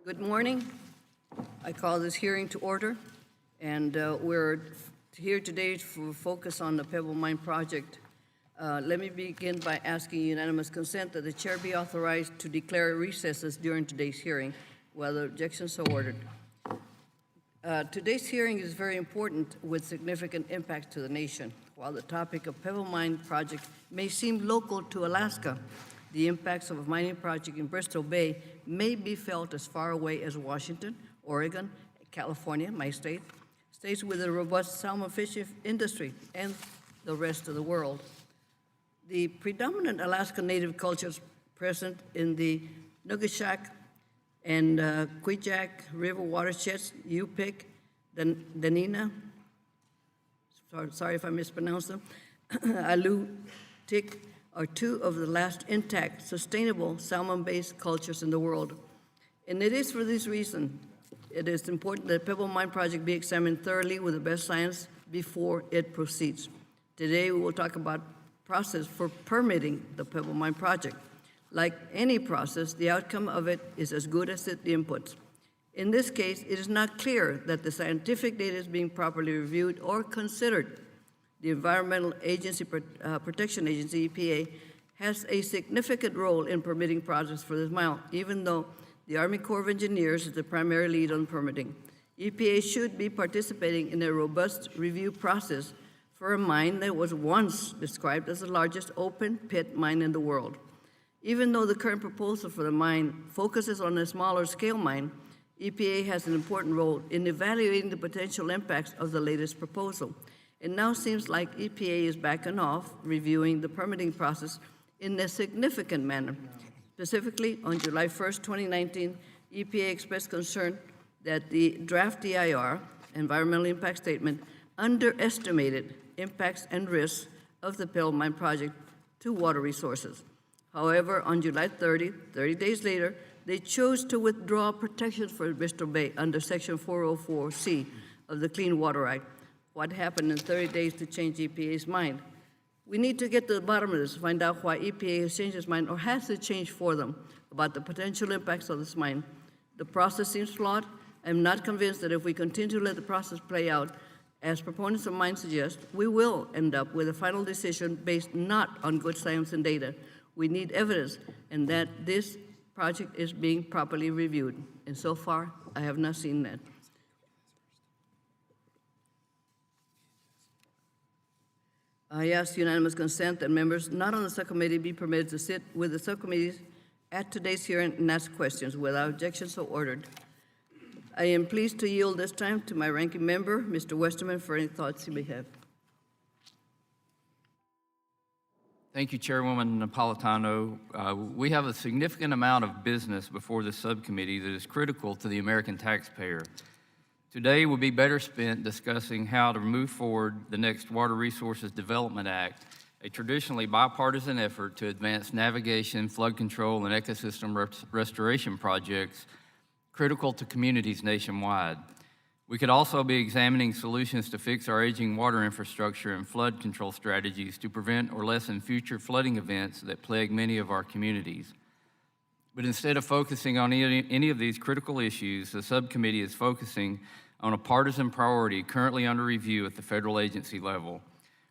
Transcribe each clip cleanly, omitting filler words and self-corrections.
Good morning. I call this hearing to order, and we're here today to focus on the Pebble Mine project. Let me begin by asking unanimous consent that the chair be authorized to declare recesses during today's hearing, whether objections so ordered. Today's hearing is very important with significant impacts to the nation. While the topic of Pebble Mine project may seem local to Alaska, the impacts of a mining project in Bristol Bay may be felt as far away as Washington, Oregon, California, my state, states with a robust salmon fishing industry, and the rest of the world. The predominant Alaska Native cultures present in the Nugishak and Kwijak River watersheds, Yupik, Danina, sorry if I mispronounced them, Alutiiq, are two of the last intact, sustainable salmon-based cultures in the world. And it is for this reason, it is important that the Pebble Mine project be examined thoroughly with the best science before it proceeds. Today, we will talk about process for permitting the Pebble Mine project. Like any process, the outcome of it is as good as the inputs. In this case, it is not clear that the scientific data is being properly reviewed or considered. The Environmental Protection Agency, EPA, has a significant role in permitting projects for this mine, even though the Army Corps of Engineers is the primary lead on permitting. EPA should be participating in a robust review process for a mine that was once described as the largest open pit mine in the world. Even though the current proposal for the mine focuses on a smaller scale mine, EPA has an important role in evaluating the potential impacts of the latest proposal. It now seems like EPA is backing off reviewing the permitting process in a significant manner. Specifically, on July 1st, 2019, EPA expressed concern that the draft DIR, Environmental Impact Statement, underestimated impacts and risks of the Pebble Mine project to water resources. However, on July 30 days later, they chose to withdraw protections for Bristol Bay under Section 404C of the Clean Water Act. What happened in 30 days to change EPA's mind? We need to get to the bottom of this, find out why EPA has changed its mind or has to change for them about the potential impacts of this mine. The process seems flawed. I'm not convinced that if we continue to let the process play out, as proponents of mine suggest, we will end up with a final decision based not on good science and data. We need evidence, and that this project is being properly reviewed. And so far, I have not seen that. I ask unanimous consent that members not on the subcommittee be permitted to sit with the subcommittees at today's hearing and ask questions without objection so ordered. I am pleased to yield this time to my ranking member, Mr. Westerman, for any thoughts he may have. Thank you, Chairwoman Napolitano. We have a significant amount of business before this subcommittee that is critical to the American taxpayer. Today will be better spent discussing how to move forward the next Water Resources Development Act, a traditionally bipartisan effort to advance navigation, flood control, and ecosystem restoration projects critical to communities nationwide. We could also be examining solutions to fix our aging water infrastructure and flood control strategies to prevent or lessen future flooding events that plague many of our communities. But instead of focusing on any of these critical issues, the subcommittee is focusing on a partisan priority currently under review at the federal agency level.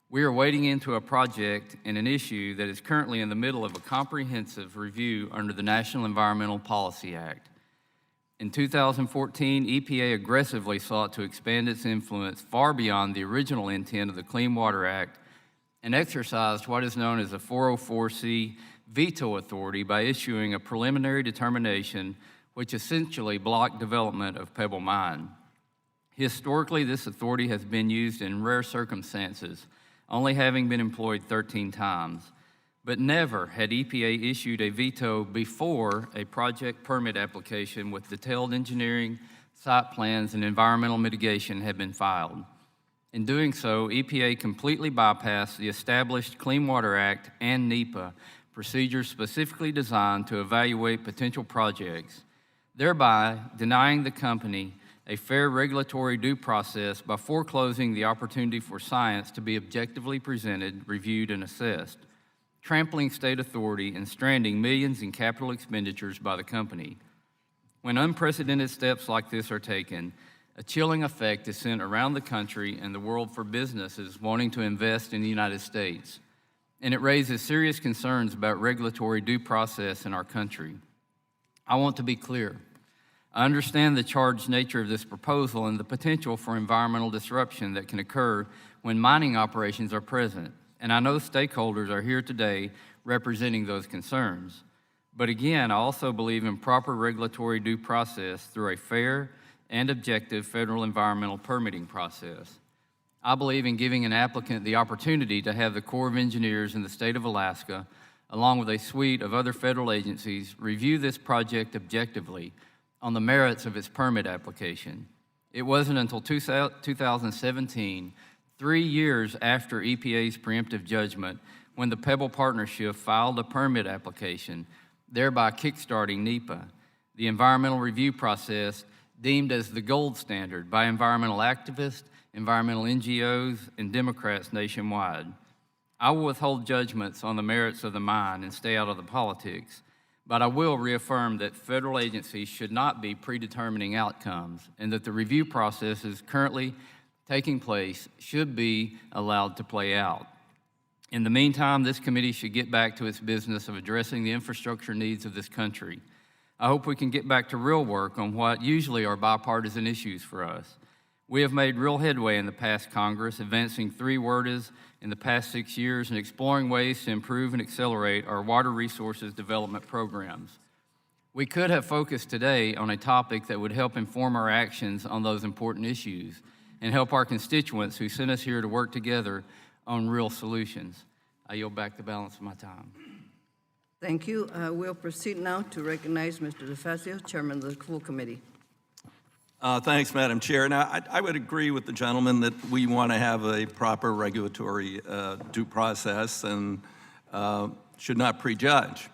We are wading into a project and an issue that is currently in the middle of a comprehensive review under the National Environmental Policy Act. In 2014, EPA aggressively sought to expand its influence far beyond the original intent of the Clean Water Act and exercised what is known as a 404C veto authority by issuing a preliminary determination which essentially blocked development of Pebble Mine. Historically, this authority has been used in rare circumstances, only having been employed 13 times. But never had EPA issued a veto before a project permit application with detailed engineering, site plans, and environmental mitigation had been filed. In doing so, EPA completely bypassed the established Clean Water Act and NEPA procedures specifically designed to evaluate potential projects, thereby denying the company a fair regulatory due process by foreclosing the opportunity for science to be objectively presented, reviewed, and assessed, trampling state authority and stranding millions in capital expenditures by the company. When unprecedented steps like this are taken, a chilling effect is sent around the country and the world for businesses wanting to invest in the United States, and it raises serious concerns about regulatory due process in our country. I want to be clear. I understand the charged nature of this proposal and the potential for environmental disruption that can occur when mining operations are present, and I know stakeholders are here today representing those concerns. But again, I also believe in proper regulatory due process through a fair and objective federal environmental permitting process. I believe in giving an applicant the opportunity to have the Corps of Engineers in the state of Alaska, along with a suite of other federal agencies, review this project objectively on the merits of its permit application. It wasn't until 2017, 3 years after EPA's preemptive judgment, when the Pebble Partnership filed a permit application, thereby kickstarting NEPA, the environmental review process deemed as the gold standard by environmental activists, environmental NGOs, and Democrats nationwide. I will withhold judgments on the merits of the mine and stay out of the politics, but I will reaffirm that federal agencies should not be predetermining outcomes and that the review processes currently taking place should be allowed to play out. In the meantime, this committee should get back to its business of addressing the infrastructure needs of this country. I hope we can get back to real work on what usually are bipartisan issues for us. We have made real headway in the past Congress, advancing 3 WRDAs in the past 6 years and exploring ways to improve and accelerate our water resources development programs. We could have focused today on a topic that would help inform our actions on those important issues and help our constituents who sent us here to work together on real solutions. I yield back the balance of my time. Thank you. We'll proceed now to recognize Mr. DeFazio, Chairman of the full committee. Thanks, Madam Chair. Now, I would agree with the gentleman that we want to have a proper regulatory due process and should not prejudge.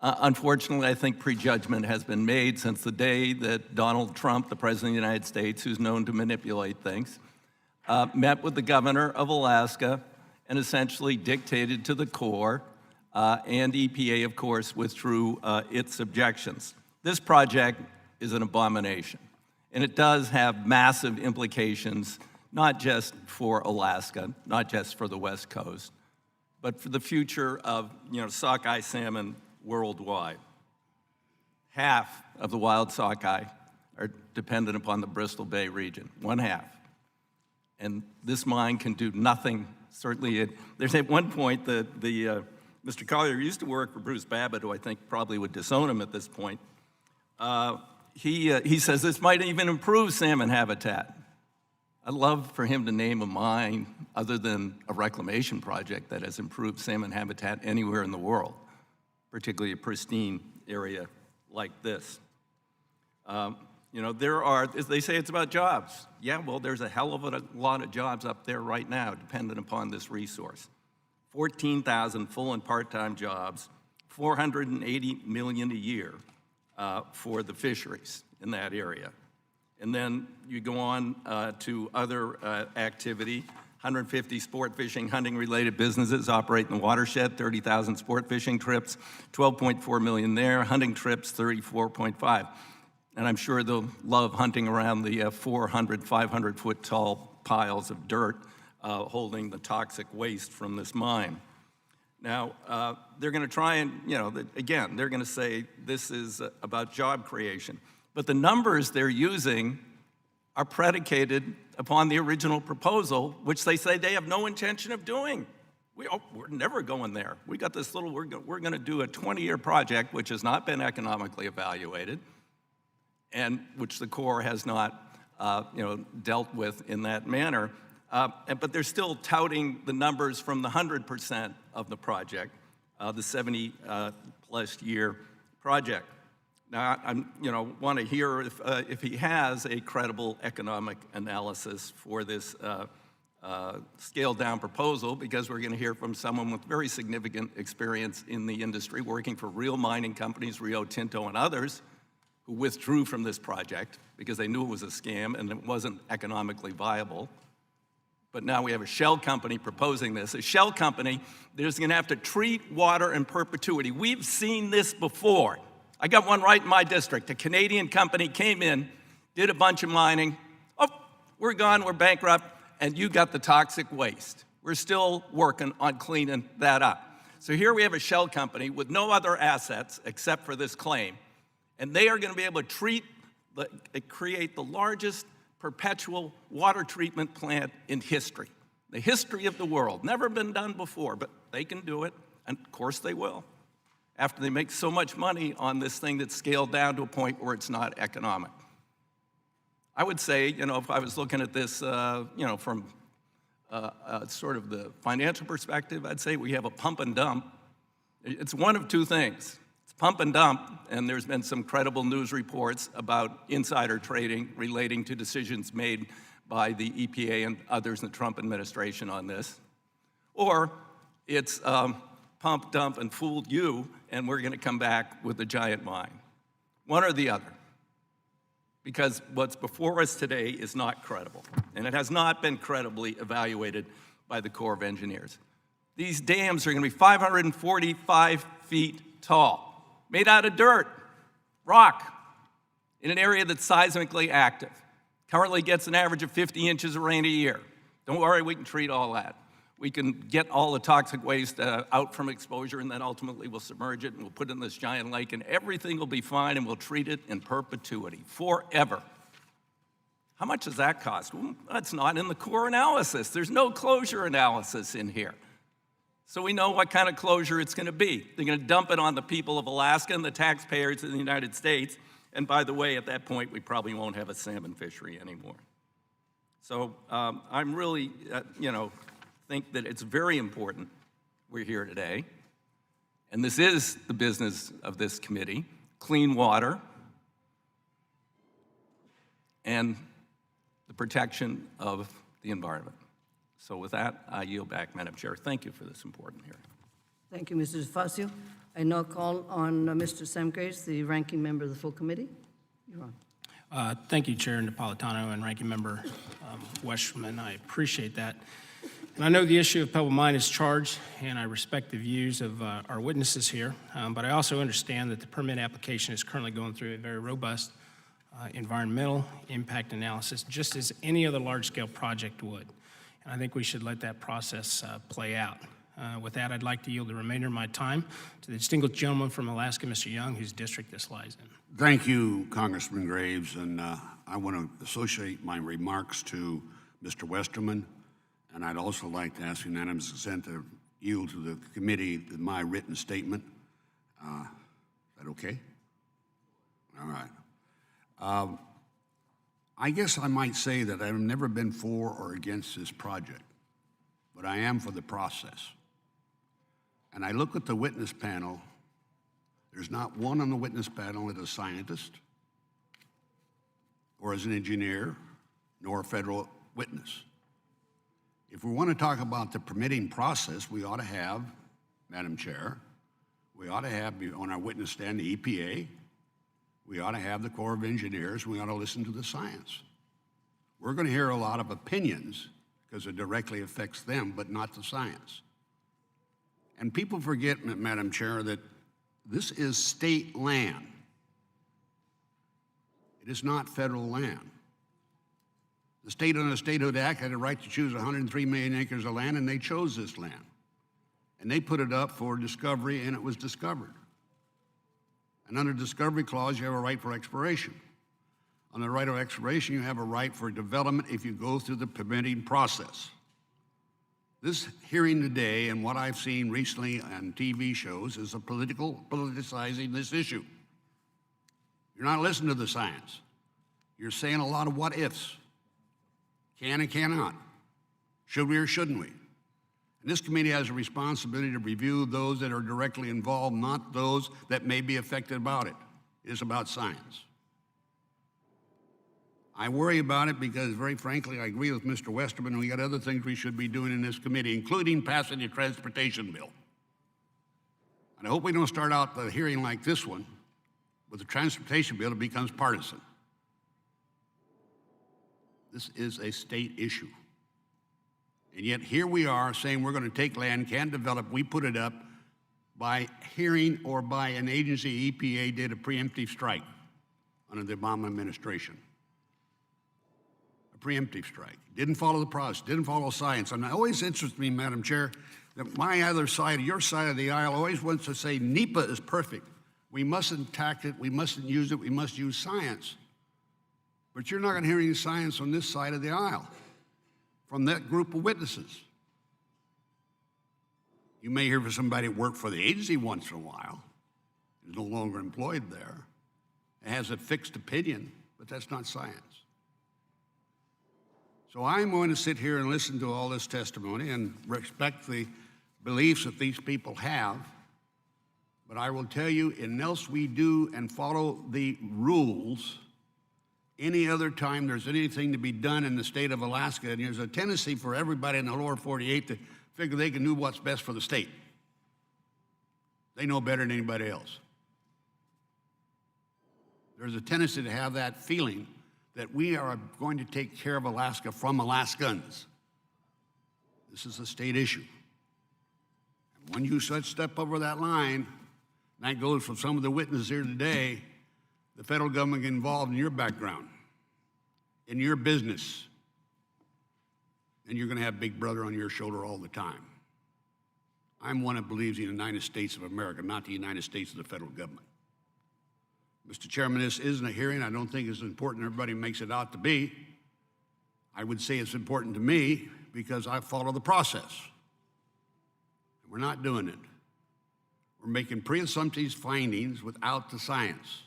Unfortunately, I think prejudgment has been made since the day that Donald Trump, the President of the United States, who's known to manipulate things, met with the governor of Alaska and essentially dictated to the Corps, and EPA, of course, withdrew its objections. This project is an abomination. And it does have massive implications, not just for Alaska, not just for the West Coast, but for the future of sockeye salmon worldwide. Half of the wild sockeye are dependent upon the Bristol Bay region, 1/2. And this mine can do nothing. Certainly, there's at one point Mr. Collier used to work for Bruce Babbitt, who I think probably would disown him at this point. He says this might even improve salmon habitat. I'd love for him to name a mine other than a reclamation project that has improved salmon habitat anywhere in the world, particularly a pristine area like this. They say it's about jobs. Yeah, well, there's a hell of a lot of jobs up there right now dependent upon this resource. 14,000 full and part-time jobs, $480 million a year. For the fisheries in that area. And then you go on to other activity. 150 sport fishing, hunting-related businesses operate in the watershed, 30,000 sport fishing trips, 12.4 million there, hunting trips, 34.5. And I'm sure they'll love hunting around the 400, 500-foot tall piles of dirt holding the toxic waste from this mine. Now, they're going to try and, again, they're going to say this is about job creation. But the numbers they're using are predicated upon the original proposal, which they say they have no intention of doing. We're never going there. We got this we're going to do a 20-year project, which has not been economically evaluated, and which the Corps has not, dealt with in that manner. But they're still touting the numbers from the 100% of the project, the 70-plus year project. Now, I want to hear if he has a credible economic analysis for this scaled-down proposal, because we're going to hear from someone with very significant experience in the industry, working for real mining companies, Rio Tinto and others, who withdrew from this project because they knew it was a scam and it wasn't economically viable. But now we have a shell company proposing this. A shell company that is going to have to treat water in perpetuity. We've seen this before. I got one right in my district. A Canadian company came in, did a bunch of mining. Oh, we're gone, we're bankrupt, and you got the toxic waste. We're still working on cleaning that up. So here we have a shell company with no other assets except for this claim, and they are going to be able to create the largest perpetual water treatment plant in history. The history of the world. Never been done before, but they can do it, and of course they will, after they make so much money on this thing that's scaled down to a point where it's not economic. I would say, if I was looking at this, from sort of the financial perspective, I'd say we have a pump and dump. It's one of two things. It's pump and dump, and there's been some credible news reports about insider trading relating to decisions made by the EPA and others in the Trump administration on this. Or it's pump, dump, and fooled you, and we're going to come back with a giant mine. One or the other. Because what's before us today is not credible, and it has not been credibly evaluated by the Corps of Engineers. These dams are going to be 545 feet tall, made out of dirt, rock, in an area that's seismically active. Currently gets an average of 50 inches of rain a year. Don't worry, we can treat all that. We can get all the toxic waste out from exposure, and then ultimately we'll submerge it and we'll put it in this giant lake, and everything will be fine, and we'll treat it in perpetuity, forever. How much does that cost? Well, that's not in the core analysis. There's no closure analysis in here. So we know what kind of closure it's going to be. They're going to dump it on the people of Alaska and the taxpayers in the United States. And by the way, at that point, we probably won't have a salmon fishery anymore. So I'm really, think that it's very important we're here today. And this is the business of this committee, clean water and the protection of the environment. So with that, I yield back, Madam Chair. Thank you for this important hearing. Thank you, Mr. Facio. I now call on Mr. Sam Grace, the ranking member of the full committee. You're on. Thank you, Chair Napolitano and Ranking Member Westerman. I appreciate that. And I know the issue of Pebble Mine is charged, and I respect the views of our witnesses here, but I also understand that the permit application is currently going through a very robust environmental impact analysis, just as any other large-scale project would. And I think we should let that process play out. With that, I'd like to yield the remainder of my time to the distinguished gentleman from Alaska, Mr. Young, whose district this lies in. Thank you, Congressman Graves, and I want to associate my remarks to Mr. Westerman, and I'd also like to ask unanimous consent to yield to the committee my written statement. Is that okay? All right. I guess I might say that I've never been for or against this project, but I am for the process. And I look at the witness panel, there's not one on the witness panel that is a scientist or as an engineer, nor a federal witness. If we want to talk about the permitting process, we ought to have, Madam Chair, we ought to have on our witness stand the EPA, we ought to have the Corps of Engineers, we ought to listen to the science. We're going to hear a lot of opinions because it directly affects them, but not the science. And people forget, Madam Chair, that this is state land. It is not federal land. The state on the Statehood Act had a right to choose 103 million acres of land, and they chose this land. And they put it up for discovery, and it was discovered. And under the Discovery Clause, you have a right for exploration. On the right of exploration, you have a right for development if you go through the permitting process. This hearing today and what I've seen recently on TV shows is politicizing this issue. You're not listening to the science. You're saying a lot of what ifs. Can and cannot. Should we or shouldn't we? And this committee has a responsibility to review those that are directly involved, not those that may be affected about it. It is about science. I worry about it because, very frankly, I agree with Mr. Westerman, and we got other things we should be doing in this committee, including passing the transportation bill. And I hope we don't start out the hearing like this one with the transportation bill that becomes partisan. This is a state issue. And yet here we are saying we're going to take land, can't develop, we put it up, by hearing or by an agency, EPA did a preemptive strike under the Obama administration. A preemptive strike. Didn't follow the process, didn't follow science. And it always interests me, Madam Chair, that my other side, your side of the aisle, always wants to say NEPA is perfect. We mustn't attack it, we mustn't use it, we must use science. But you're not going to hear any science on this side of the aisle from that group of witnesses. You may hear from somebody that worked for the agency once in a while, is no longer employed there, and has a fixed opinion, but that's not science. So I'm going to sit here and listen to all this testimony and respect the beliefs that these people have, but I will tell you, unless we do and follow the rules, any other time there's anything to be done in the state of Alaska, and there's a tendency for everybody in the lower 48 to figure they can do what's best for the state. They know better than anybody else. There's a tendency to have that feeling that we are going to take care of Alaska from Alaskans. This is a state issue. And when you step over that line, and that goes from some of the witnesses here today, the federal government get involved in your background, in your business, and you're going to have Big Brother on your shoulder all the time. I'm one that believes in the United States of America, not the United States of the federal government. Mr. Chairman, this isn't a hearing. I don't think it's important everybody makes it out to be. I would say it's important to me because I follow the process. And we're not doing it. We're making pre-assumptive findings without the science.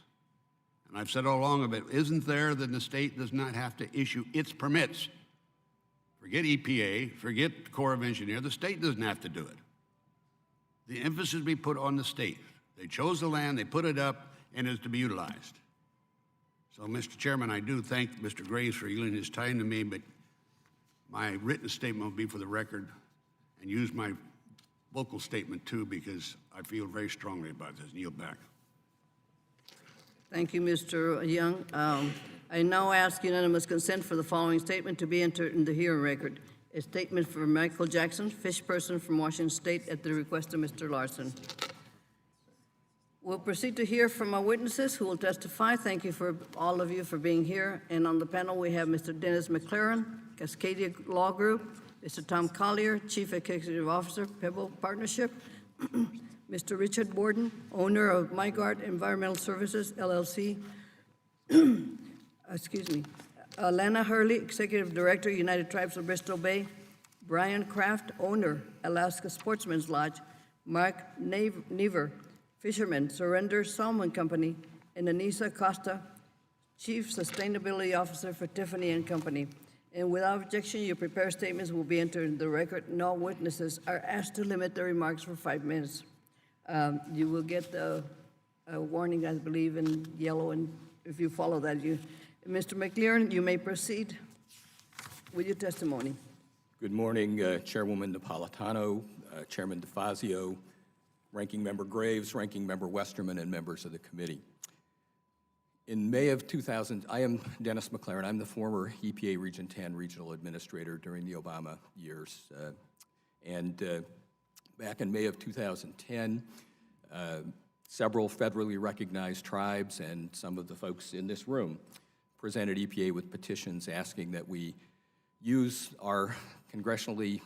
And I've said all along, if it isn't there, then the state does not have to issue its permits. Forget EPA, forget the Corps of Engineers, the state doesn't have to do it. The emphasis be put on the state. They chose the land, they put it up, and it's to be utilized. So, Mr. Chairman, I do thank Mr. Graves for yielding his time to me, but my written statement will be for the record, and use my vocal statement too, because I feel very strongly about this. Yield back. Thank you, Mr. Young. I now ask unanimous consent for the following statement to be entered in the hearing record. A statement for Michael Jackson, fish person from Washington State, at the request of Mr. Larson. We'll proceed to hear from our witnesses who will testify. Thank you for all of you for being here. And on the panel, we have Mr. Dennis McLaren, Cascadia Law Group, Mr. Tom Collier, Chief Executive Officer, Pebble Partnership, Mr. Richard Borden, owner of MyGuard Environmental Services, LLC, excuse me, Lana Hurley, Executive Director, United Tribes of Bristol Bay, Bryan Kraft, owner, Alaska Sportsman's Lodge, Mark Never, Fisherman, Surrender Salmon Company, and Anissa Costa, Chief Sustainability Officer for Tiffany and Company. And without objection, your prepared statements will be entered in the record, and all witnesses are asked to limit their remarks for 5 minutes. You will get a warning, I believe, in yellow, and if you follow that, you. Mr. McLaren, you may proceed with your testimony. Good morning, Chairwoman Napolitano, Chairman DeFazio, Ranking Member Graves, Ranking Member Westerman, and members of the committee. In May of 2000, I am Dennis McLaren. I'm the former EPA Region 10 Regional Administrator during the Obama years. Back in May of 2010, several federally recognized tribes and some of the folks in this room presented EPA with petitions asking that we use our congressionally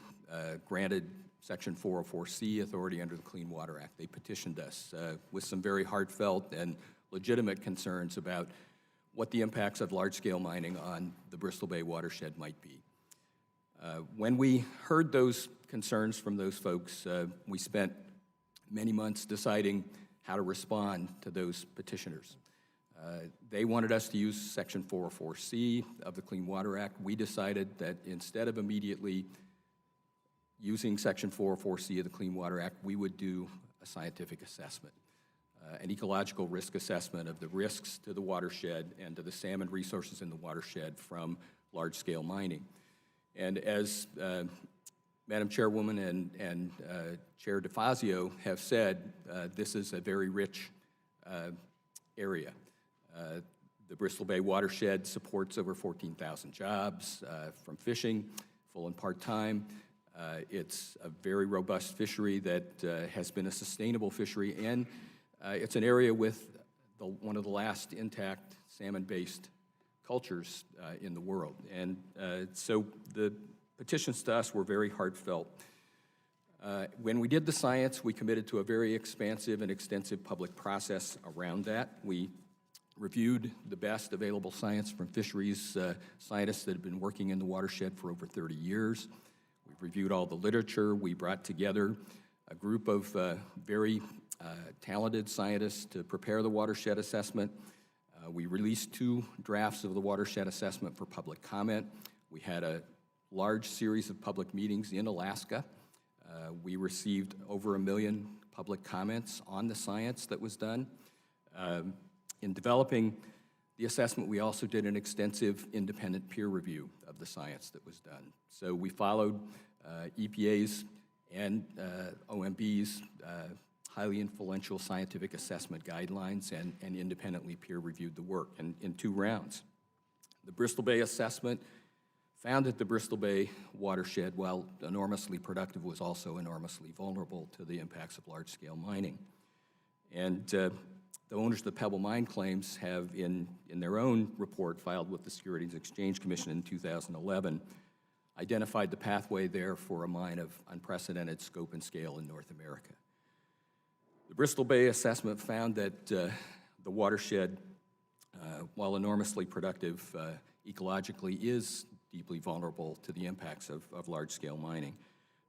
granted Section 404C authority under the Clean Water Act. They petitioned us with some very heartfelt and legitimate concerns about what the impacts of large-scale mining on the Bristol Bay watershed might be. When we heard those concerns from those folks, we spent many months deciding how to respond to those petitioners. They wanted us to use Section 404C of the Clean Water Act. We decided that instead of immediately using Section 404C of the Clean Water Act, we would do a scientific assessment, an ecological risk assessment of the risks to the watershed and to the salmon resources in the watershed from large-scale mining. And as Madam Chairwoman and Chair DeFazio have said, this is a very rich area. The Bristol Bay watershed supports over 14,000 jobs from fishing, full and part-time. It's a very robust fishery that has been a sustainable fishery, and it's an area with one of the last intact salmon-based cultures in the world. And so the petitions to us were very heartfelt. When we did the science, we committed to a very expansive and extensive public process around that. We reviewed the best available science from fisheries scientists that have been working in the watershed for over 30 years. We've reviewed all the literature. We brought together a group of very talented scientists to prepare the watershed assessment. We released 2 drafts of the watershed assessment for public comment. We had a large series of public meetings in Alaska. We received over 1 million public comments on the science that was done. In developing the assessment, we also did an extensive independent peer review of the science that was done. So we followed EPA's and OMB's highly influential scientific assessment guidelines and independently peer reviewed the work in 2 rounds. The Bristol Bay Assessment found that the Bristol Bay watershed, while enormously productive, was also enormously vulnerable to the impacts of large-scale mining. And the owners of the Pebble mine claims have, in their own report filed with the Securities and Exchange Commission in 2011, identified the pathway there for a mine of unprecedented scope and scale in North America. The Bristol Bay Assessment found that the watershed, while enormously productive ecologically, is deeply vulnerable to the impacts of large-scale mining.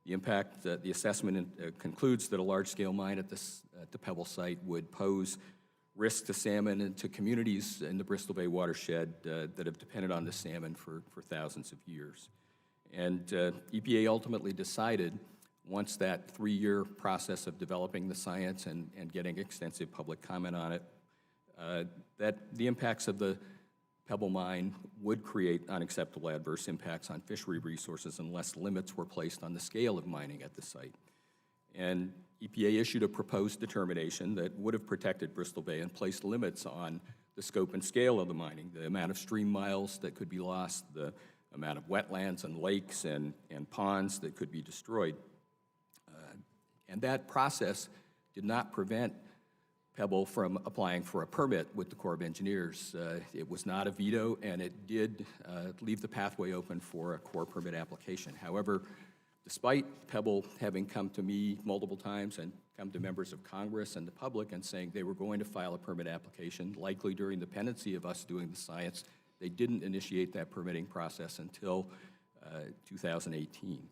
The assessment concludes that a large-scale mine at the Pebble site would pose risk to salmon and to communities in the Bristol Bay watershed that have depended on the salmon for thousands of years. And EPA ultimately decided, once that 3-year process of developing the science and getting extensive public comment on it, that the impacts of the Pebble mine would create unacceptable adverse impacts on fishery resources unless limits were placed on the scale of mining at the site. And EPA issued a proposed determination that would have protected Bristol Bay and placed limits on the scope and scale of the mining, the amount of stream miles that could be lost, the amount of wetlands and lakes and ponds that could be destroyed. And that process did not prevent Pebble from applying for a permit with the Corps of Engineers. It was not a veto, and it did leave the pathway open for a Corps permit application. However, despite Pebble having come to me multiple times and come to members of Congress and the public and saying they were going to file a permit application, likely during the pendency of us doing the science, they didn't initiate that permitting process until 2018.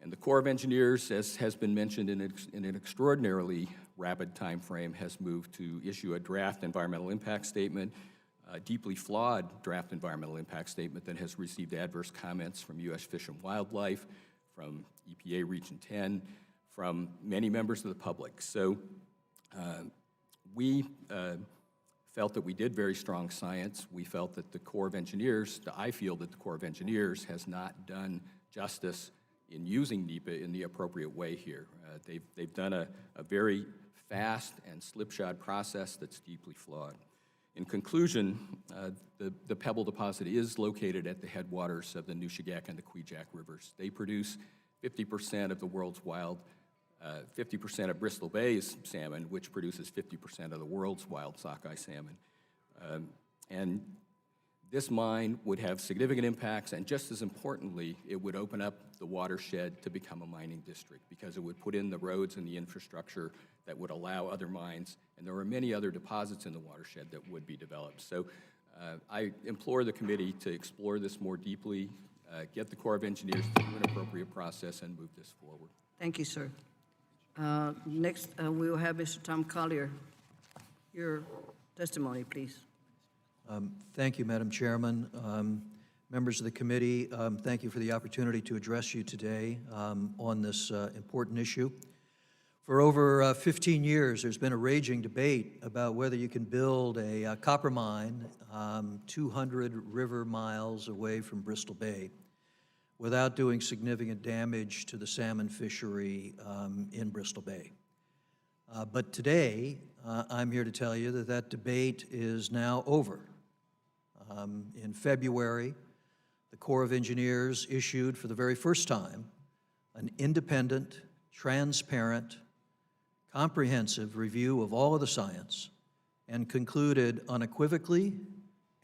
And the Corps of Engineers, as has been mentioned in an extraordinarily rapid time frame, has moved to issue a draft environmental impact statement, a deeply flawed draft environmental impact statement that has received adverse comments from U.S. Fish and Wildlife, from EPA Region 10, from many members of the public. So we felt that we did very strong science. We felt that the Corps of Engineers, I feel that the Corps of Engineers has not done justice in using NEPA in the appropriate way here. They've done a very fast and slipshod process that's deeply flawed. In conclusion, the Pebble deposit is located at the headwaters of the Nushagak and the Kvichak rivers. They produce 50% of the world's 50% of Bristol Bay's salmon, which produces 50% of the world's wild sockeye salmon. And this mine would have significant impacts, and just as importantly, it would open up the watershed to become a mining district because it would put in the roads and the infrastructure that would allow other mines, and there are many other deposits in the watershed that would be developed. So I implore the committee to explore this more deeply, get the Corps of Engineers to do an appropriate process, and move this forward. Thank you, sir. Next, we will have Mr. Tom Collier. Your testimony, please. Thank you, Madam Chairman. Members of the committee, thank you for the opportunity to address you today on this important issue. For over 15 years, there's been a raging debate about whether you can build a copper mine 200 river miles away from Bristol Bay without doing significant damage to the salmon fishery in Bristol Bay. But today, I'm here to tell you that that debate is now over. In February, the Corps of Engineers issued for the very first time an independent, transparent, comprehensive review of all of the science and concluded unequivocally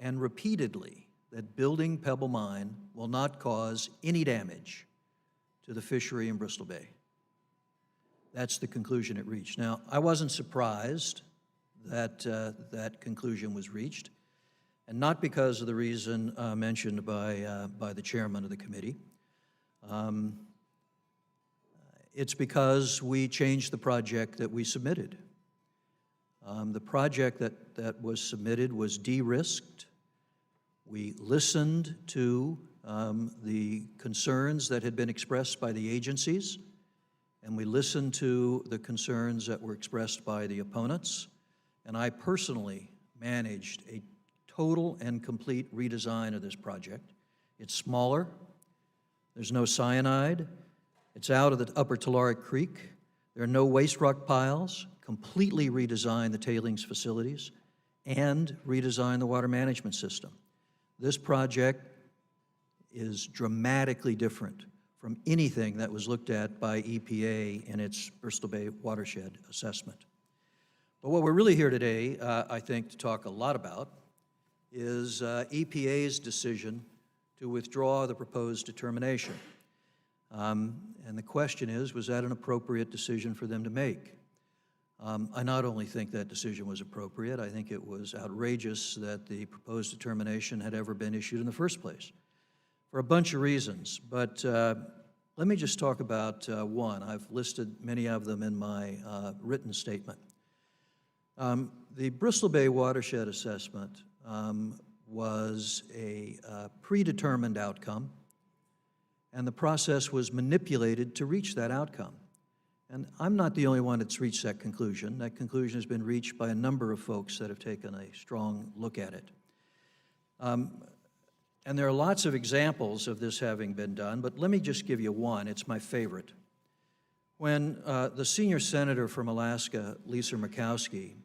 and repeatedly that building Pebble Mine will not cause any damage to the fishery in Bristol Bay. That's the conclusion it reached. Now, I wasn't surprised that that conclusion was reached, and not because of the reason mentioned by the chairman of the committee. It's because we changed the project that we submitted. The project that was submitted was de-risked. We listened to the concerns that had been expressed by the agencies, and we listened to the concerns that were expressed by the opponents. And I personally managed a total and complete redesign of this project. It's smaller, there's no cyanide, it's out of the upper Tularik Creek, there are no waste rock piles, completely redesign the tailings facilities, and redesign the water management system. This project is dramatically different from anything that was looked at by EPA in its Bristol Bay Watershed Assessment. But what we're really here today, I think, to talk a lot about is EPA's decision to withdraw the proposed determination. And the question is, was that an appropriate decision for them to make? I not only think that decision was appropriate, I think it was outrageous that the proposed determination had ever been issued in the first place, for a bunch of reasons. But let me just talk about one. I've listed many of them in my written statement. The Bristol Bay Watershed Assessment was a predetermined outcome, and the process was manipulated to reach that outcome. And I'm not the only one that's reached that conclusion. That conclusion has been reached by a number of folks that have taken a strong look at it. And there are lots of examples of this having been done, but let me just give you one. It's my favorite. When the senior senator from Alaska, Lisa Murkowski,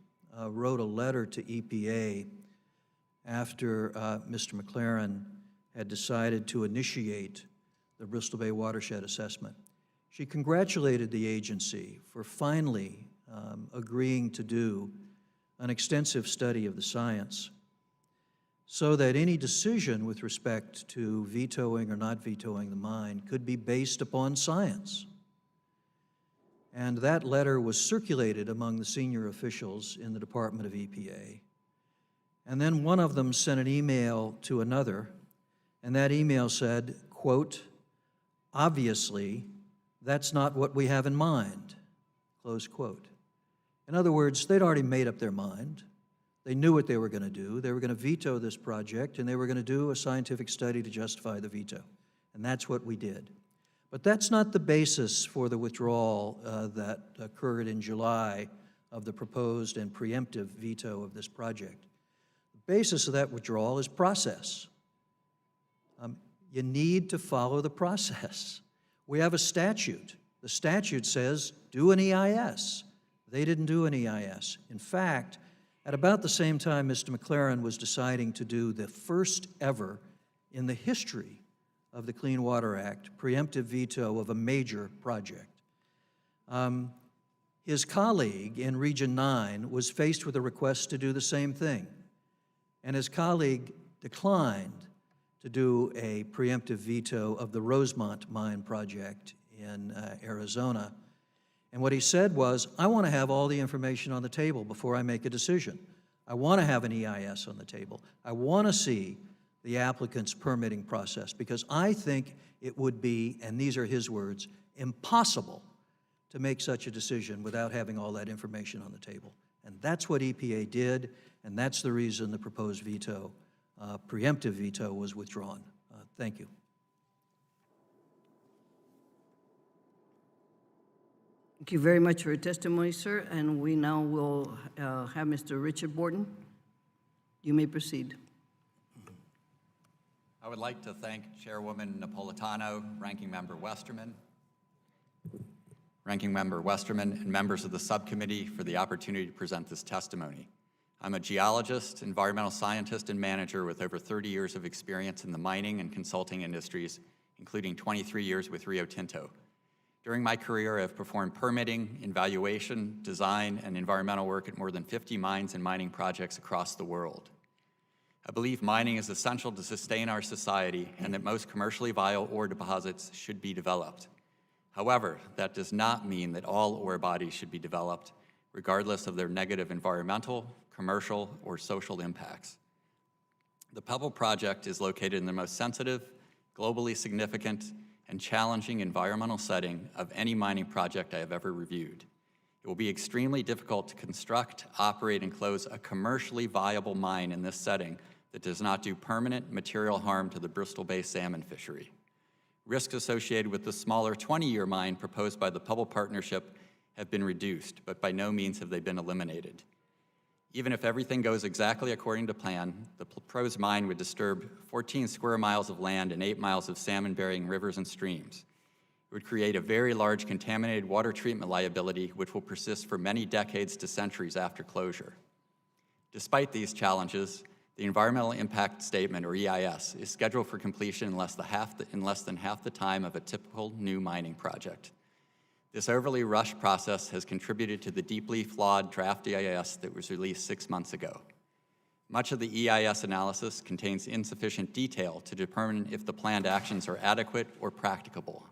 wrote a letter to EPA after Mr. McLaren had decided to initiate the Bristol Bay Watershed Assessment, she congratulated the agency for finally agreeing to do an extensive study of the science so that any decision with respect to vetoing or not vetoing the mine could be based upon science. And that letter was circulated among the senior officials in the Department of EPA. And then one of them sent an email to another, and that email said, quote, "Obviously, that's not what we have in mind," close quote. In other words, they'd already made up their mind. They knew what they were going to do. They were going to veto this project, and they were going to do a scientific study to justify the veto. And that's what we did. But that's not the basis for the withdrawal that occurred in July of the proposed and preemptive veto of this project. The basis of that withdrawal is process. You need to follow the process. We have a statute. The statute says, do an EIS. They didn't do an EIS. In fact, at about the same time Mr. McLaren was deciding to do the first ever in the history of the Clean Water Act preemptive veto of a major project, his colleague in Region 9 was faced with a request to do the same thing. And his colleague declined to do a preemptive veto of the Rosemont mine project in Arizona. And what he said was, I want to have all the information on the table before I make a decision. I want to have an EIS on the table. I want to see the applicant's permitting process because I think it would be, and these are his words, impossible to make such a decision without having all that information on the table. And that's what EPA did, and that's the reason the proposed veto, preemptive veto, was withdrawn. Thank you. Thank you very much for your testimony, sir. And we now will have Mr. Richard Borden. You may proceed. I would like to thank Chairwoman Napolitano, Ranking Member Westerman, and members of the subcommittee for the opportunity to present this testimony. I'm a geologist, environmental scientist, and manager with over 30 years of experience in the mining and consulting industries, including 23 years with Rio Tinto. During my career, I've performed permitting, evaluation, design, and environmental work at more than 50 mines and mining projects across the world. I believe mining is essential to sustain our society and that most commercially viable ore deposits should be developed. However, that does not mean that all ore bodies should be developed, regardless of their negative environmental, commercial, or social impacts. The Pebble project is located in the most sensitive, globally significant, and challenging environmental setting of any mining project I have ever reviewed. It will be extremely difficult to construct, operate, and close a commercially viable mine in this setting that does not do permanent material harm to the Bristol Bay salmon fishery. Risks associated with the smaller 20-year mine proposed by the Pebble Partnership have been reduced, but by no means have they been eliminated. Even if everything goes exactly according to plan, the proposed mine would disturb 14 square miles of land and 8 miles of salmon-bearing rivers and streams. It would create a very large contaminated water treatment liability, which will persist for many decades to centuries after closure. Despite these challenges, the Environmental Impact Statement, or EIS, is scheduled for completion in less than half the time of a typical new mining project. This overly rushed process has contributed to the deeply flawed draft EIS that was released 6 months ago. Much of the EIS analysis contains insufficient detail to determine if the planned actions are adequate or practicable.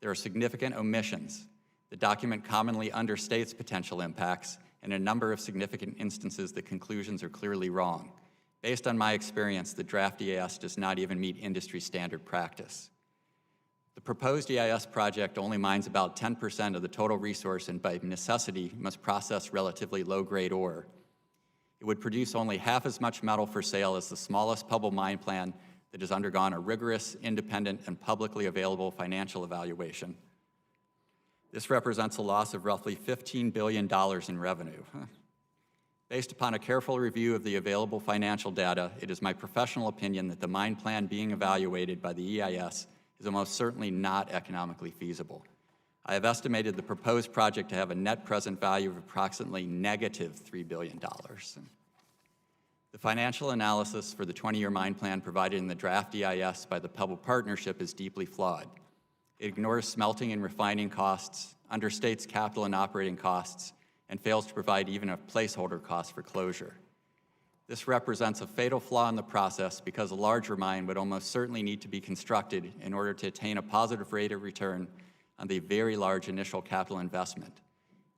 There are significant omissions. The document commonly understates potential impacts, and in a number of significant instances, the conclusions are clearly wrong. Based on my experience, the draft EIS does not even meet industry standard practice. The proposed EIS project only mines about 10% of the total resource and by necessity must process relatively low-grade ore. It would produce only half as much metal for sale as the smallest Pebble mine plan that has undergone a rigorous, independent, and publicly available financial evaluation. This represents a loss of roughly $15 billion in revenue. Based upon a careful review of the available financial data, it is my professional opinion that the mine plan being evaluated by the EIS is almost certainly not economically feasible. I have estimated the proposed project to have a net present value of approximately negative $3 billion. The financial analysis for the 20-year mine plan provided in the draft EIS by the Pebble Partnership is deeply flawed. It ignores smelting and refining costs, understates capital and operating costs, and fails to provide even a placeholder cost for closure. This represents a fatal flaw in the process because a larger mine would almost certainly need to be constructed in order to attain a positive rate of return on the very large initial capital investment,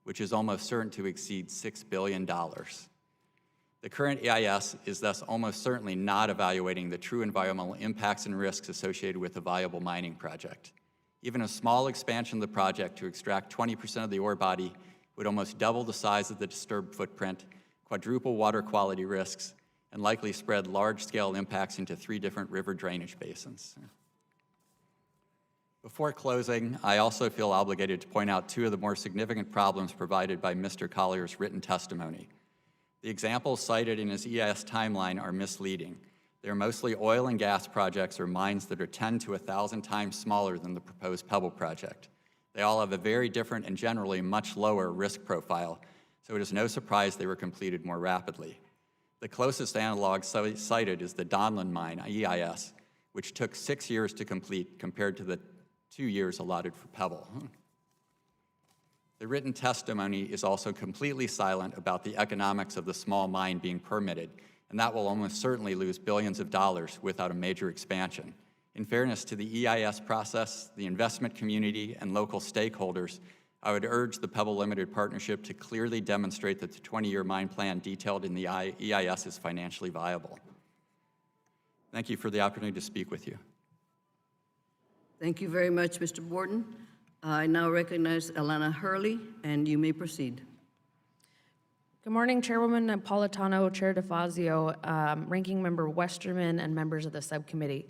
which is almost certain to exceed $6 billion. The current EIS is thus almost certainly not evaluating the true environmental impacts and risks associated with a viable mining project. Even a small expansion of the project to extract 20% of the ore body would almost double the size of the disturbed footprint, quadruple water quality risks, and likely spread large-scale impacts into 3 different river drainage basins. Before closing, I also feel obligated to point out 2 of the more significant problems provided by Mr. Collier's written testimony. The examples cited in his EIS timeline are misleading. They are mostly oil and gas projects or mines that are 10 to 1,000 times smaller than the proposed Pebble project. They all have a very different and generally much lower risk profile, so it is no surprise they were completed more rapidly. The closest analog cited is the Donlin mine, EIS, which took 6 years to complete compared to the 2 years allotted for Pebble. The written testimony is also completely silent about the economics of the small mine being permitted, and that will almost certainly lose billions of dollars without a major expansion. In fairness to the EIS process, the investment community, and local stakeholders, I would urge the Pebble Limited Partnership to clearly demonstrate that the 20-year mine plan detailed in the EIS is financially viable. Thank you for the opportunity to speak with you. Thank you very much, Mr. Borden. I now recognize Alana Hurley, and you may proceed. Good morning, Chairwoman Napolitano, Chair DeFazio, Ranking Member Westerman, and members of the subcommittee.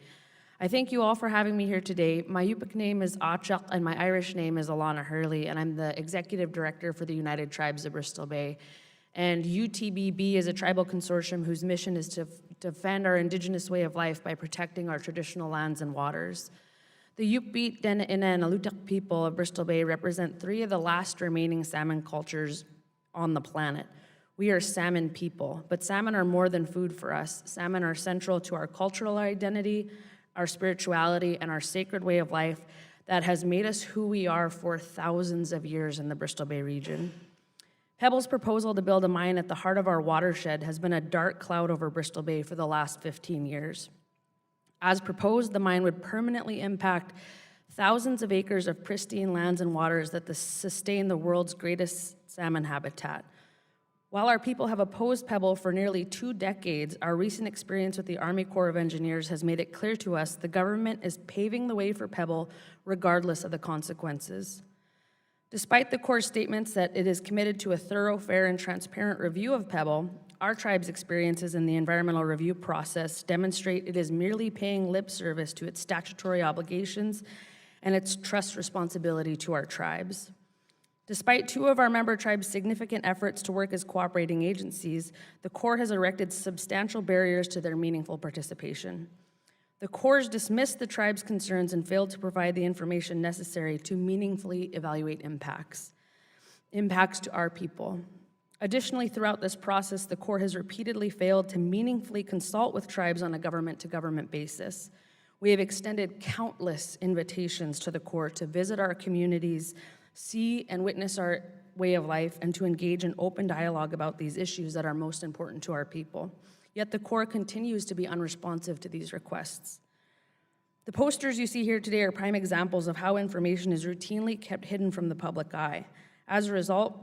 I thank you all for having me here today. My Yupik name is Achak, and my Irish name is Alana Hurley, and I'm the Executive Director for the United Tribes of Bristol Bay. And UTBB is a tribal consortium whose mission is to defend our Indigenous way of life by protecting our traditional lands and waters. The Yupik, Dene, and Alutiiq people of Bristol Bay represent 3 of the last remaining salmon cultures on the planet. We are salmon people, but salmon are more than food for us. Salmon are central to our cultural identity, our spirituality, and our sacred way of life that has made us who we are for thousands of years in the Bristol Bay region. Pebble's proposal to build a mine at the heart of our watershed has been a dark cloud over Bristol Bay for the last 15 years. As proposed, the mine would permanently impact thousands of acres of pristine lands and waters that sustain the world's greatest salmon habitat. While our people have opposed Pebble for nearly 2 decades, our recent experience with the Army Corps of Engineers has made it clear to us the government is paving the way for Pebble regardless of the consequences. Despite the Corps' statements that it is committed to a thorough, fair, and transparent review of Pebble, our tribe's experiences in the environmental review process demonstrate it is merely paying lip service to its statutory obligations and its trust responsibility to our tribes. Despite 2 of our member tribes' significant efforts to work as cooperating agencies, the Corps has erected substantial barriers to their meaningful participation. The Corps dismissed the tribe's concerns and failed to provide the information necessary to meaningfully evaluate impacts to our people. Additionally, throughout this process, the Corps has repeatedly failed to meaningfully consult with tribes on a government-to-government basis. We have extended countless invitations to the Corps to visit our communities, see and witness our way of life, and to engage in open dialogue about these issues that are most important to our people. Yet the Corps continues to be unresponsive to these requests. The posters you see here today are prime examples of how information is routinely kept hidden from the public eye. As a result,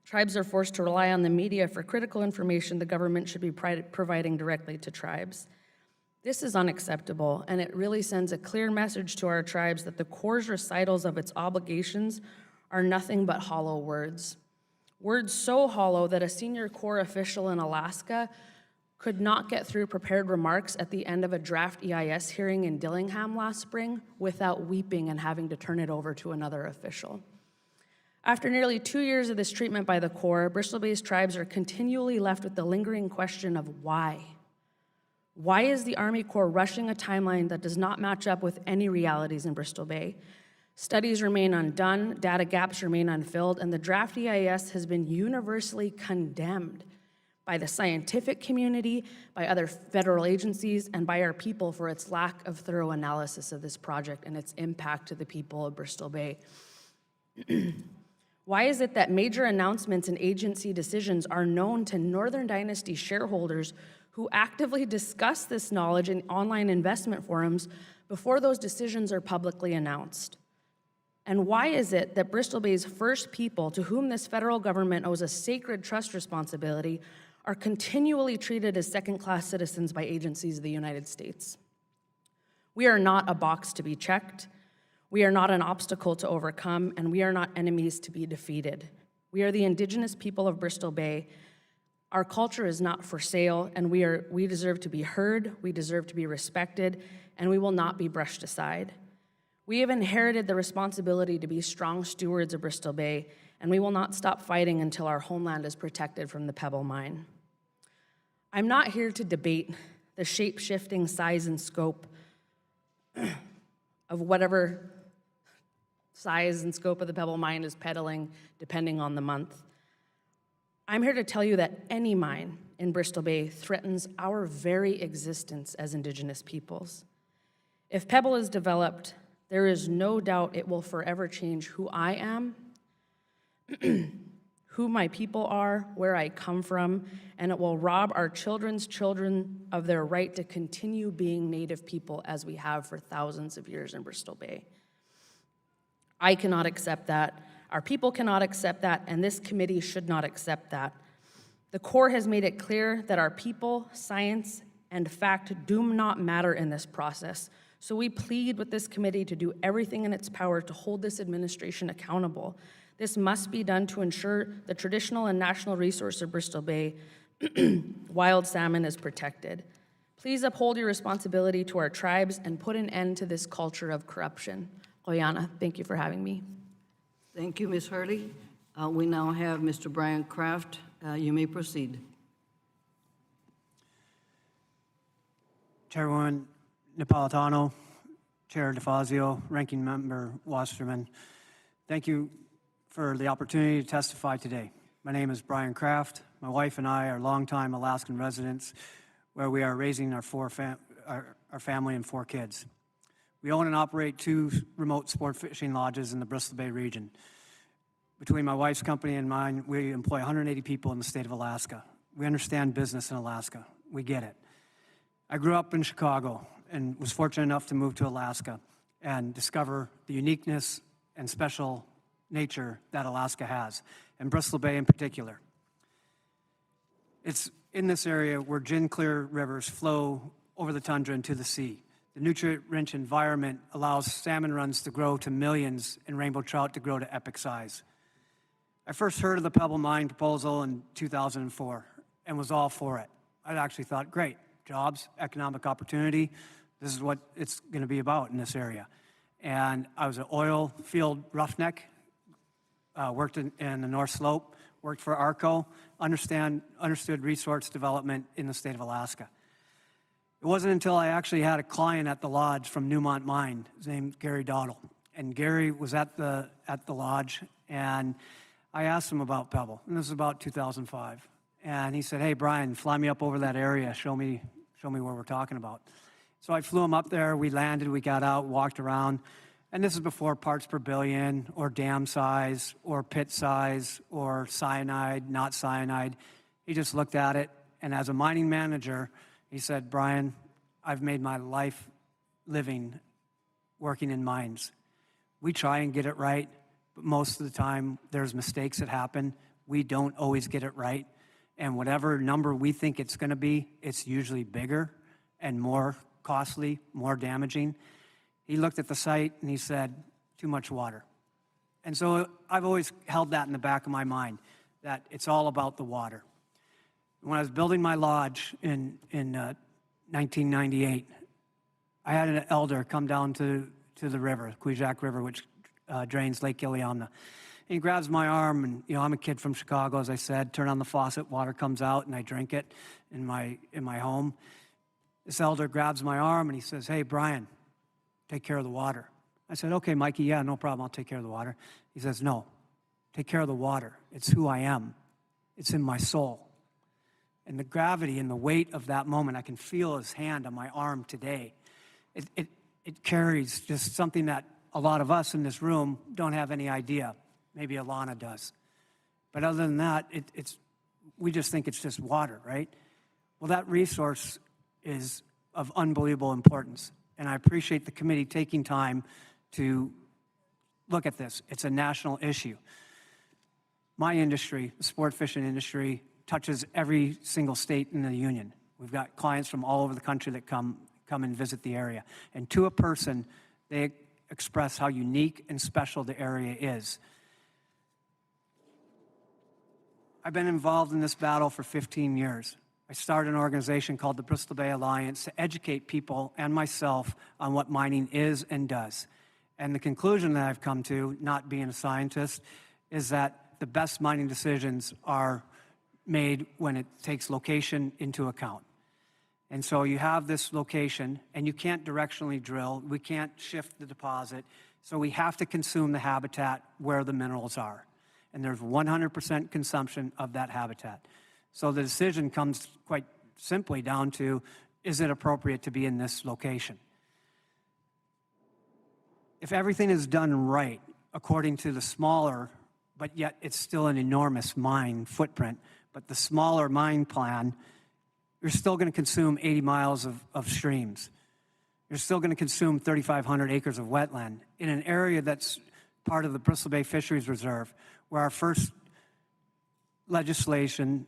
tribes are forced to rely on the media for critical information the government should be providing directly to tribes. This is unacceptable, and it really sends a clear message to our tribes that the Corps' recitals of its obligations are nothing but hollow words. Words so hollow that a senior Corps official in Alaska could not get through prepared remarks at the end of a draft EIS hearing in Dillingham last spring without weeping and having to turn it over to another official. After nearly 2 years of this treatment by the Corps, Bristol Bay's tribes are continually left with the lingering question of why. Why is the Army Corps rushing a timeline that does not match up with any realities in Bristol Bay? Studies remain undone, data gaps remain unfilled, and the draft EIS has been universally condemned by the scientific community, by other federal agencies, and by our people for its lack of thorough analysis of this project and its impact to the people of Bristol Bay. Why is it that major announcements and agency decisions are known to Northern Dynasty shareholders who actively discuss this knowledge in online investment forums before those decisions are publicly announced? And why is it that Bristol Bay's first people, to whom this federal government owes a sacred trust responsibility, are continually treated as second-class citizens by agencies of the United States? We are not a box to be checked. We are not an obstacle to overcome, and we are not enemies to be defeated. We are the Indigenous people of Bristol Bay. Our culture is not for sale, and we deserve to be heard, we deserve to be respected, and we will not be brushed aside. We have inherited the responsibility to be strong stewards of Bristol Bay, and we will not stop fighting until our homeland is protected from the Pebble mine. I'm not here to debate the shape-shifting size and scope of whatever size and scope of the Pebble mine is peddling, depending on the month. I'm here to tell you that any mine in Bristol Bay threatens our very existence as Indigenous peoples. If Pebble is developed, there is no doubt it will forever change who I am, who my people are, where I come from, and it will rob our children's children of their right to continue being Native people as we have for thousands of years in Bristol Bay. I cannot accept that. Our people cannot accept that, and this committee should not accept that. The Corps has made it clear that our people, science, and fact do not matter in this process. So we plead with this committee to do everything in its power to hold this administration accountable. This must be done to ensure the traditional and national resource of Bristol Bay, wild salmon, is protected. Please uphold your responsibility to our tribes and put an end to this culture of corruption. Oyana, thank you for having me. Thank you, Ms. Hurley. We now have Mr. Bryan Kraft. You may proceed. Chairwoman Napolitano, Chair DeFazio, Ranking Member Wasserman, thank you for the opportunity to testify today. My name is Bryan Kraft. My wife and I are longtime Alaskan residents where we are raising our family and 4 kids. We own and operate 2 remote sport fishing lodges in the Bristol Bay region. Between my wife's company and mine, we employ 180 people in the state of Alaska. We understand business in Alaska. We get it. I grew up in Chicago and was fortunate enough to move to Alaska and discover the uniqueness and special nature that Alaska has, and Bristol Bay in particular. It's in this area where gin-clear rivers flow over the tundra into the sea. The nutrient-rich environment allows salmon runs to grow to millions and rainbow trout to grow to epic size. I first heard of the Pebble mine proposal in 2004 and was all for it. I actually thought, great, jobs, economic opportunity, this is what it's going to be about in this area. And I was an oil field roughneck, worked in the North Slope, worked for ARCO, understood resource development in the state of Alaska. It wasn't until I actually had a client at the lodge from Newmont Mine, his name's Gary Dowdle. And Gary was at the lodge, and I asked him about Pebble, and this is about 2005. And he said, hey, Bryan, fly me up over that area, show me where we're talking about. So I flew him up there, we landed, we got out, walked around, and this is before parts per billion, or dam size, or pit size, or cyanide, not cyanide. He just looked at it, and as a mining manager, he said, Bryan, I've made my life living working in mines. We try and get it right, but most of the time there's mistakes that happen. We don't always get it right, and whatever number we think it's going to be, it's usually bigger and more costly, more damaging. He looked at the site and he said, too much water. And so I've always held that in the back of my mind, that it's all about the water. When I was building my lodge in 1998, I had an elder come down to the river, Kwijak River, which drains Lake Iliamna. He grabs my arm, and I'm a kid from Chicago, as I said. Turn on the faucet, water comes out, and I drink it in my home. This elder grabs my arm and he says, hey, Bryan, take care of the water. I said, okay, Mikey, yeah, no problem, I'll take care of the water. He says, no, take care of the water. It's who I am. It's in my soul. And the gravity and the weight of that moment, I can feel his hand on my arm today. It carries just something that a lot of us in this room don't have any idea. Maybe Alana does. But other than that, we just think it's just water, right? Well, that resource is of unbelievable importance. And I appreciate the committee taking time to look at this. It's a national issue. My industry, the sport fishing industry, touches every single state in the union. We've got clients from all over the country that come and visit the area. And to a person, they express how unique and special the area is. I've been involved in this battle for 15 years. I started an organization called the Bristol Bay Alliance to educate people and myself on what mining is and does. And the conclusion that I've come to, not being a scientist, is that the best mining decisions are made when it takes location into account. And so you have this location, and you can't directionally drill. We can't shift the deposit. So we have to consume the habitat where the minerals are. And there's 100% consumption of that habitat. So the decision comes quite simply down to, is it appropriate to be in this location? If everything is done right, according to the smaller, but yet it's still an enormous mine footprint, but the smaller mine plan, you're still going to consume 80 miles of streams. You're still going to consume 3,500 acres of wetland in an area that's part of the Bristol Bay Fisheries Reserve, where our first legislation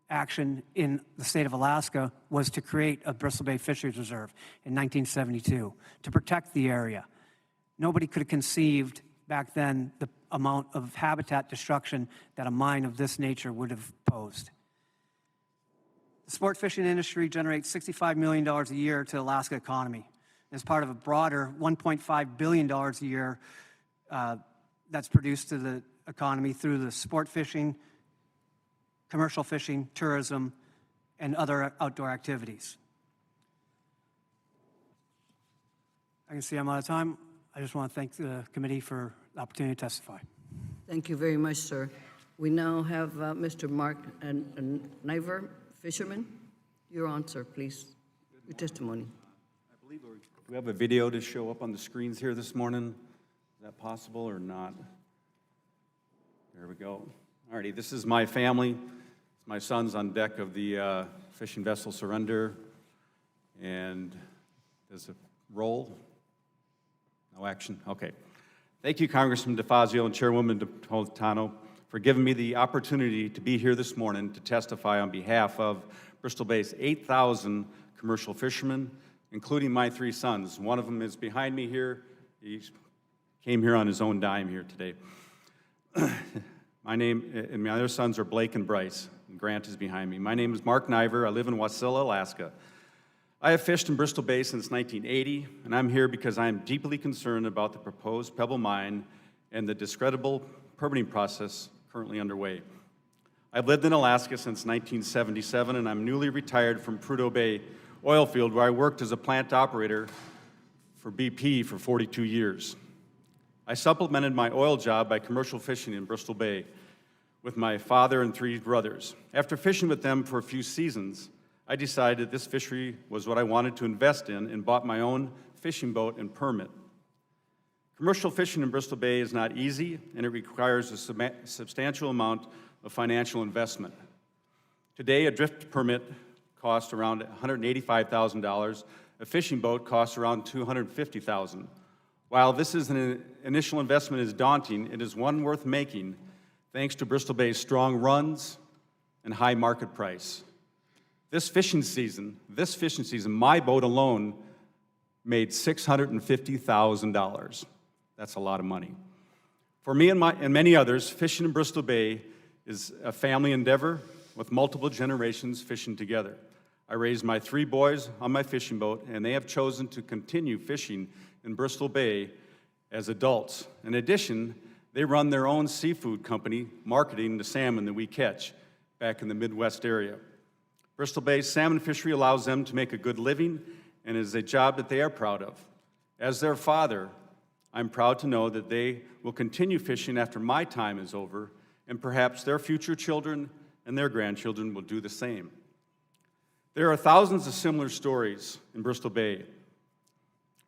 action in the state of Alaska was to create a Bristol Bay Fisheries Reserve in 1972 to protect the area. Nobody could have conceived back then the amount of habitat destruction that a mine of this nature would have posed. The sport fishing industry generates $65 million a year to the Alaska economy as part of a broader $1.5 billion a year that's produced to the economy through the sport fishing, commercial fishing, tourism, and other outdoor activities. I can see I'm out of time. I just want to thank the committee for the opportunity to testify. Thank you very much, sir. We now have Mr. Mark Niver, fisherman. You're on, sir, please. Your testimony. we have a video to show up on the screens here this morning? Is that possible or not? There we go. All righty, this is my family. My son's on deck of the fishing vessel Surrender. And there's a roll. No action? Okay. Thank you, Congressman DeFazio and Chairwoman Napolitano, for giving me the opportunity to be here this morning to testify on behalf of Bristol Bay's 8,000 commercial fishermen, including my 3 sons. One of them is behind me here. He came here on his own dime here today. My name, and my other sons are Blake and Bryce, and Grant is behind me. My name is Mark Niver. I live in Wasilla, Alaska. I have fished in Bristol Bay since 1980, and I'm here because I am deeply concerned about the proposed Pebble mine and the discreditable permitting process currently underway. I've lived in Alaska since 1977, and I'm newly retired from Prudhoe Bay oil field, where I worked as a plant operator for BP for 42 years. I supplemented my oil job by commercial fishing in Bristol Bay with my father and 3 brothers. After fishing with them for a few seasons, I decided this fishery was what I wanted to invest in and bought my own fishing boat and permit. Commercial fishing in Bristol Bay is not easy, and it requires a substantial amount of financial investment. Today, a drift permit costs around $185,000. A fishing boat costs around $250,000. While this is an initial investment is daunting, it is one worth making thanks to Bristol Bay's strong runs and high market price. This fishing season, my boat alone made $650,000. That's a lot of money. For me and many others, fishing in Bristol Bay is a family endeavor with multiple generations fishing together. I raised my 3 boys on my fishing boat, and they have chosen to continue fishing in Bristol Bay as adults. In addition, they run their own seafood company marketing the salmon that we catch back in the Midwest area. Bristol Bay's salmon fishery allows them to make a good living and is a job that they are proud of. As their father, I'm proud to know that they will continue fishing after my time is over, and perhaps their future children and their grandchildren will do the same. There are thousands of similar stories in Bristol Bay.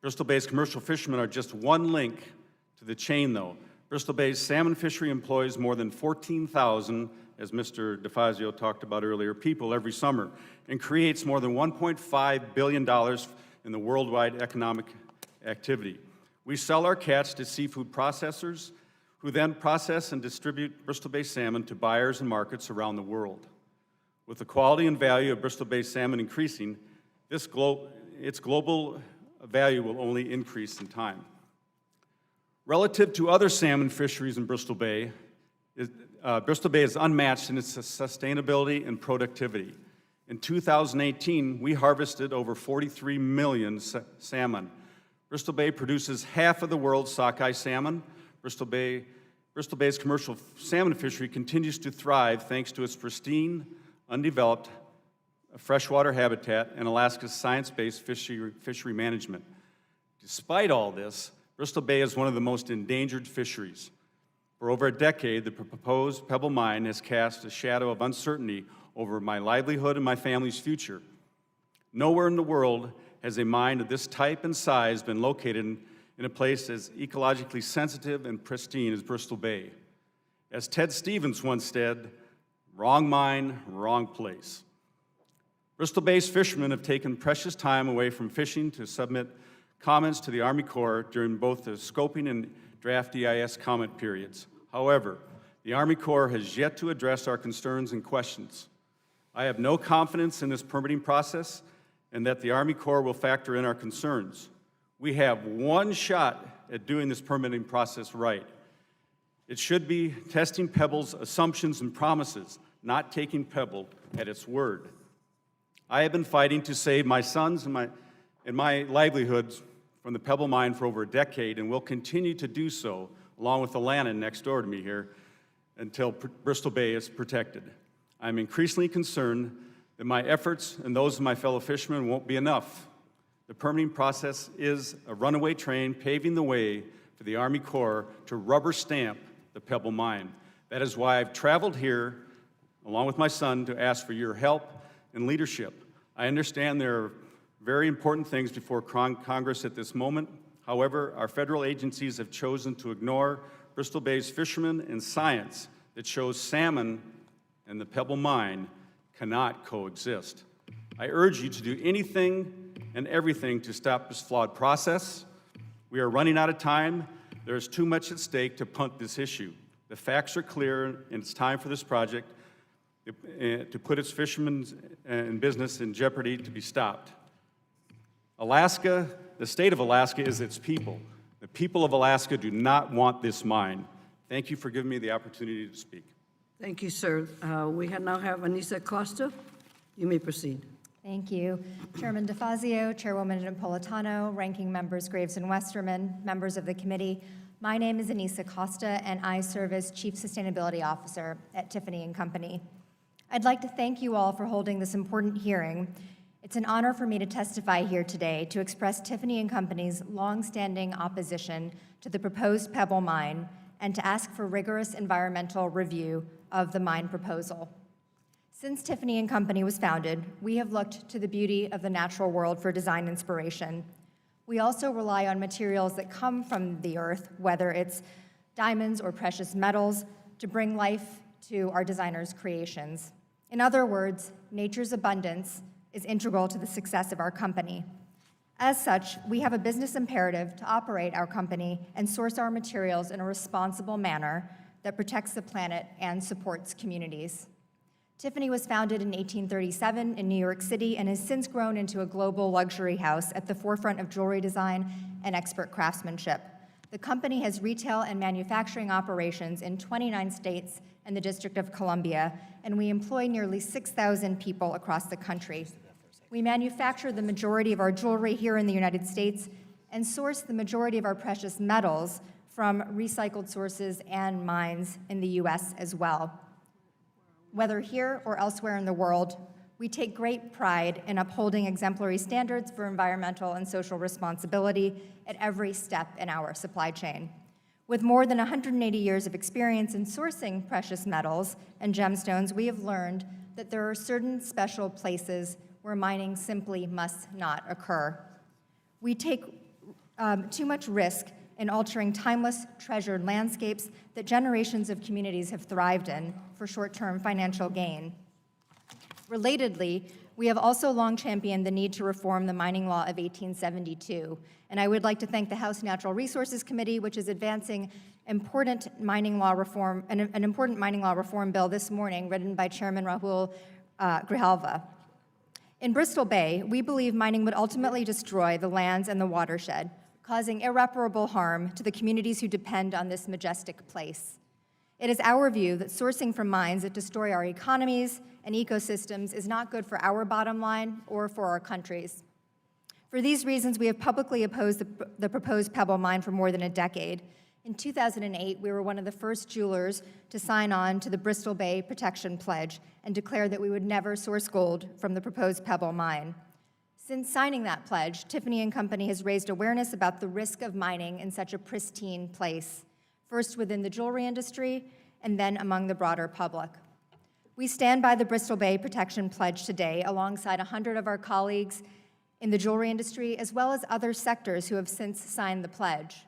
Bristol Bay's commercial fishermen are just one link to the chain, though. Bristol Bay's salmon fishery employs more than 14,000, as Mr. DeFazio talked about earlier, people every summer, and creates more than $1.5 billion in the worldwide economic activity. We sell our catch to seafood processors, who then process and distribute Bristol Bay salmon to buyers and markets around the world. With the quality and value of Bristol Bay salmon increasing, its global value will only increase in time. Relative to other salmon fisheries in Bristol Bay is unmatched in its sustainability and productivity. In 2018, we harvested over 43 million salmon. Bristol Bay produces half of the world's sockeye salmon. Bristol Bay's commercial salmon fishery continues to thrive thanks to its pristine, undeveloped freshwater habitat and Alaska's science-based fishery management. Despite all this, Bristol Bay is one of the most endangered fisheries. For over a decade, the proposed Pebble mine has cast a shadow of uncertainty over my livelihood and my family's future. Nowhere in the world has a mine of this type and size been located in a place as ecologically sensitive and pristine as Bristol Bay. As Ted Stevens once said, wrong mine, wrong place. Bristol Bay's fishermen have taken precious time away from fishing to submit comments to the Army Corps during both the scoping and draft EIS comment periods. However, the Army Corps has yet to address our concerns and questions. I have no confidence in this permitting process and that the Army Corps will factor in our concerns. We have one shot at doing this permitting process right. It should be testing Pebble's assumptions and promises, not taking Pebble at its word. I have been fighting to save my sons and my livelihoods from the Pebble mine for over a decade and will continue to do so, along with the Lannon next door to me here, until Bristol Bay is protected. I'm increasingly concerned that my efforts and those of my fellow fishermen won't be enough. The permitting process is a runaway train paving the way for the Army Corps to rubber stamp the Pebble mine. That is why I've traveled here, along with my son, to ask for your help and leadership. I understand there are very important things before Congress at this moment. However, our federal agencies have chosen to ignore Bristol Bay's fishermen and science that shows salmon and the Pebble mine cannot coexist. I urge you to do anything and everything to stop this flawed process. We are running out of time. There is too much at stake to punt this issue. The facts are clear, and it's time for this project to put its fishermen and business in jeopardy to be stopped. Alaska, the state of Alaska is its people. The people of Alaska do not want this mine. Thank you for giving me the opportunity to speak. Thank you, sir. We now have Anissa Costa. You may proceed. Thank you. Chairman DeFazio, Chairwoman Napolitano, Ranking Members Graves and Westerman, members of the committee. My name is Anissa Costa, and I serve as Chief Sustainability Officer at Tiffany & Company. I'd like to thank you all for holding this important hearing. It's an honor for me to testify here today to express Tiffany & Company's longstanding opposition to the proposed Pebble mine and to ask for rigorous environmental review of the mine proposal. Since Tiffany & Company was founded, we have looked to the beauty of the natural world for design inspiration. We also rely on materials that come from the earth, whether it's diamonds or precious metals, to bring life to our designers' creations. In other words, nature's abundance is integral to the success of our company. As such, we have a business imperative to operate our company and source our materials in a responsible manner that protects the planet and supports communities. Tiffany was founded in 1837 in New York City and has since grown into a global luxury house at the forefront of jewelry design and expert craftsmanship. The company has retail and manufacturing operations in 29 states and the District of Columbia, and we employ nearly 6,000 people across the country. We manufacture the majority of our jewelry here in the United States and source the majority of our precious metals from recycled sources and mines in the U.S. as well. Whether here or elsewhere in the world, we take great pride in upholding exemplary standards for environmental and social responsibility at every step in our supply chain. With more than 180 years of experience in sourcing precious metals and gemstones, we have learned that there are certain special places where mining simply must not occur. We take too much risk in altering timeless, treasured landscapes that generations of communities have thrived in for short-term financial gain. Relatedly, we have also long championed the need to reform the mining law of 1872, and I would like to thank the House Natural Resources Committee, which is advancing important mining law reform, an important mining law reform bill this morning, written by Chairman Rahul Grijalva. In Bristol Bay, we believe mining would ultimately destroy the lands and the watershed, causing irreparable harm to the communities who depend on this majestic place. It is our view that sourcing from mines that destroy our economies and ecosystems is not good for our bottom line or for our countries. For these reasons, we have publicly opposed the proposed Pebble mine for more than a decade. In 2008, we were one of the first jewelers to sign on to the Bristol Bay Protection Pledge and declare that we would never source gold from the proposed Pebble mine. Since signing that pledge, Tiffany & Company has raised awareness about the risk of mining in such a pristine place, first within the jewelry industry and then among the broader public. We stand by the Bristol Bay Protection Pledge today alongside 100 of our colleagues in the jewelry industry, as well as other sectors who have since signed the pledge.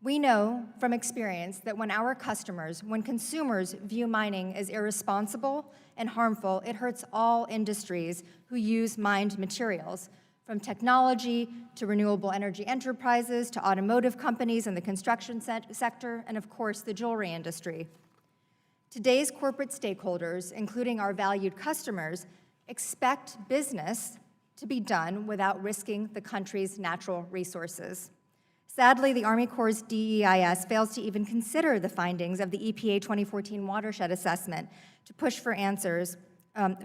We know from experience that when our customers, when consumers view mining as irresponsible and harmful, it hurts all industries who use mined materials, from technology to renewable energy enterprises to automotive companies in the construction sector, and of course, the jewelry industry. Today's corporate stakeholders, including our valued customers, expect business to be done without risking the country's natural resources. Sadly, the Army Corps' DEIS fails to even consider the findings of the EPA 2014 Watershed Assessment to push for answers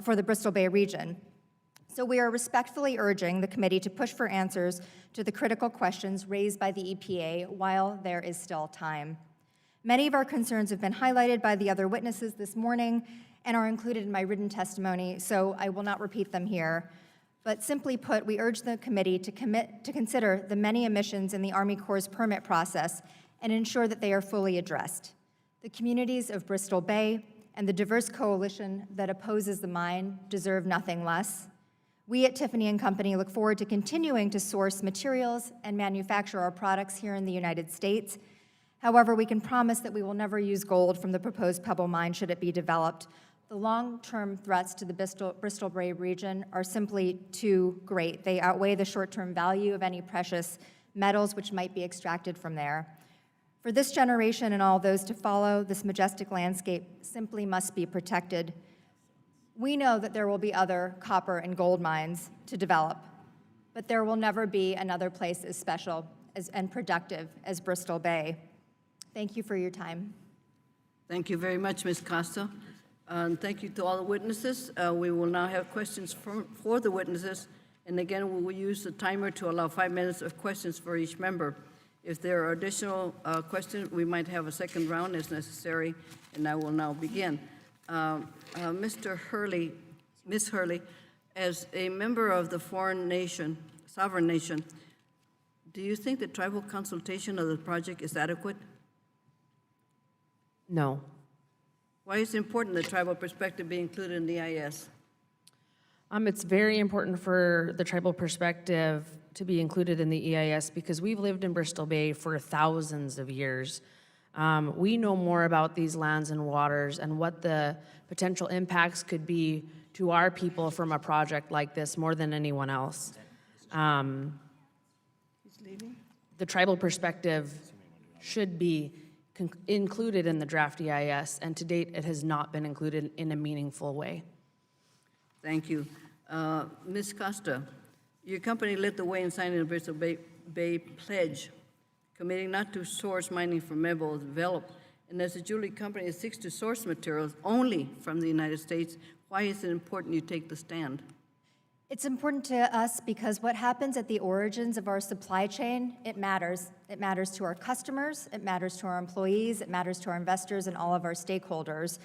for the Bristol Bay region. So we are respectfully urging the committee to push for answers to the critical questions raised by the EPA while there is still time. Many of our concerns have been highlighted by the other witnesses this morning and are included in my written testimony, so I will not repeat them here. But simply put, we urge the committee to consider the many omissions in the Army Corps' permit process and ensure that they are fully addressed. The communities of Bristol Bay and the diverse coalition that opposes the mine deserve nothing less. We at Tiffany & Company look forward to continuing to source materials and manufacture our products here in the United States. However, we can promise that we will never use gold from the proposed Pebble mine should it be developed. The long-term threats to the Bristol Bay region are simply too great. They outweigh the short-term value of any precious metals which might be extracted from there. For this generation and all those to follow, this majestic landscape simply must be protected. We know that there will be other copper and gold mines to develop, but there will never be another place as special and productive as Bristol Bay. Thank you for your time. Thank you very much, Ms. Costa. And thank you to all the witnesses. We will now have questions for the witnesses. And again, we will use the timer to allow 5 minutes of questions for each member. If there are additional questions, we might have a second round as necessary, and I will now begin. Mr. Hurley, Ms. Hurley, as a member of the foreign nation, sovereign nation, do you think the tribal consultation of the project is adequate? No. Why is it important that tribal perspective be included in the EIS? It's very important for the tribal perspective to be included in the EIS because we've lived in Bristol Bay for thousands of years. We know more about these lands and waters and what the potential impacts could be to our people from a project like this more than anyone else. The tribal perspective should be included in the draft EIS, and to date, it has not been included in a meaningful way. Thank you. Ms. Costa, your company led the way in signing the Bristol Bay Pledge, committing not to source mining from Pebble developed. And as a jewelry company that seeks to source materials only from the United States, why is it important you take the stand? It's important to us because what happens at the origins of our supply chain, it matters. It matters to our customers, it matters to our employees, it matters to our investors and all of our stakeholders.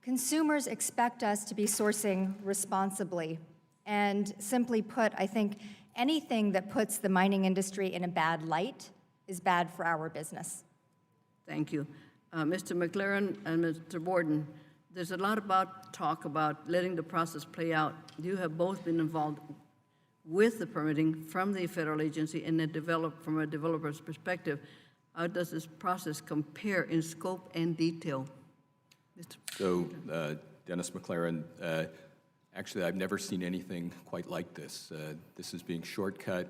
Consumers expect us to be sourcing responsibly. And simply put, I think anything that puts the mining industry in a bad light is bad for our business. Thank you. Mr. McLaren and Mr. Borden, there's a lot about talk about letting the process play out. You have both been involved with the permitting from the federal agency and then developed from a developer's perspective. How does this process compare in scope and detail? So, Dennis McLaren, actually, I've never seen anything quite like this. This is being shortcut.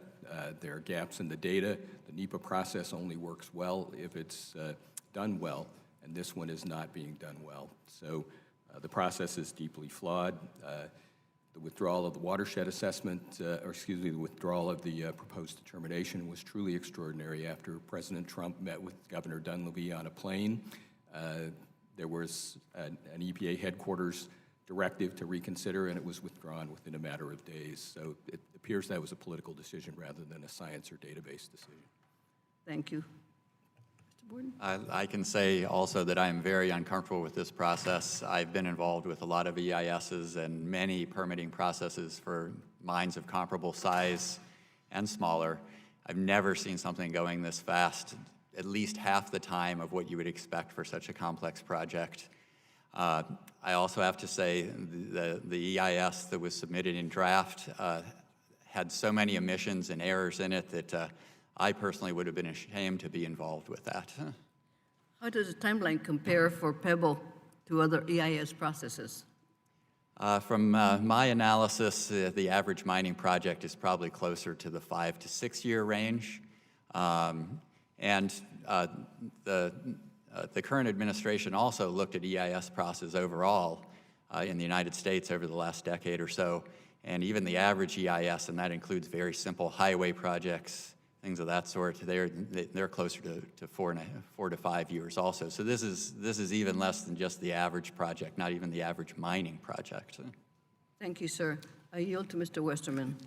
There are gaps in the data. The NEPA process only works well if it's done well, and this one is not being done well. So the process is deeply flawed. The withdrawal of the Watershed assessment, the withdrawal of the proposed determination was truly extraordinary. After President Trump met with Governor Dunleavy on a plane, there was an EPA headquarters directive to reconsider, and it was withdrawn within a matter of days. So it appears that was a political decision rather than a science or database decision. Thank you. Mr. Borden? I can say also that I am very uncomfortable with this process. I've been involved with a lot of EISs and many permitting processes for mines of comparable size and smaller. I've never seen something going this fast, at least half the time of what you would expect for such a complex project. I also have to say the EIS that was submitted in draft had so many omissions and errors in it that I personally would have been ashamed to be involved with that. How does the timeline compare for Pebble to other EIS processes? From my analysis, the average mining project is probably closer to the 5 to 6 year range. The current administration also looked at EIS process overall in the United States over the last decade or so, and even the average EIS, and that includes very simple highway projects, things of that sort, they're closer to 4 to 5 years also. So this is even less than just the average project, not even the average mining project. Thank you, sir. I yield to Mr. Westerman.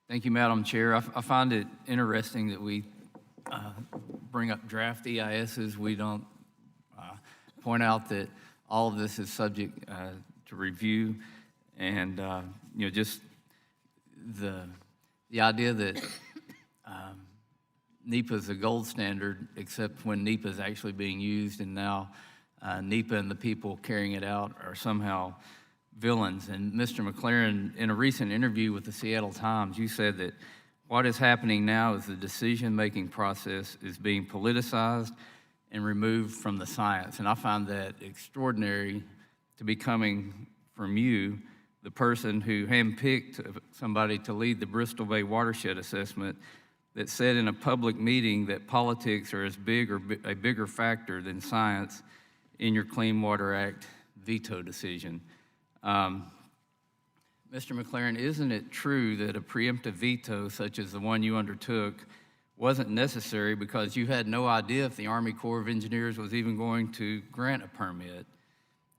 Thank you, Madam Chair. I find it interesting that we bring up draft EISs. We don't point out that all of this is subject to review, and just the idea that NEPA is the gold standard, except when NEPA is actually being used, and now NEPA and the people carrying it out are somehow villains. And Mr. McLaren, in a recent interview with the Seattle Times, you said that what is happening now is the decision-making process is being politicized and removed from the science. And I find that extraordinary to be coming from you, the person who handpicked somebody to lead the Bristol Bay Watershed Assessment, that said in a public meeting that politics are as big or a bigger factor than science in your Clean Water Act veto decision. Mr. McLaren, isn't it true that a preemptive veto such as the one you undertook wasn't necessary because you had no idea if the Army Corps of Engineers was even going to grant a permit?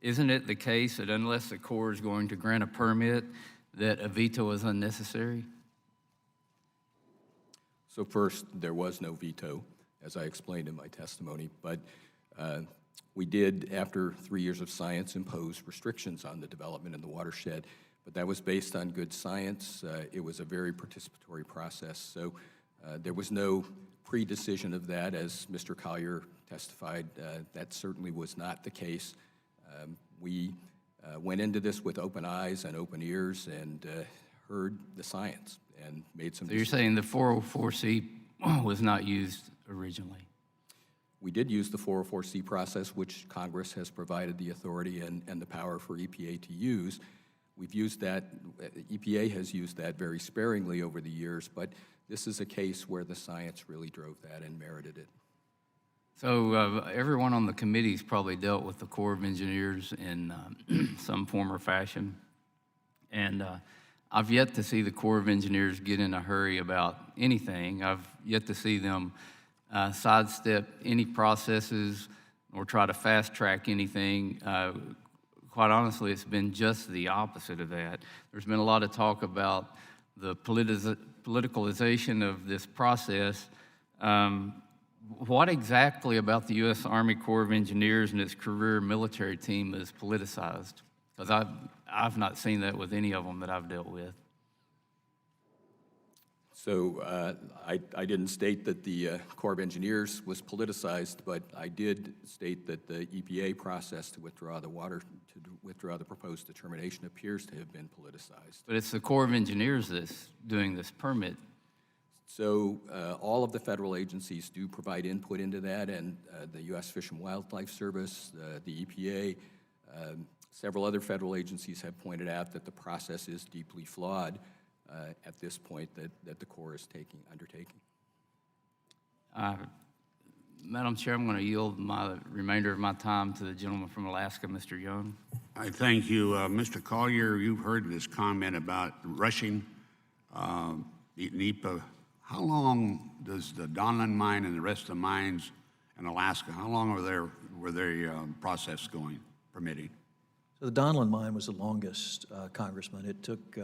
Isn't it the case that unless the Corps is going to grant a permit, that a veto is unnecessary? So first, there was no veto, as I explained in my testimony, but we did, after 3 years of science, impose restrictions on the development in the watershed, but that was based on good science. It was a very participatory process, so there was no pre-decision of that. As Mr. Collier testified, that certainly was not the case. We went into this with open eyes and open ears and heard the science and made some decisions. So you're saying the 404C was not used originally? We did use the 404C process, which Congress has provided the authority and the power for EPA to use. We've used that, EPA has used that very sparingly over the years, but this is a case where the science really drove that and merited it. So everyone on the committee's probably dealt with the Corps of Engineers in some form or fashion. And I've yet to see the Corps of Engineers get in a hurry about anything. I've yet to see them sidestep any processes or try to fast track anything. Quite honestly, it's been just the opposite of that. There's been a lot of talk about the politicalization of this process. What exactly about the U.S. Army Corps of Engineers and its career military team is politicized? Because I've not seen that with any of them that I've dealt with. So I didn't state that the Corps of Engineers was politicized, but I did state that the EPA process to withdraw the proposed determination appears to have been politicized. But it's the Corps of Engineers that's doing this permit. So all of the federal agencies do provide input into that, and the U.S. Fish and Wildlife Service, the EPA, several other federal agencies have pointed out that the process is deeply flawed at this point that the Corps is undertaking. Madam Chair, I'm going to yield my remainder of my time to the gentleman from Alaska, Mr. Young. I thank you. Mr. Collier, you've heard this comment about rushing NEPA. How long does the Donlin mine and the rest of the mines in Alaska, how long were their process going, permitting? So the Donlin mine was the longest, Congressman. It took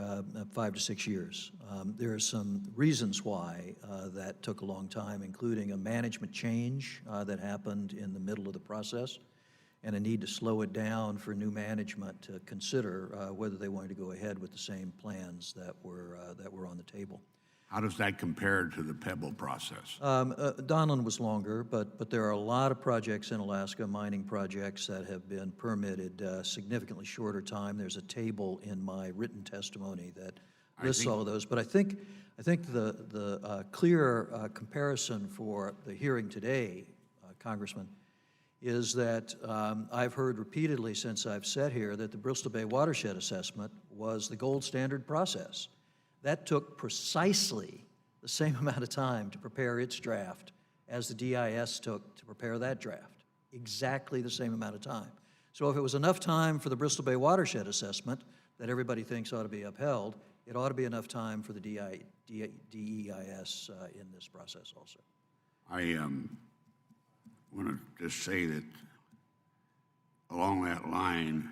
5 to 6 years. There are some reasons why that took a long time, including a management change that happened in the middle of the process and a need to slow it down for new management to consider whether they wanted to go ahead with the same plans that were on the table. How does that compare to the Pebble process? Donlin was longer, but there are a lot of projects in Alaska, mining projects, that have been permitted significantly shorter time. There's a table in my written testimony that lists all of those. But I think the clear comparison for the hearing today, Congressman, is that I've heard repeatedly since I've sat here that the Bristol Bay Watershed Assessment was the gold standard process. That took precisely the same amount of time to prepare its draft as the DIS took to prepare that draft. Exactly the same amount of time. So if it was enough time for the Bristol Bay Watershed Assessment that everybody thinks ought to be upheld, it ought to be enough time for the DEIS in this process also. I want to just say that along that line,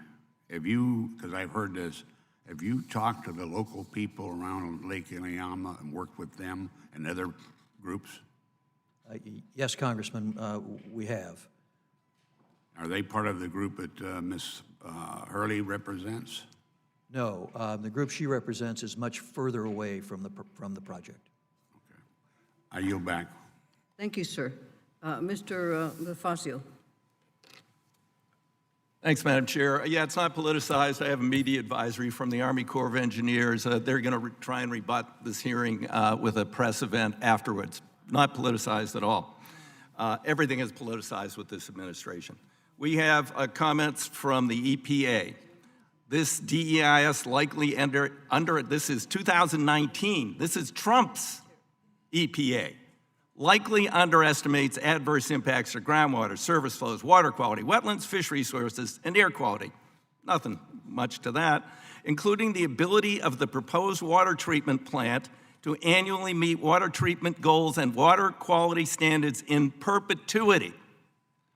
have you, because I've heard this, have you talked to the local people around Lake Iliamna and worked with them and other groups? Yes, Congressman, we have. Are they part of the group that Ms. Hurley represents? No, the group she represents is much further away from the project. Okay. I yield back. Thank you, sir. Mr. Fazio. Thanks, Madam Chair. Yeah, it's not politicized. I have a media advisory from the Army Corps of Engineers. They're going to try and rebut this hearing with a press event afterwards. Not politicized at all. Everything is politicized with this administration. We have comments from the EPA. This DEIS likely this is 2019. This is Trump's EPA. Likely underestimates adverse impacts to groundwater, surface flows, water quality, wetlands, fish resources, and air quality. Nothing much to that, including the ability of the proposed water treatment plant to annually meet water treatment goals and water quality standards in perpetuity.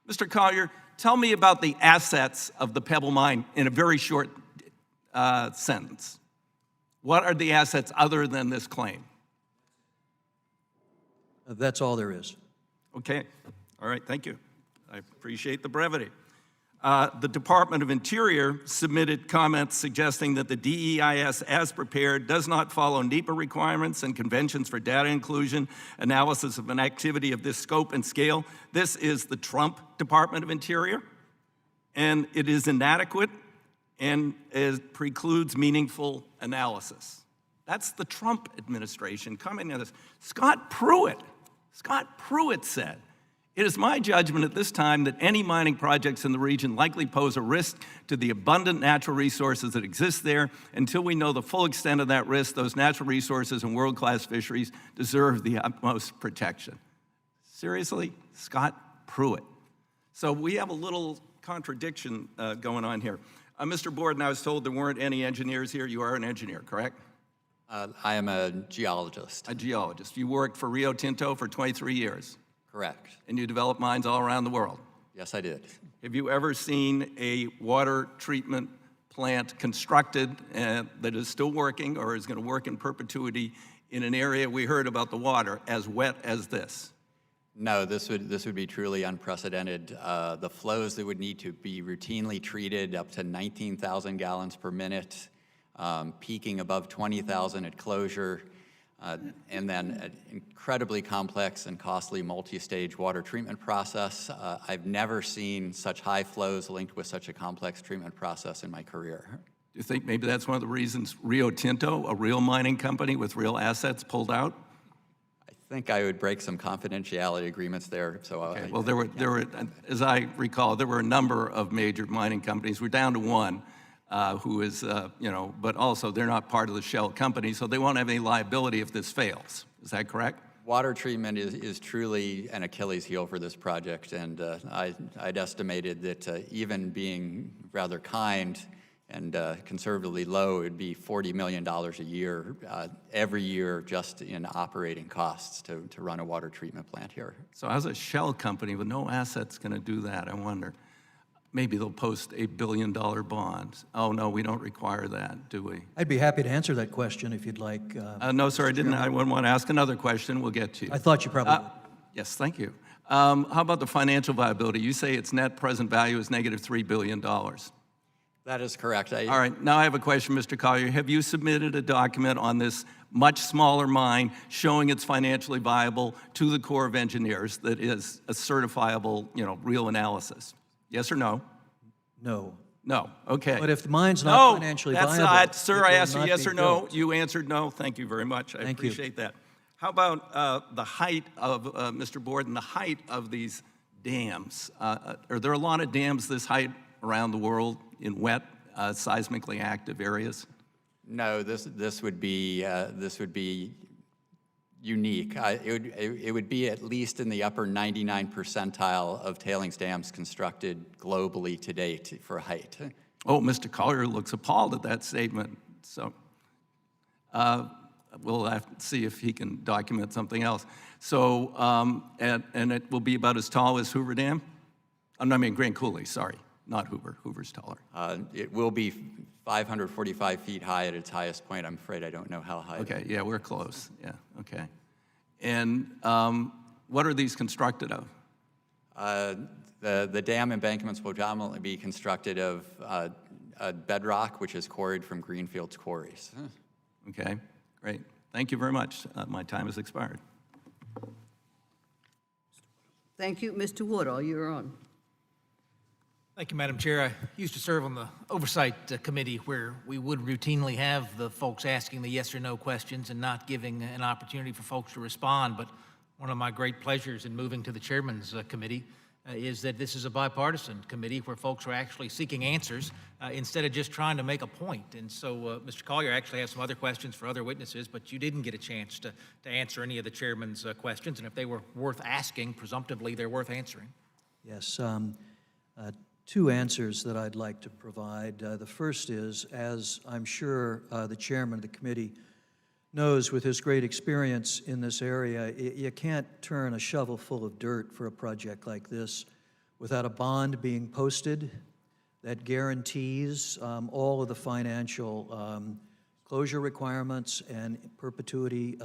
Mr. Collier, tell me about the assets of the Pebble mine in a very short sentence. What are the assets other than this claim? That's all there is. Okay, all right, thank you. I appreciate the brevity. The Department of Interior submitted comments suggesting that the DEIS as prepared does not follow NEPA requirements and conventions for data inclusion, analysis of an activity of this scope and scale. This is the Trump Department of Interior, and it is inadequate and it precludes meaningful analysis. That's the Trump administration coming at us. Scott Pruitt said, "It is my judgment at this time that any mining projects in the region likely pose a risk to the abundant natural resources that exist there. Until we know the full extent of that risk, those natural resources and world-class fisheries deserve the utmost protection." Seriously? Scott Pruitt. So we have a little contradiction going on here. Mr. Borden, I was told there weren't any engineers here. You are an engineer, correct? I am a geologist. A geologist. You worked for Rio Tinto for 23 years. Correct. And you developed mines all around the world. Yes, I did. Have you ever seen a water treatment plant constructed that is still working or is going to work in perpetuity in an area we heard about the water as wet as this? No, this would be truly unprecedented. The flows that would need to be routinely treated up to 19,000 gallons per minute, peaking above 20,000 at closure, and then an incredibly complex and costly multi-stage water treatment process. I've never seen such high flows linked with such a complex treatment process in my career. Do you think maybe that's one of the reasons Rio Tinto, a real mining company with real assets, pulled out? I think I would break some confidentiality agreements there. So, okay. Well, there were, as I recall, there were a number of major mining companies. We're down to one who is, but also they're not part of the shell company, so they won't have any liability if this fails. Is that correct? Water treatment is truly an Achilles heel for this project, and I'd estimated that even being rather kind and conservatively low, it would be $40 million a year, every year, just in operating costs to run a water treatment plant here. So how's a shell company with no assets going to do that, I wonder? Maybe they'll post $1 billion bond. Oh, no, we don't require that, do we? I'd be happy to answer that question if you'd like. No, sir, I didn't. I wouldn't want to ask another question. We'll get to you. I thought you probably would. Yes, thank you. How about the financial viability? You say its net present value is negative $3 billion. That is correct. All right, now I have a question, Mr. Collier. Have you submitted a document on this much smaller mine showing it's financially viable to the Corps of Engineers that is a certifiable, real analysis? Yes or no? No. No, okay. But if the mine's not financially viable... Not, sir, I asked you yes or no. Built. You answered no. Thank you very much. I appreciate that. How about the height of, Mr. Borden, the height of these dams? Are there a lot of dams this height around the world in wet, seismically active areas? No, this would be unique. It would be at least in the upper 99 percentile of tailings dams constructed globally to date for height. Oh, Mr. Collier looks appalled at that statement. So we'll have to see if he can document something else. So, and it will be about as tall as Hoover Dam? Grand Coulee, sorry. Not Hoover. Hoover's taller. It will be 545 feet high at its highest point. I'm afraid I don't know how high. Okay, yeah, we're close. Yeah, okay. And what are these constructed of? The dam embankments will predominantly be constructed of bedrock, which is quarried from Greenfield's quarries. Okay, great. Thank you very much. My time has expired. Thank you. Mr. Woodall, you're on. Thank you, Madam Chair. I used to serve on the Oversight Committee where we would routinely have the folks asking the yes or no questions and not giving an opportunity for folks to respond. But one of my great pleasures in moving to the Chairman's Committee is that this is a bipartisan committee where folks are actually seeking answers instead of just trying to make a point. And so Mr. Collier actually has some other questions for other witnesses, but you didn't get a chance to answer any of the Chairman's questions. And if they were worth asking, presumptively they're worth answering. Yes, two answers that I'd like to provide. The first is, as I'm sure the chairman of the committee knows with his great experience in this area, you can't turn a shovel full of dirt for a project like this without a bond being posted that guarantees all of the financial closure requirements and perpetuity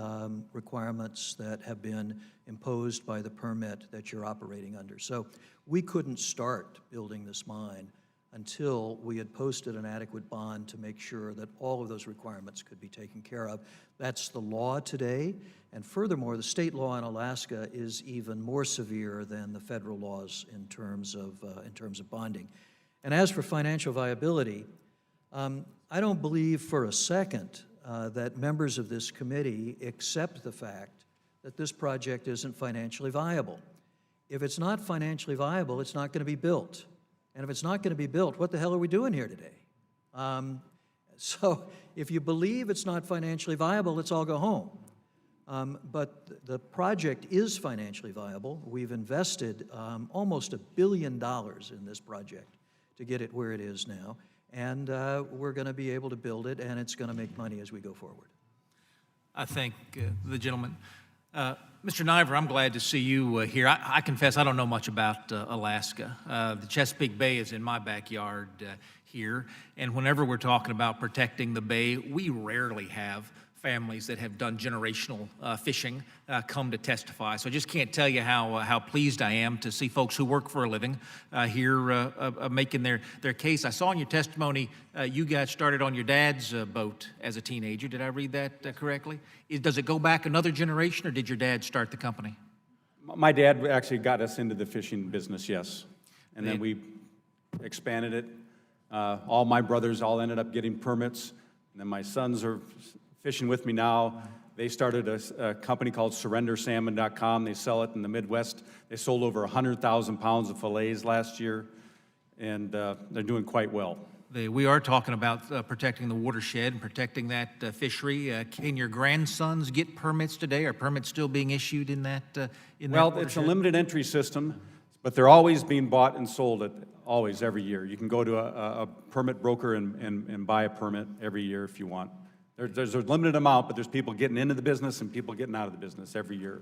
requirements that have been imposed by the permit that you're operating under. So we couldn't start building this mine until we had posted an adequate bond to make sure that all of those requirements could be taken care of. That's the law today, and furthermore, the state law in Alaska is even more severe than the federal laws in terms of bonding. And as for financial viability, I don't believe for a second that members of this committee accept the fact that this project isn't financially viable. If it's not financially viable, it's not going to be built. And if it's not going to be built, what the hell are we doing here today? So if you believe it's not financially viable, let's all go home. But the project is financially viable. We've invested almost $1 billion in this project to get it where it is now. And we're going to be able to build it, and it's going to make money as we go forward. I thank the gentleman. Mr. Niver, I'm glad to see you here. I confess I don't know much about Alaska. The Chesapeake Bay is in my backyard here, and whenever we're talking about protecting the bay, we rarely have families that have done generational fishing come to testify. So I just can't tell you how pleased I am to see folks who work for a living here making their case. I saw in your testimony you got started on your dad's boat as a teenager. Did I read that correctly? Does it go back another generation, or did your dad start the company? My dad actually got us into the fishing business, yes. And then we expanded it. All my brothers all ended up getting permits. And then my sons are fishing with me now. They started a company called SurrenderSalmon.com. They sell it in the Midwest. They sold over 100,000 pounds of fillets last year, and they're doing quite well. We are talking about protecting the watershed and protecting that fishery. Can your grandsons get permits today? Are permits still being issued in that Well, it's a limited entry system, but they're always being bought and sold always every year. You can go to a permit broker and buy a permit every year if you want. There's a limited amount, but there's people getting into the business and people getting out of the business every year.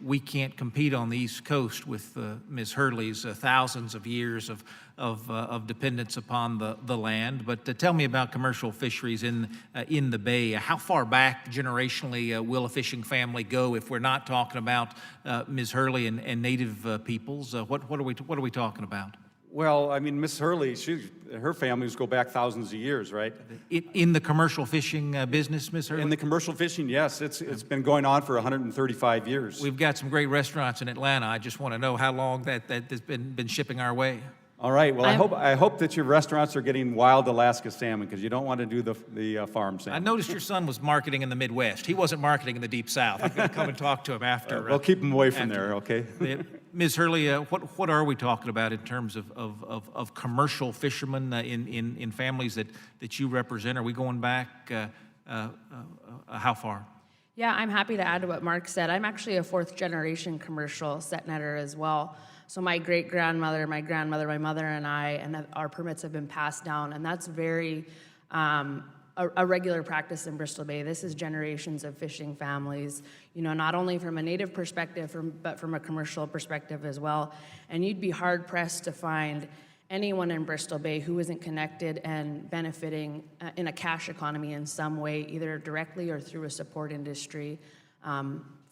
We can't compete on the East Coast with Ms. Hurley's thousands of years of dependence upon the land. But tell me about commercial fisheries in the Bay. How far back generationally will a fishing family go if we're not talking about Ms. Hurley and native peoples? What are we talking about? Well, I mean, Miss Hurley, her families go back thousands of years, right? In the commercial fishing business, Ms. Hurley? In the commercial fishing, yes. It's been going on for 135 years. We've got some great restaurants in Atlanta. I just want to know how long that has been shipping our way. All right. Well, I hope that your restaurants are getting wild Alaska salmon, because you don't want to do the farm salmon. I noticed your son was marketing in the Midwest. He wasn't marketing in the Deep South. I'm going to come and talk to him after. We'll keep him away from there, okay? Ms. Hurley, what are we talking about in terms of commercial fishermen in families that you represent? Are we going back how far? Yeah, I'm happy to add to what Mark said. I'm actually a fourth-generation commercial set netter as well. So my great-grandmother, my grandmother, my mother, and I, and our permits have been passed down, and that's very a regular practice in Bristol Bay. This is generations of fishing families, not only from a native perspective, but from a commercial perspective as well. And you'd be hard-pressed to find anyone in Bristol Bay who isn't connected and benefiting in a cash economy in some way, either directly or through a support industry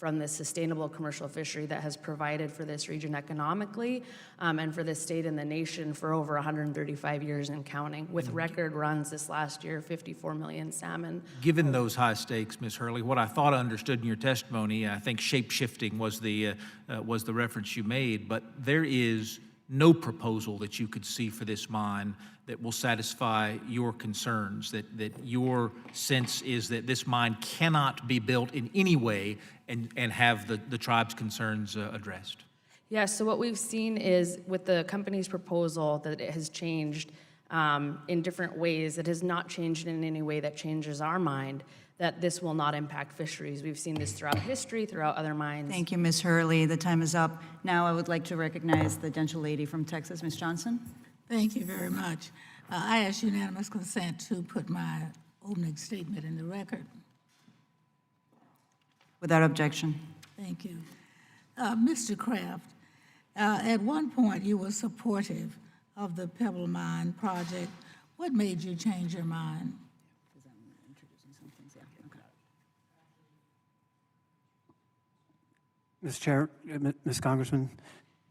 from this sustainable commercial fishery that has provided for this region economically and for this state and the nation for over 135 years and counting, with record runs this last year, 54 million salmon. Given those high stakes, Ms. Hurley, what I thought I understood in your testimony, I think shape-shifting was the reference you made, but there is no proposal that you could see for this mine that will satisfy your concerns, that your sense is that this mine cannot be built in any way and have the tribe's concerns addressed? Yeah, so what we've seen is with the company's proposal that it has changed in different ways. It has not changed in any way that changes our mind that this will not impact fisheries. We've seen this throughout history, throughout other mines. Thank you, Ms. Hurley. The time is up. Now I would like to recognize the gentlelady from Texas, Ms. Johnson. Thank you very much. I ask unanimous consent to put my opening statement in the record. Without objection. Thank you. Mr. Kraft, at one point you were supportive of the Pebble Mine project. What made you change your mind? Ms. Chair, Ms. Congressman,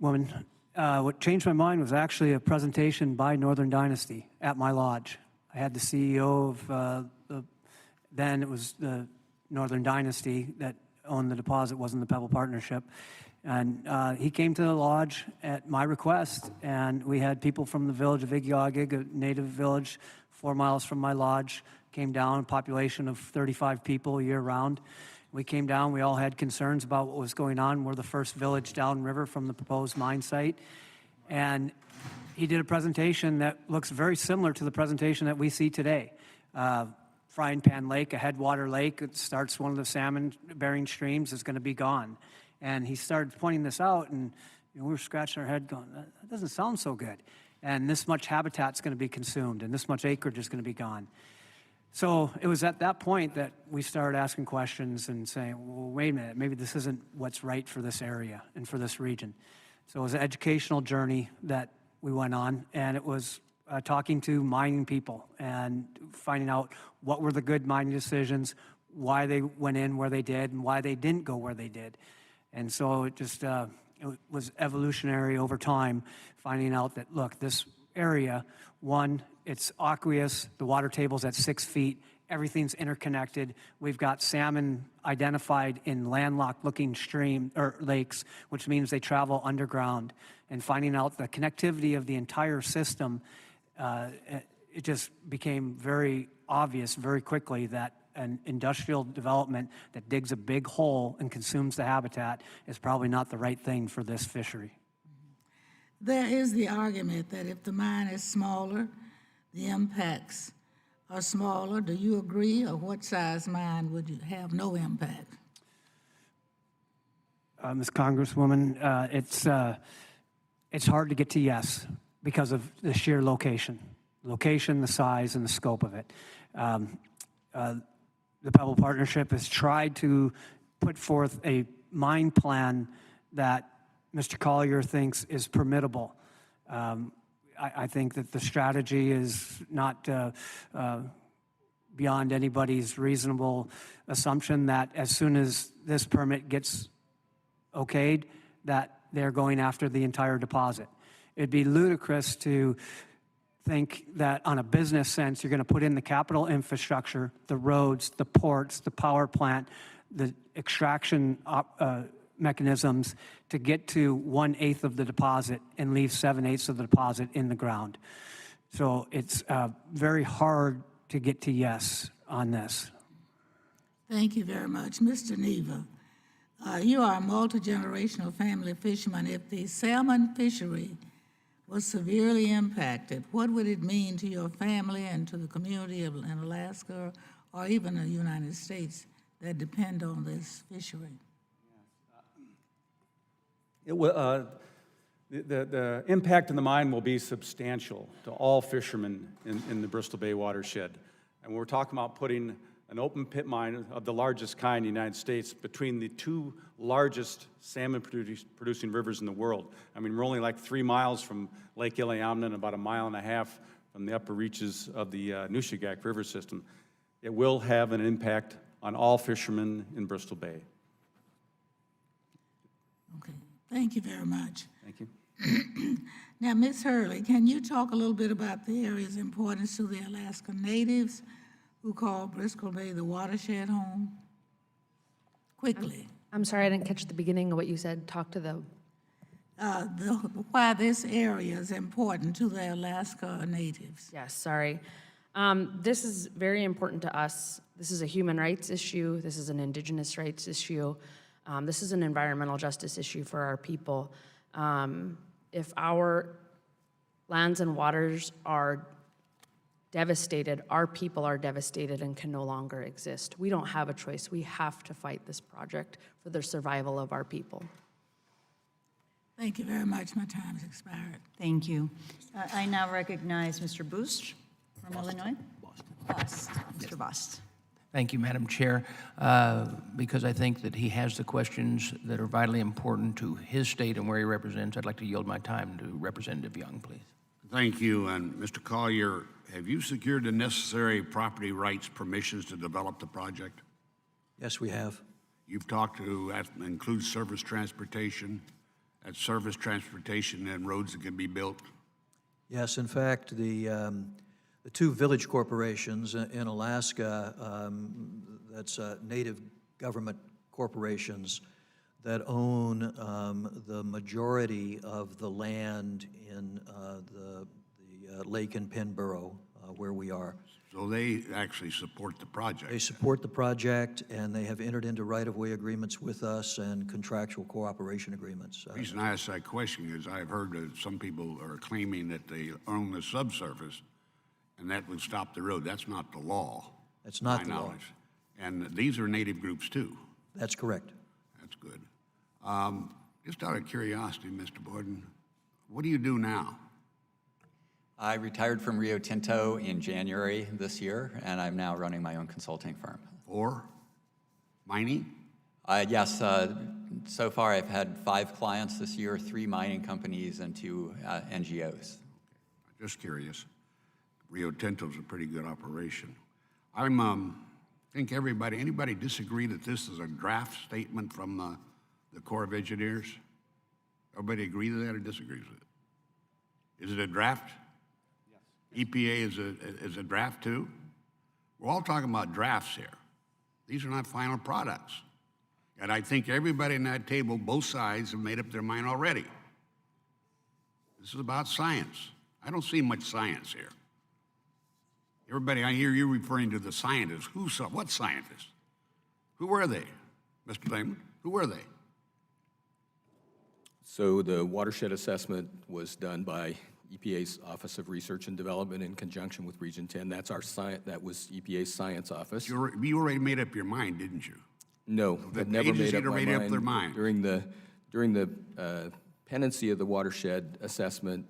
woman, what changed my mind was actually a presentation by Northern Dynasty at my lodge. I had the CEO of then it was the Northern Dynasty that owned the deposit, wasn't the Pebble Partnership. And he came to the lodge at my request, and we had people from the village of Ecological, a native village 4 miles from my lodge, came down, a population of 35 people year-round. We came down, we all had concerns about what was going on. We're the first village downriver from the proposed mine site. And he did a presentation that looks very similar to the presentation that we see today. Frying Pan Lake, a headwater lake, it starts one of the salmon-bearing streams, is going to be gone. And he started pointing this out, and we were scratching our head going, that doesn't sound so good. And this much habitat's going to be consumed, and this much acreage is going to be gone. So it was at that point that we started asking questions and saying, well, wait a minute, maybe this isn't what's right for this area and for this region. So it was an educational journey that we went on, and it was talking to mining people and finding out what were the good mining decisions, why they went in where they did, and why they didn't go where they did. And so it just it was evolutionary over time, finding out that, look, this area, one, it's aqueous, the water table's at 6 feet, everything's interconnected. We've got salmon identified in landlocked looking stream or lakes, which means they travel underground. And finding out the connectivity of the entire system, it just became very obvious very quickly that an industrial development that digs a big hole and consumes the habitat is probably not the right thing for this fishery. There is the argument that if the mine is smaller, the impacts are smaller. Do you agree, or what size mine would you have no impact? Ms. Congresswoman, it's hard to get to yes because of the sheer location, the size, and the scope of it. The Pebble Partnership has tried to put forth a mine plan that Mr. Collier thinks is permittable. I think that the strategy is not beyond anybody's reasonable assumption that as soon as this permit gets okayed, that they're going after the entire deposit. It'd be ludicrous to think that on a business sense, you're going to put in the capital infrastructure, the roads, the ports, the power plant, the extraction mechanisms to get to 1/8 of the deposit and leave 7/8 of the deposit in the ground. So it's very hard to get to yes on this. Thank you very much. Mr. Neva, you are a multi-generational family fisherman. If the salmon fishery was severely impacted, what would it mean to your family and to the community in Alaska or even the United States that depend on this fishery? The impact of the mine will be substantial to all fishermen in the Bristol Bay watershed. And we're talking about putting an open pit mine of the largest kind in the United States between the two largest salmon producing rivers in the world. I mean, we're only like 3 miles from Lake Iliamna and about 1.5 miles from the upper reaches of the Nushagak River system. It will have an impact on all fishermen in Bristol Bay. Okay, thank you very much. Thank you. Now, Ms. Hurley, can you talk a little bit about the area's importance to the Alaska Natives who call Bristol Bay the watershed home? Quickly. I'm sorry, I didn't catch the beginning of what you said. Talk to them. why this area is important to the Alaska natives. Yes, sorry. This is very important to us. This is a human rights issue. This is an indigenous rights issue. This is an environmental justice issue for our people. If our lands and waters are devastated, our people are devastated and can no longer exist. We don't have a choice. We have to fight this project for the survival of our people. Thank you very much. My time has expired. Thank you. I now recognize Mr. Boost from Illinois. Mr. Bust. Thank you, Madam Chair. Because I think that he has the questions that are vitally important to his state and where he represents, I'd like to yield my time to Representative Young, please. Thank you. And Mr. Collier, have you secured the necessary property rights permissions to develop the project? Yes, we have. You've talked to, that includes surface transportation, at surface transportation and roads that can be built? Yes, in fact, the two village corporations in Alaska, that's native government corporations that own the majority of the land in the lake in Penn Borough, where we are. So they actually support the project? They support the project, and they have entered into right-of-way agreements with us and contractual cooperation agreements. The reason I ask that question is I've heard that some people are claiming that they own the subsurface, and that would stop the road. That's not the law. That's not to the my law. knowledge. And these are native groups too. That's correct. That's good. Just out of curiosity, Mr. Borden, what do you do now? I retired from Rio Tinto in January this year, and I'm now running my own consulting firm. For mining? Yes, so far I've had 5 clients this year, 3 mining companies and 2 NGOs. Just curious. Rio Tinto's a pretty good operation. I think anybody disagree that this is a draft statement from the Corps of Engineers? Everybody agree to that or disagrees with it? Is it a draft? Yes. EPA is a draft too? We're all talking about drafts here. These are not final products. And I think everybody in that table, both sides, have made up their mind already. This is about science. I don't see much science here. Everybody, I hear you referring to the scientists. What scientists? Who were they, Mr. Lehman? Who were they? So the watershed assessment was done by EPA's Office of Research and Development in conjunction with Region 10. That was EPA's science office. You already made up your mind, didn't you? No, The I've never made agency up my made mind. up their mind. During the pendency of the watershed assessment,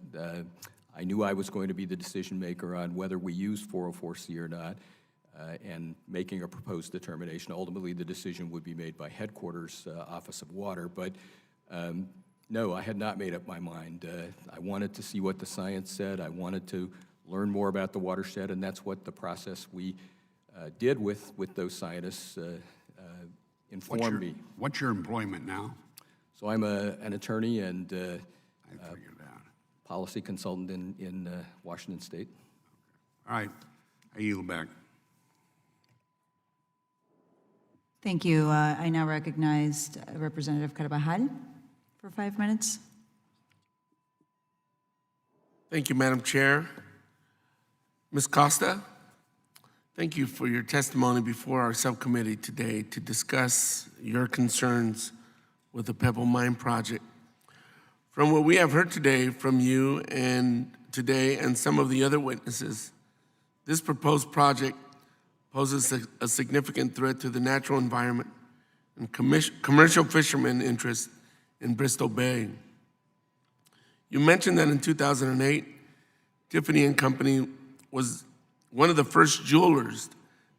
I knew I was going to be the decision maker on whether we use 404C or not, and making a proposed determination. Ultimately, the decision would be made by headquarters, Office of Water, but no, I had not made up my mind. I wanted to see what the science said. I wanted to learn more about the watershed, and that's what the process we did with those scientists informed me. What's your employment now? So I'm an attorney and policy consultant in Washington State. All right, I yield back. Thank you. I now recognize Representative Carvajal for 5 minutes. Thank you, Madam Chair. Ms. Costa, thank you for your testimony before our subcommittee today to discuss your concerns with the Pebble Mine project. From what we have heard today from you and some of the other witnesses, this proposed project poses a significant threat to the natural environment and commercial fishermen interests in Bristol Bay. You mentioned that in 2008, Tiffany & Company was one of the first jewelers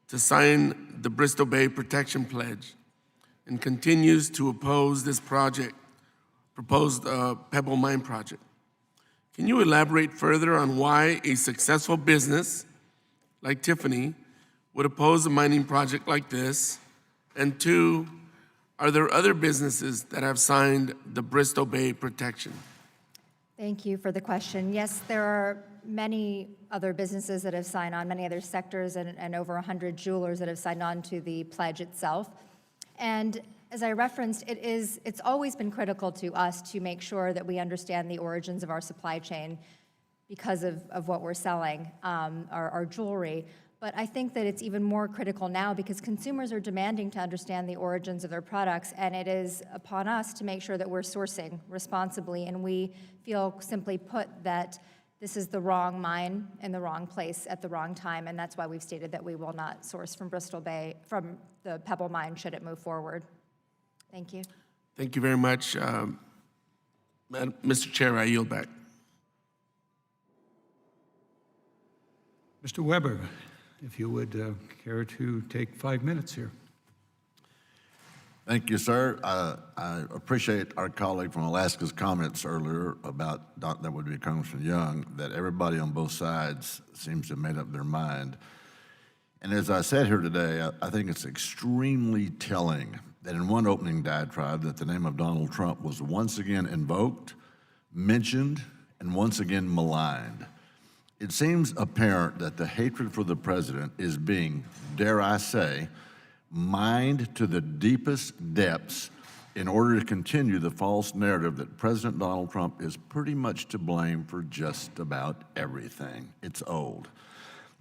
to sign the Bristol Bay Protection Pledge and continues to oppose this proposed Pebble Mine project. Can you elaborate further on why a successful business like Tiffany would oppose a mining project like this? And 2, are there other businesses that have signed the Bristol Bay Protection? Thank you for the question. Yes, there are many other businesses that have signed on, many other sectors, and over 100 jewelers that have signed on to the pledge itself. And As I referenced, it's always been critical to us to make sure that we understand the origins of our supply chain because of what we're selling, our jewelry. But I think that it's even more critical now because consumers are demanding to understand the origins of their products, and it is upon us to make sure that we're sourcing responsibly, and we feel, simply put, that this is the wrong mine in the wrong place at the wrong time, and that's why we've stated that we will not source from Bristol Bay, from the Pebble mine, should it move forward. Thank you. Thank you very much. Mr. Chair, I yield back. Mr. Weber, if you would care to take 5 minutes here. Thank you, sir. I appreciate our colleague from Alaska's comments earlier about, that would be Congressman Young, that everybody on both sides seems to have made up their mind. And as I said here today, I think it's extremely telling that in one opening diatribe that the name of Donald Trump was once again invoked, mentioned, and once again maligned. It seems apparent that the hatred for the president is being, dare I say, mined to the deepest depths in order to continue the false narrative that President Donald Trump is pretty much to blame for just about everything. It's old.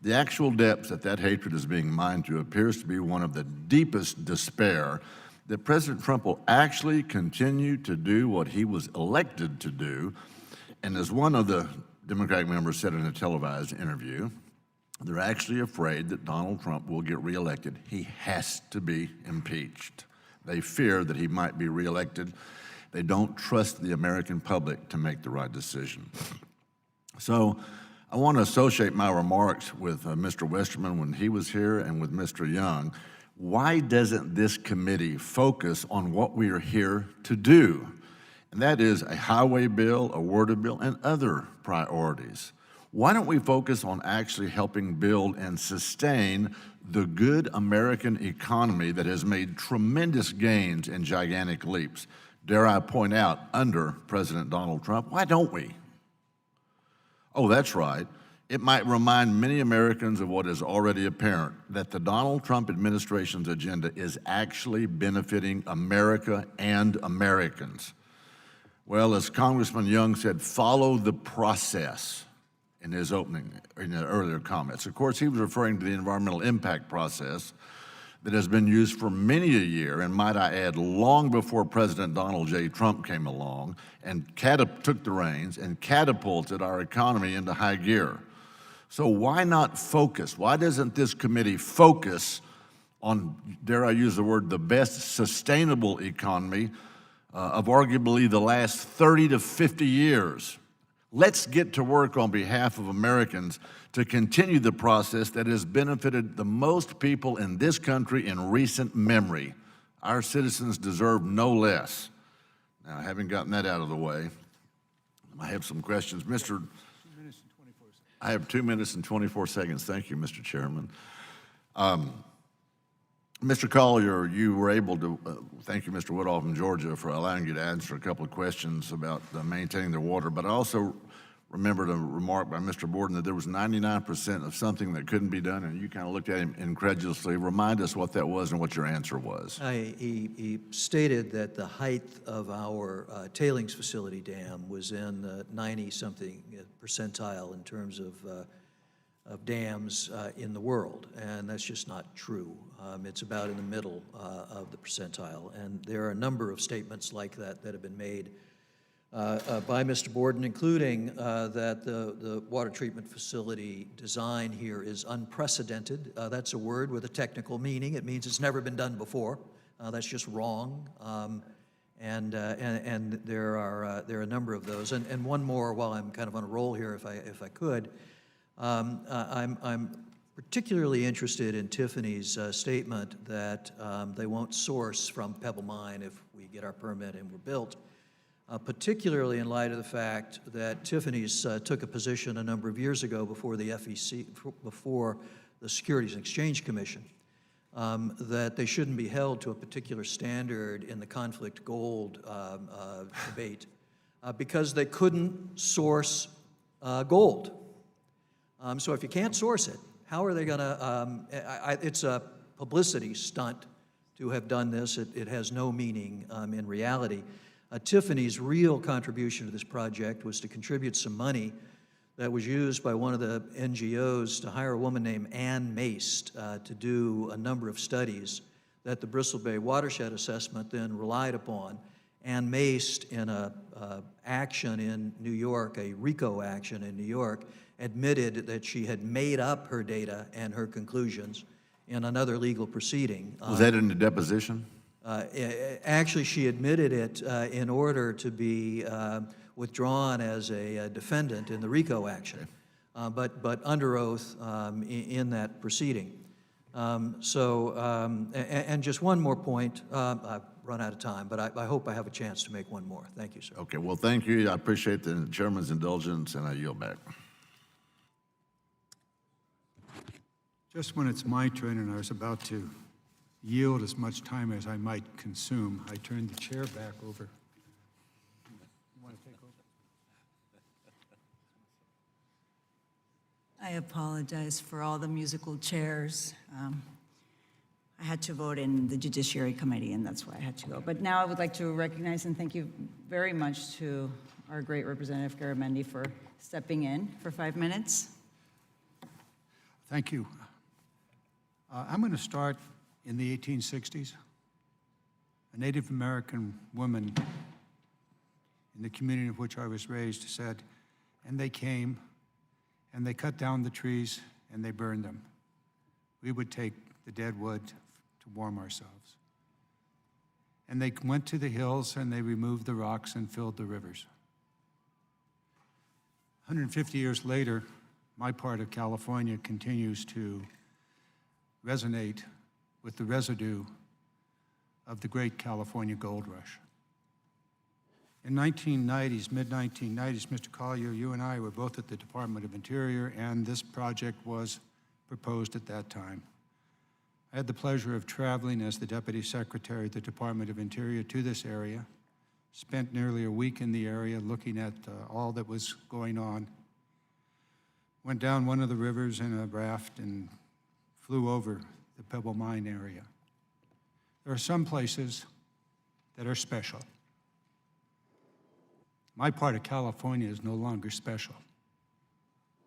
The actual depths that hatred is being mined to appears to be one of the deepest despair that President Trump will actually continue to do what he was elected to do. And as one of the Democratic members said in a televised interview, they're actually afraid that Donald Trump will get reelected. He has to be impeached. They fear that he might be reelected. They don't trust the American public to make the right decision. So I want to associate my remarks with Mr. Westerman when he was here and with Mr. Young. Why doesn't this committee focus on what we are here to do? And that is a highway bill, a water bill, and other priorities. Why don't we focus on actually helping build and sustain the good American economy that has made tremendous gains and gigantic leaps, dare I point out, under President Donald Trump? Why don't we? Oh, that's right. It might remind many Americans of what is already apparent, that the Donald Trump administration's agenda is actually benefiting America and Americans. Well, as Congressman Young said, follow the process in his earlier comments. Of course, he was referring to the environmental impact process that has been used for many a year, and might I add, long before President Donald J. Trump came along and took the reins and catapulted our economy into high gear. So why not focus? Why doesn't this committee focus on, dare I use the word, the best sustainable economy of arguably the last 30 to 50 years? Let's get to work on behalf of Americans to continue the process that has benefited the most people in this country in recent memory. Our citizens deserve no less. Now, having gotten that out of the way, I have some questions. I have 2 minutes and 24 seconds. Thank you, Mr. Chairman. Mr. Collier, you were able to, thank you, Mr. Woodall from Georgia, for allowing you to answer a couple of questions about maintaining their water, but I also remembered a remark by Mr. Borden that there was 99% of something that couldn't be done, and you kind of looked at him incredulously. Remind us what that was and what your answer was. He stated that the height of our tailings facility dam was in the 90-something percentile in terms of dams in the world, and that's just not true. It's about in the middle of the percentile, and there are a number of statements like that that have been made by Mr. Borden, including that the water treatment facility design here is unprecedented. That's a word with a technical meaning. It means it's never been done before. That's just wrong. And there are a number of those. And one more, while I'm kind of on a roll here, if I could. I'm particularly interested in Tiffany's statement that they won't source from Pebble Mine if we get our permit and we're built, particularly in light of the fact that Tiffany's took a position a number of years ago before the FEC, before the Securities and Exchange Commission, that they shouldn't be held to a particular standard in the conflict gold debate because they couldn't source gold. So if you can't source it, how are they going to, it's a publicity stunt to have done this. It has no meaning in reality. Tiffany's real contribution to this project was to contribute some money that was used by one of the NGOs to hire a woman named Ann Maist to do a number of studies that the Bristol Bay Watershed Assessment then relied upon. Ann Maist, in a action in New York, a RICO action in New York, admitted that she had made up her data and her conclusions in another legal proceeding. Was that in the deposition? Actually, she admitted it in order to be withdrawn as a defendant in the RICO action, but under oath in that proceeding. And just one more point. I've run out of time, but I hope I have a chance to make one more. Thank you, sir. Okay, well, thank you. I appreciate the chairman's indulgence, and I yield back. Just when it's my turn and I was about to yield as much time as I might consume, I turned the chair back over. You want to take over? I apologize for all the musical chairs. I had to vote in the Judiciary Committee, and that's why I had to go. But now I would like to recognize and thank you very much to our great Representative Garamendi for stepping in for 5 minutes. Thank you. I'm going to start in the 1860s. A Native American woman in the community in which I was raised said, and they came, and they cut down the trees, and they burned them. We would take the dead wood to warm ourselves. And they went to the hills, and they removed the rocks and filled the rivers. 150 years later, my part of California continues to resonate with the residue of the great California gold rush. In mid-1990s, Mr. Collier, you and I were both at the Department of Interior, and this project was proposed at that time. I had the pleasure of traveling as the Deputy Secretary of the Department of Interior to this area, spent nearly a week in the area looking at all that was going on, went down one of the rivers in a raft and flew over the Pebble Mine area. There are some places that are special. My part of California is no longer special.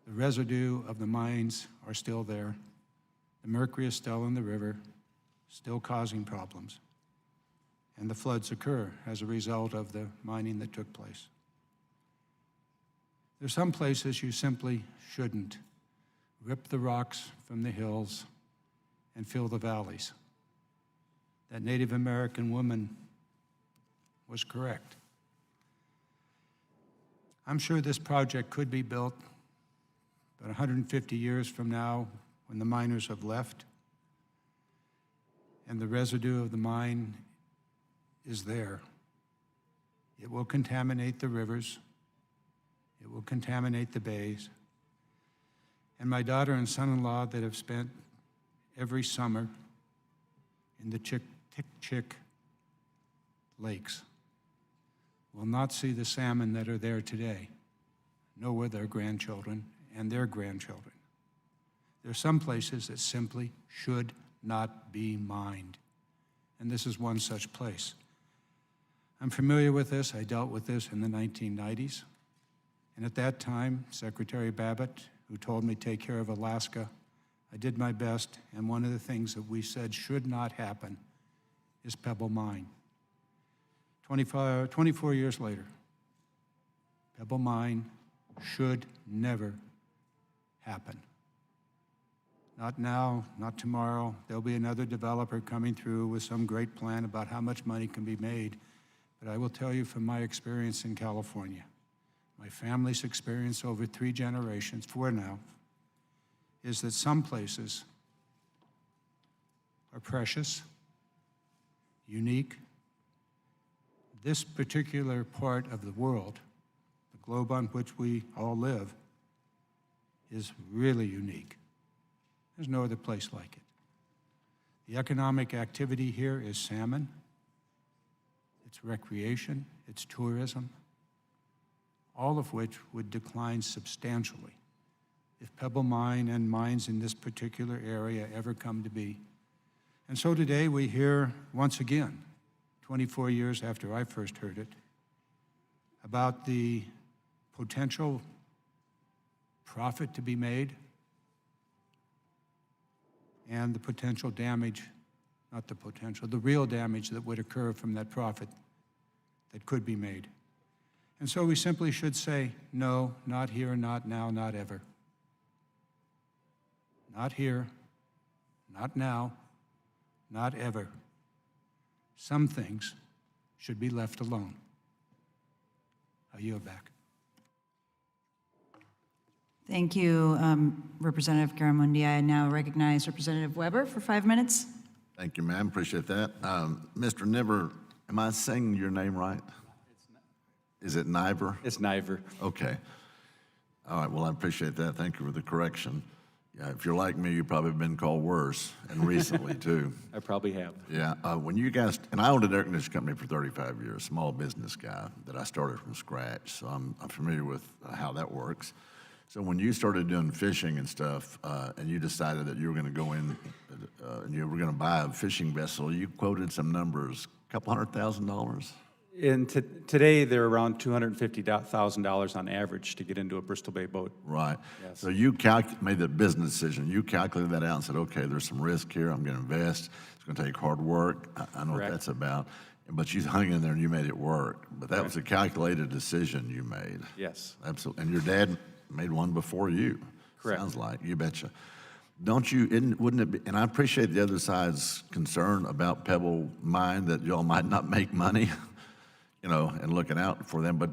The residue of the mines are still there. The mercury is still in the river, still causing problems. And the floods occur as a result of the mining that took place. There's some places you simply shouldn't rip the rocks from the hills and fill the valleys. That Native American woman was correct. I'm sure this project could be built about 150 years from now when the miners have left and the residue of the mine is there. It will contaminate the rivers. It will contaminate the bays. And my daughter and son-in-law that have spent every summer in the Tick-Chick lakes will not see the salmon that are there today, nor will their grandchildren and their grandchildren. There are some places that simply should not be mined, and this is one such place. I'm familiar with this. I dealt with this in the 1990s, and at that time, Secretary Babbitt, who told me take care of Alaska, I did my best, and one of the things that we said should not happen is Pebble Mine. 24 years later, Pebble Mine should never happen. Not now, not tomorrow. There'll be another developer coming through with some great plan about how much money can be made. But I will tell you from my experience in California, my family's experience over 3 generations, 4 now, is that some places are precious, unique. This particular part of the world, the globe on which we all live, is really unique. There's no other place like it. The economic activity here is salmon, it's recreation, it's tourism, all of which would decline substantially if Pebble Mine and mines in this particular area ever come to be. And so today we hear once again, 24 years after I first heard it, about the potential profit to be made and the potential damage, not the potential, the real damage that would occur from that profit that could be made. And so we simply should say, no, not here, not now, not ever. Not here, not now, not ever. Some things should be left alone. I yield back. Thank you, Representative Garamundi. I now recognize Representative Weber for 5 minutes. Thank you, ma'am. Appreciate that. Mr. Niver, am I saying your name right? Is it Niver? It's Niver. Okay. All right, well, I appreciate that. Thank you for the correction. Yeah, if you're like me, you've probably been called worse, and recently, too. I probably have. Yeah, when you guys, and I owned an air conditioning company for 35 years, small business guy that I started from scratch, so I'm familiar with how that works. So when you started doing fishing and stuff, and you decided that you were going to go in and you were going to buy a fishing vessel, you quoted some numbers, $200,000? Today, they're around $250,000 on average to get into a Bristol Bay boat. Right. Yes. So you made the business decision. You calculated that out and said, okay, there's some risk here. I'm going to invest. It's going to take hard work. I know what that's about. But you hung in there and you made it work. But that was a calculated decision you made. Yes. Absolutely. And your dad made one before you. Correct. Sounds like. You betcha. Don't you, wouldn't it be, and I appreciate the other side's concern about Pebble Mine that y'all might not make money, you know, and looking out for them, but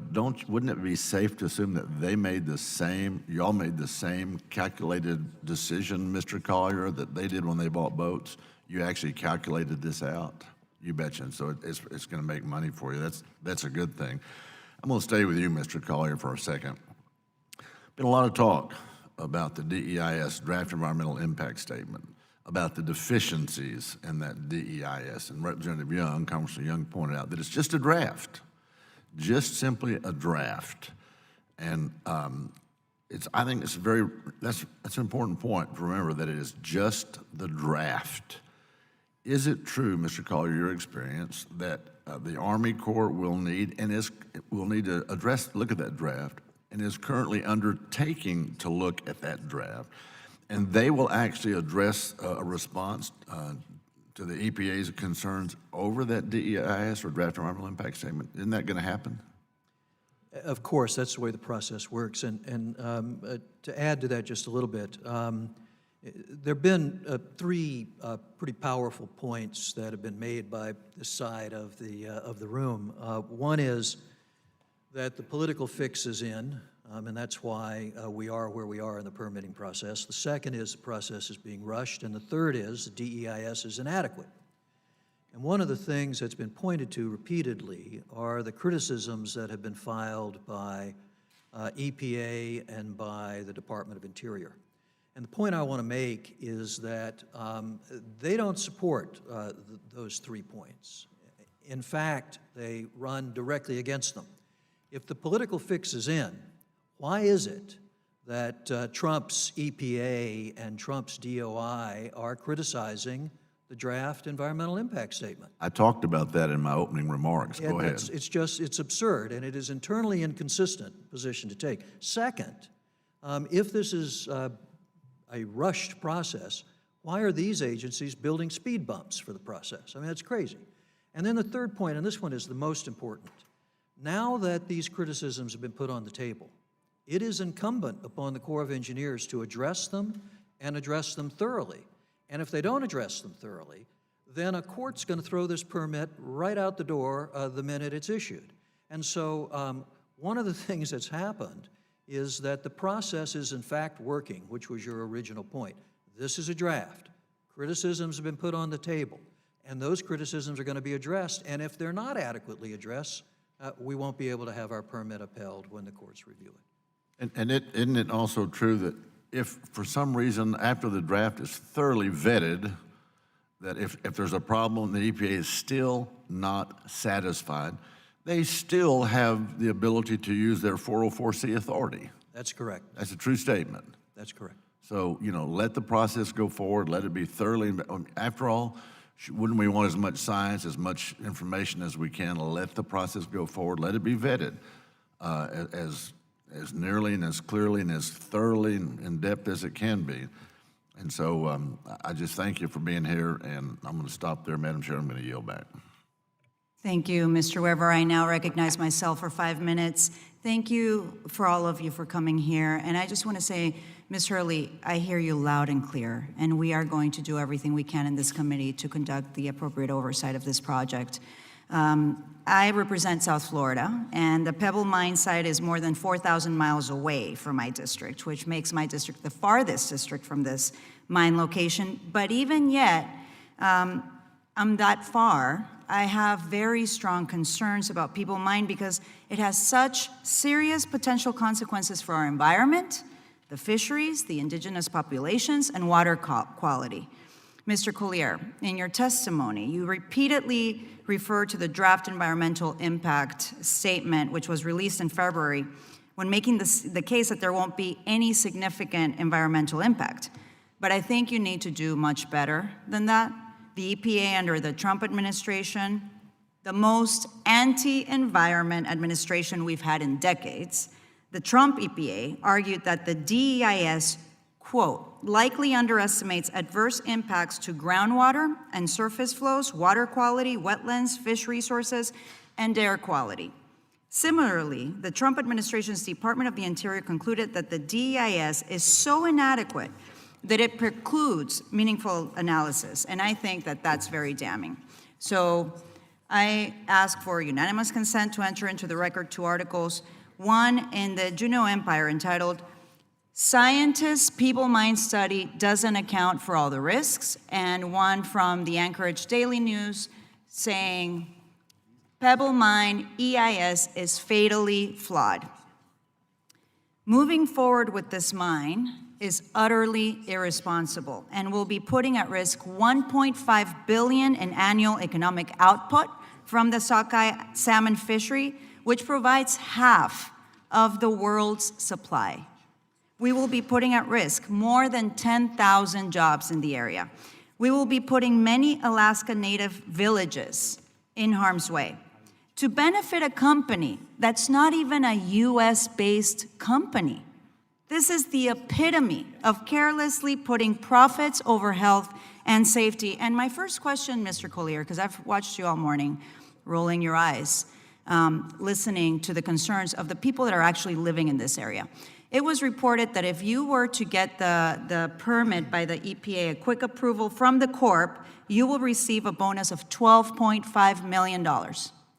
wouldn't it be safe to assume that they made the same, y'all made the same calculated decision, Mr. Collier, that they did when they bought boats? You actually calculated this out? You betcha. And so it's going to make money for you. That's a good thing. I'm going to stay with you, Mr. Collier, for a second. Been a lot of talk about the DEIS, Draft Environmental Impact Statement, about the deficiencies in that DEIS. And Representative Young, Congressman Young, pointed out that it's just a draft, just simply a draft. And I think that's an important point to remember, that it is just the draft. Is it true, Mr. Collier, your experience, that the Army Corps will need to look at that draft, and is currently undertaking to look at that draft, and they will actually address a response to the EPA's concerns over that DEIS or Draft Environmental Impact Statement? Isn't that going to happen? Of course, that's the way the process works. And to add to that just a little bit, there have been three pretty powerful points that have been made by this side of the room. One is that the political fix is in, and that's why we are where we are in the permitting process. The second is the process is being rushed, and the third is the DEIS is inadequate. And one of the things that's been pointed to repeatedly are the criticisms that have been filed by EPA and by the Department of Interior. And the point I want to make is that they don't support those 3 points. In fact, they run directly against them. If the political fix is in, why is it that Trump's EPA and Trump's DOI are criticizing the draft environmental impact statement? I talked about that in my opening remarks. Go ahead. It's absurd, and it is internally inconsistent position to take. Second, if this is a rushed process, why are these agencies building speed bumps for the process? I mean, that's crazy. And then the third point, and this one is the most important. Now that these criticisms have been put on the table, it is incumbent upon the Corps of Engineers to address them and address them thoroughly. And if they don't address them thoroughly, then a court's going to throw this permit right out the door the minute it's issued. And so one of the things that's happened is that the process is in fact working, which was your original point. This is a draft. Criticisms have been put on the table, and those criticisms are going to be addressed, and if they're not adequately addressed, we won't be able to have our permit upheld when the courts review it. And isn't it also true that if for some reason after the draft is thoroughly vetted, that if there's a problem and the EPA is still not satisfied, they still have the ability to use their 404C authority? That's correct. That's a true statement. That's correct. So, let the process go forward, let it be thoroughly, after all, Wouldn't we want as much science, as much information as we can? Let the process go forward. Let it be vetted as nearly and as clearly and as thoroughly and in depth as it can be. And so I just thank you for being here, and I'm going to stop there, Madam Chair. I'm going to yield back. Thank you, Mr. Weber. I now recognize myself for 5 minutes. Thank you for all of you for coming here. And I just want to say, Ms. Hurley, I hear you loud and clear, and we are going to do everything we can in this committee to conduct the appropriate oversight of this project. I represent South Florida, and the Pebble mine site is more than 4,000 miles away from my district, which makes my district the farthest district from this mine location. But even yet, I'm that far. I have very strong concerns about Pebble Mine because it has such serious potential consequences for our environment, the fisheries, the indigenous populations, and water quality. Mr. Collier, in your testimony, you repeatedly refer to the draft environmental impact statement, which was released in February, when making the case that there won't be any significant environmental impact. But I think you need to do much better than that. The EPA under the Trump administration, the most anti-environment administration we've had in decades, the Trump EPA argued that the DEIS, quote, likely underestimates adverse impacts to groundwater and surface flows, water quality, wetlands, fish resources, and air quality. Similarly, the Trump administration's Department of the Interior concluded that the DEIS is so inadequate that it precludes meaningful analysis, and I think that that's very damning. So I ask for unanimous consent to enter into the record 2 articles, one in the Juneau Empire entitled, Scientists' Pebble Mine Study Doesn't Account for All the Risks, and one from the Anchorage Daily News saying, Pebble Mine EIS is fatally flawed. Moving forward with this mine is utterly irresponsible and will be putting at risk $1.5 billion in annual economic output from the sockeye salmon fishery, which provides half of the world's supply. We will be putting at risk more than 10,000 jobs in the area. We will be putting many Alaska Native villages in harm's way to benefit a company that's not even a US-based company. This is the epitome of carelessly putting profits over health and safety. And my first question, Mr. Collier, because I've watched you all morning rolling your eyes, listening to the concerns of the people that are actually living in this area. It was reported that if you were to get the permit by the EPA, a quick approval from the Corp, you will receive a bonus of $12.5 million.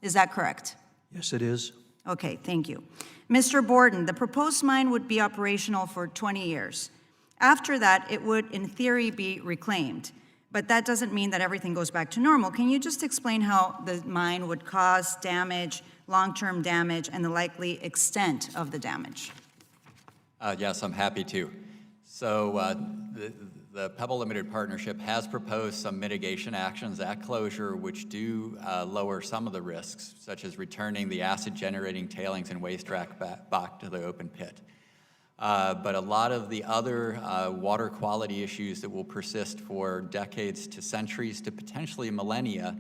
Is that correct? Yes, it is. Okay, thank you. Mr. Borden, the proposed mine would be operational for 20 years. After that, it would, in theory, be reclaimed. But that doesn't mean that everything goes back to normal. Can you just explain how the mine would cause damage, long-term damage, and the likely extent of the damage? Yes, I'm happy to. So the Pebble Limited Partnership has proposed some mitigation actions at closure which do lower some of the risks, such as returning the acid-generating tailings and waste rock back to the open pit. But a lot of the other water quality issues that will persist for decades to centuries to potentially millennia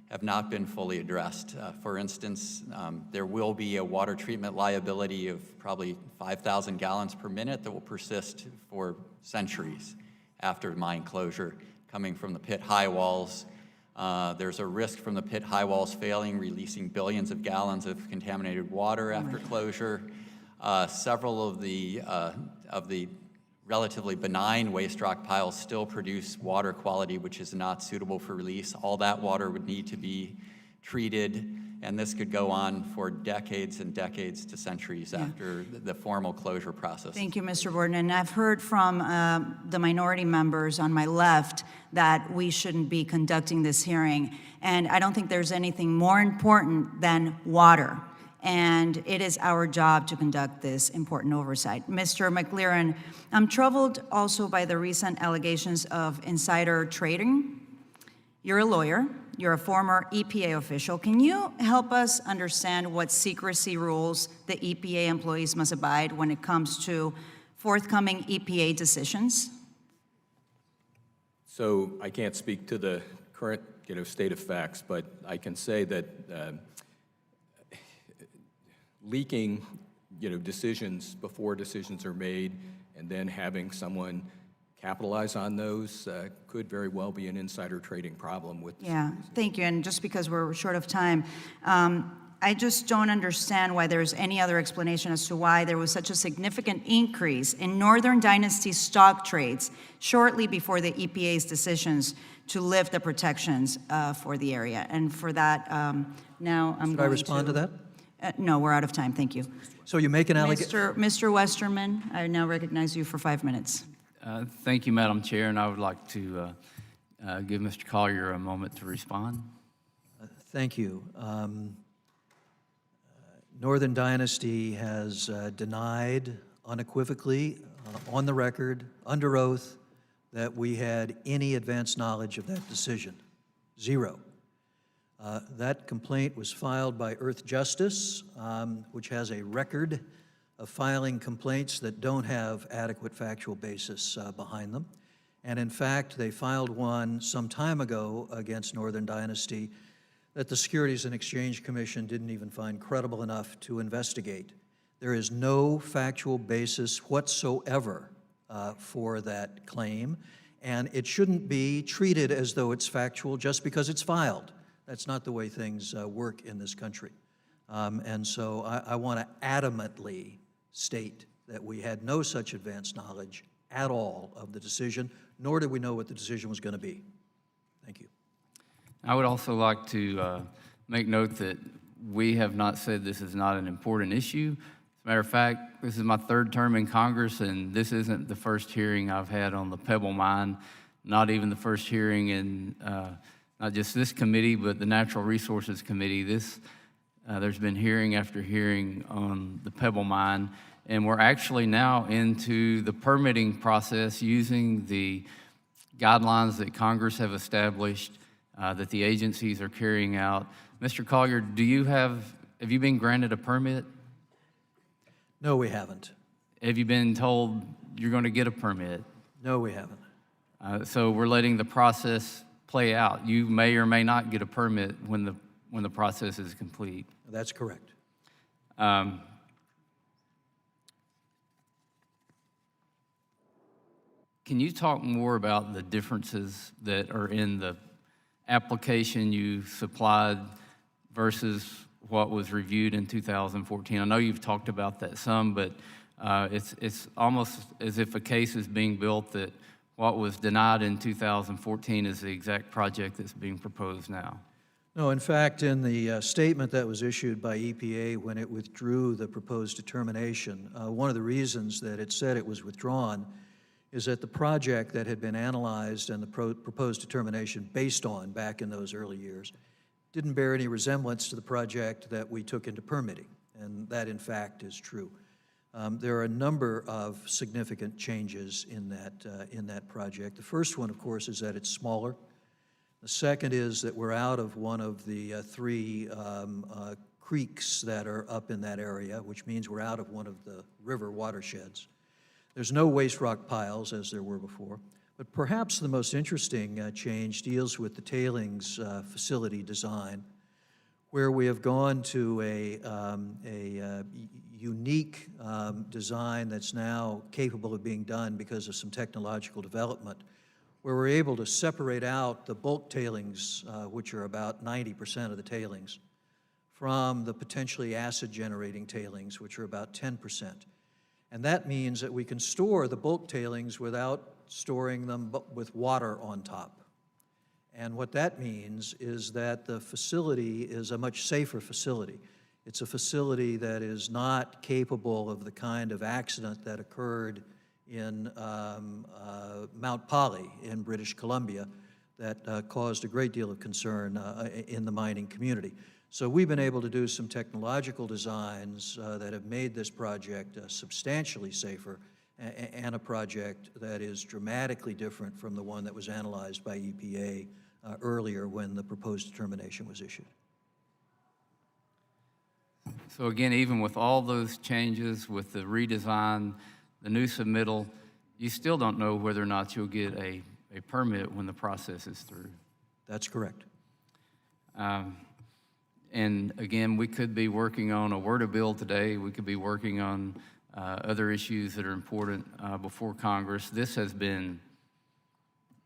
have not been fully addressed. For instance, there will be a water treatment liability of probably 5,000 gallons per minute that will persist for centuries after mine closure, coming from the pit high walls. There's a risk from the pit high walls failing, releasing billions of gallons of contaminated water after closure. Several of the relatively benign waste rock piles still produce water quality which is not suitable for release. All that water would need to be treated, and this could go on for decades and decades to centuries after the formal closure process. Thank you, Mr. Borden. And I've heard from the minority members on my left that we shouldn't be conducting this hearing. And I don't think there's anything more important than water. And it is our job to conduct this important oversight. Mr. McLaren, I'm troubled also by the recent allegations of insider trading. You're a lawyer, you're a former EPA official. Can you help us understand what secrecy rules the EPA employees must abide when it comes to forthcoming EPA decisions? So I can't speak to the current, state of facts, but I can say that leaking, decisions before decisions are made, and then having someone capitalize on those could very well be an insider trading problem with. Yeah, thank you. And just because we're short of time, I just don't understand why there's any other explanation as to why there was such a significant increase in Northern Dynasty stock trades shortly before the EPA's decisions to lift the protections for the area. And for that, now I'm going to... Should I respond to that? No, we're out of time. Thank you. So you make an allegation... Mr. Westerman, I now recognize you for 5 minutes. Thank you, Madam Chair, and I would like to give Mr. Collier a moment to respond. Thank you. Northern Dynasty has denied unequivocally, on the record, under oath, that we had any advance knowledge of that decision. Zero. That complaint was filed by Earth Justice, which has a record of filing complaints that don't have adequate factual basis behind them. And in fact, they filed one some time ago against Northern Dynasty that the Securities and Exchange Commission didn't even find credible enough to investigate. There is no factual basis whatsoever for that claim, and it shouldn't be treated as though it's factual just because it's filed. That's not the way things work in this country. And so I want to adamantly state that we had no such advanced knowledge at all of the decision, nor did we know what the decision was going to be. Thank you. I would also like to make note that we have not said this is not an important issue. As a matter of fact, this is my third term in Congress, and this isn't the first hearing I've had on the Pebble mine, not even the first hearing in not just this committee, but the Natural Resources Committee. There's been hearing after hearing on the Pebble mine, and we're actually now into the permitting process using the guidelines that Congress have established, that the agencies are carrying out. Mr. Collier, have you been granted a permit? No, we haven't. Have you been told you're going to get a permit? No, we haven't. So we're letting the process play out. You may or may not get a permit when the process is complete. That's correct. Can you talk more about the differences that are in the application you supplied versus what was reviewed in 2014? I know you've talked about that some, but it's almost as if a case is being built that what was denied in 2014 is the exact project that's being proposed now. No, in fact, in the statement that was issued by EPA when it withdrew the proposed determination, one of the reasons that it said it was withdrawn is that the project that had been analyzed and the proposed determination based on back in those early years didn't bear any resemblance to the project that we took into permitting, and that in fact is true. There are a number of significant changes in that project. The first one, of course, is that it's smaller. The second is that we're out of one of the three creeks that are up in that area, which means we're out of one of the river watersheds. There's no waste rock piles as there were before, but perhaps the most interesting change deals with the tailings facility design, where we have gone to a unique design that's now capable of being done because of some technological development, where we're able to separate out the bulk tailings, which are about 90% of the tailings, from the potentially acid-generating tailings, which are about 10%. And that means that we can store the bulk tailings without storing them with water on top. And what that means is that the facility is a much safer facility. It's a facility that is not capable of the kind of accident that occurred in Mount Polly in British Columbia that caused a great deal of concern in the mining community. So we've been able to do some technological designs that have made this project substantially safer and a project that is dramatically different from the one that was analyzed by EPA earlier when the proposed determination was issued. So again, even with all those changes, with the redesign, the new submittal, you still don't know whether or not you'll get a permit when the process is through. That's correct. And again, we could be working on a WRDA bill today. We could be working on other issues that are important before Congress. This has been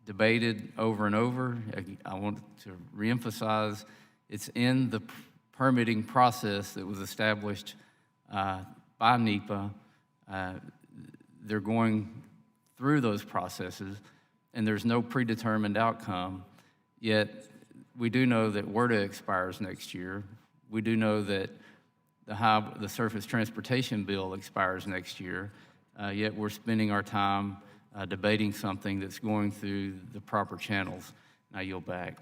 debated over and over. I want to reemphasize, it's in the permitting process that was established by NEPA. They're going through those processes, and there's no predetermined outcome. Yet, we do know that WRDA expires next year. We do know that the Surface Transportation Bill expires next year. Yet, we're spending our time debating something that's going through the proper channels. And I yield back.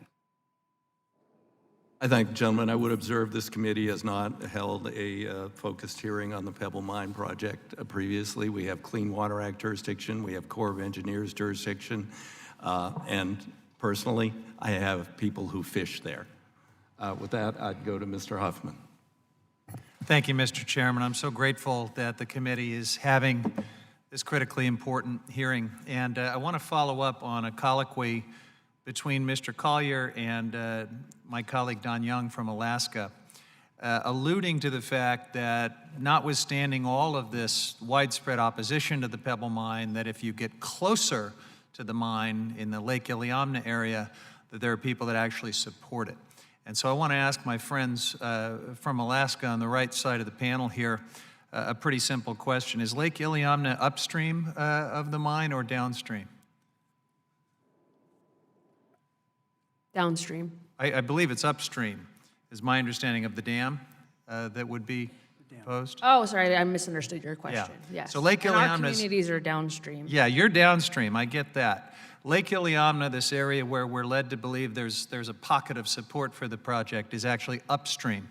I thank the gentleman. I would observe this committee has not held a focused hearing on the Pebble Mine project previously. We have Clean Water Act jurisdiction. We have Corps of Engineers jurisdiction. And personally, I have people who fish there. With that, I'd go to Mr. Huffman. Thank you, Mr. Chairman. I'm so grateful that the committee is having this critically important hearing. And I want to follow up on a colloquy between Mr. Collier and my colleague Don Young from Alaska, alluding to the fact that notwithstanding all of this widespread opposition to the Pebble mine, that if you get closer to the mine in the Lake Iliamna area, that there are people that actually support it. And so I want to ask my friends from Alaska on the right side of the panel here a pretty simple question. Is Lake Iliamna upstream of the mine or downstream? Downstream. I believe it's upstream, is my understanding of the dam that would be proposed. Oh, sorry, I misunderstood your question. Yeah. Yes. So Lake And our Iliamna's- communities are downstream. Yeah, you're downstream, I get that. Lake Iliamna, this area where we're led to believe there's a pocket of support for the project, is actually upstream.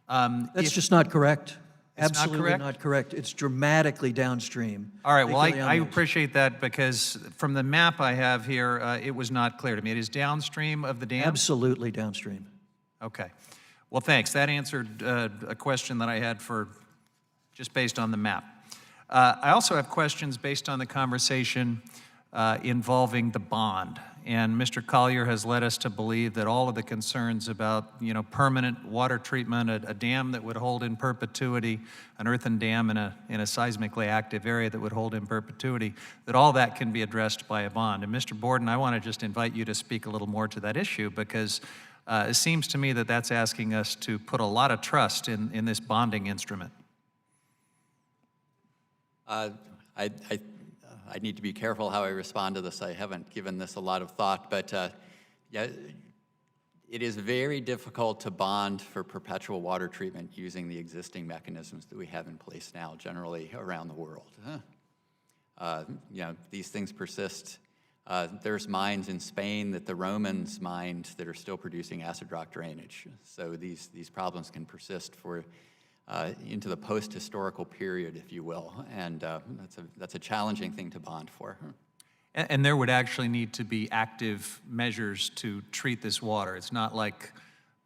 That's just not correct. It's not Absolutely correct? not correct. It's dramatically downstream. All right, well, Lake I Iliamna is. appreciate that because from the map I have here, it was not clear to me. It is downstream of the dam? Absolutely downstream. Okay. Well, thanks. That answered a question that I had for just based on the map. I also have questions based on the conversation involving the bond. And Mr. Collier has led us to believe that all of the concerns about, permanent water treatment, a dam that would hold in perpetuity, an earthen dam in a seismically active area that would hold in perpetuity, that all that can be addressed by a bond. And Mr. Borden, I want to just invite you to speak a little more to that issue because it seems to me that that's asking us to put a lot of trust in this bonding instrument. I need to be careful how I respond to this. I haven't given this a lot of thought, but yeah, it is very difficult to bond for perpetual water treatment using the existing mechanisms that we have in place now, generally around the world. These things persist. There's mines in Spain that the Romans mined that are still producing acid rock drainage. So these problems can persist for into the post-historical period, if you will, and that's a challenging thing to bond for. And there would actually need to be active measures to treat this water. It's not like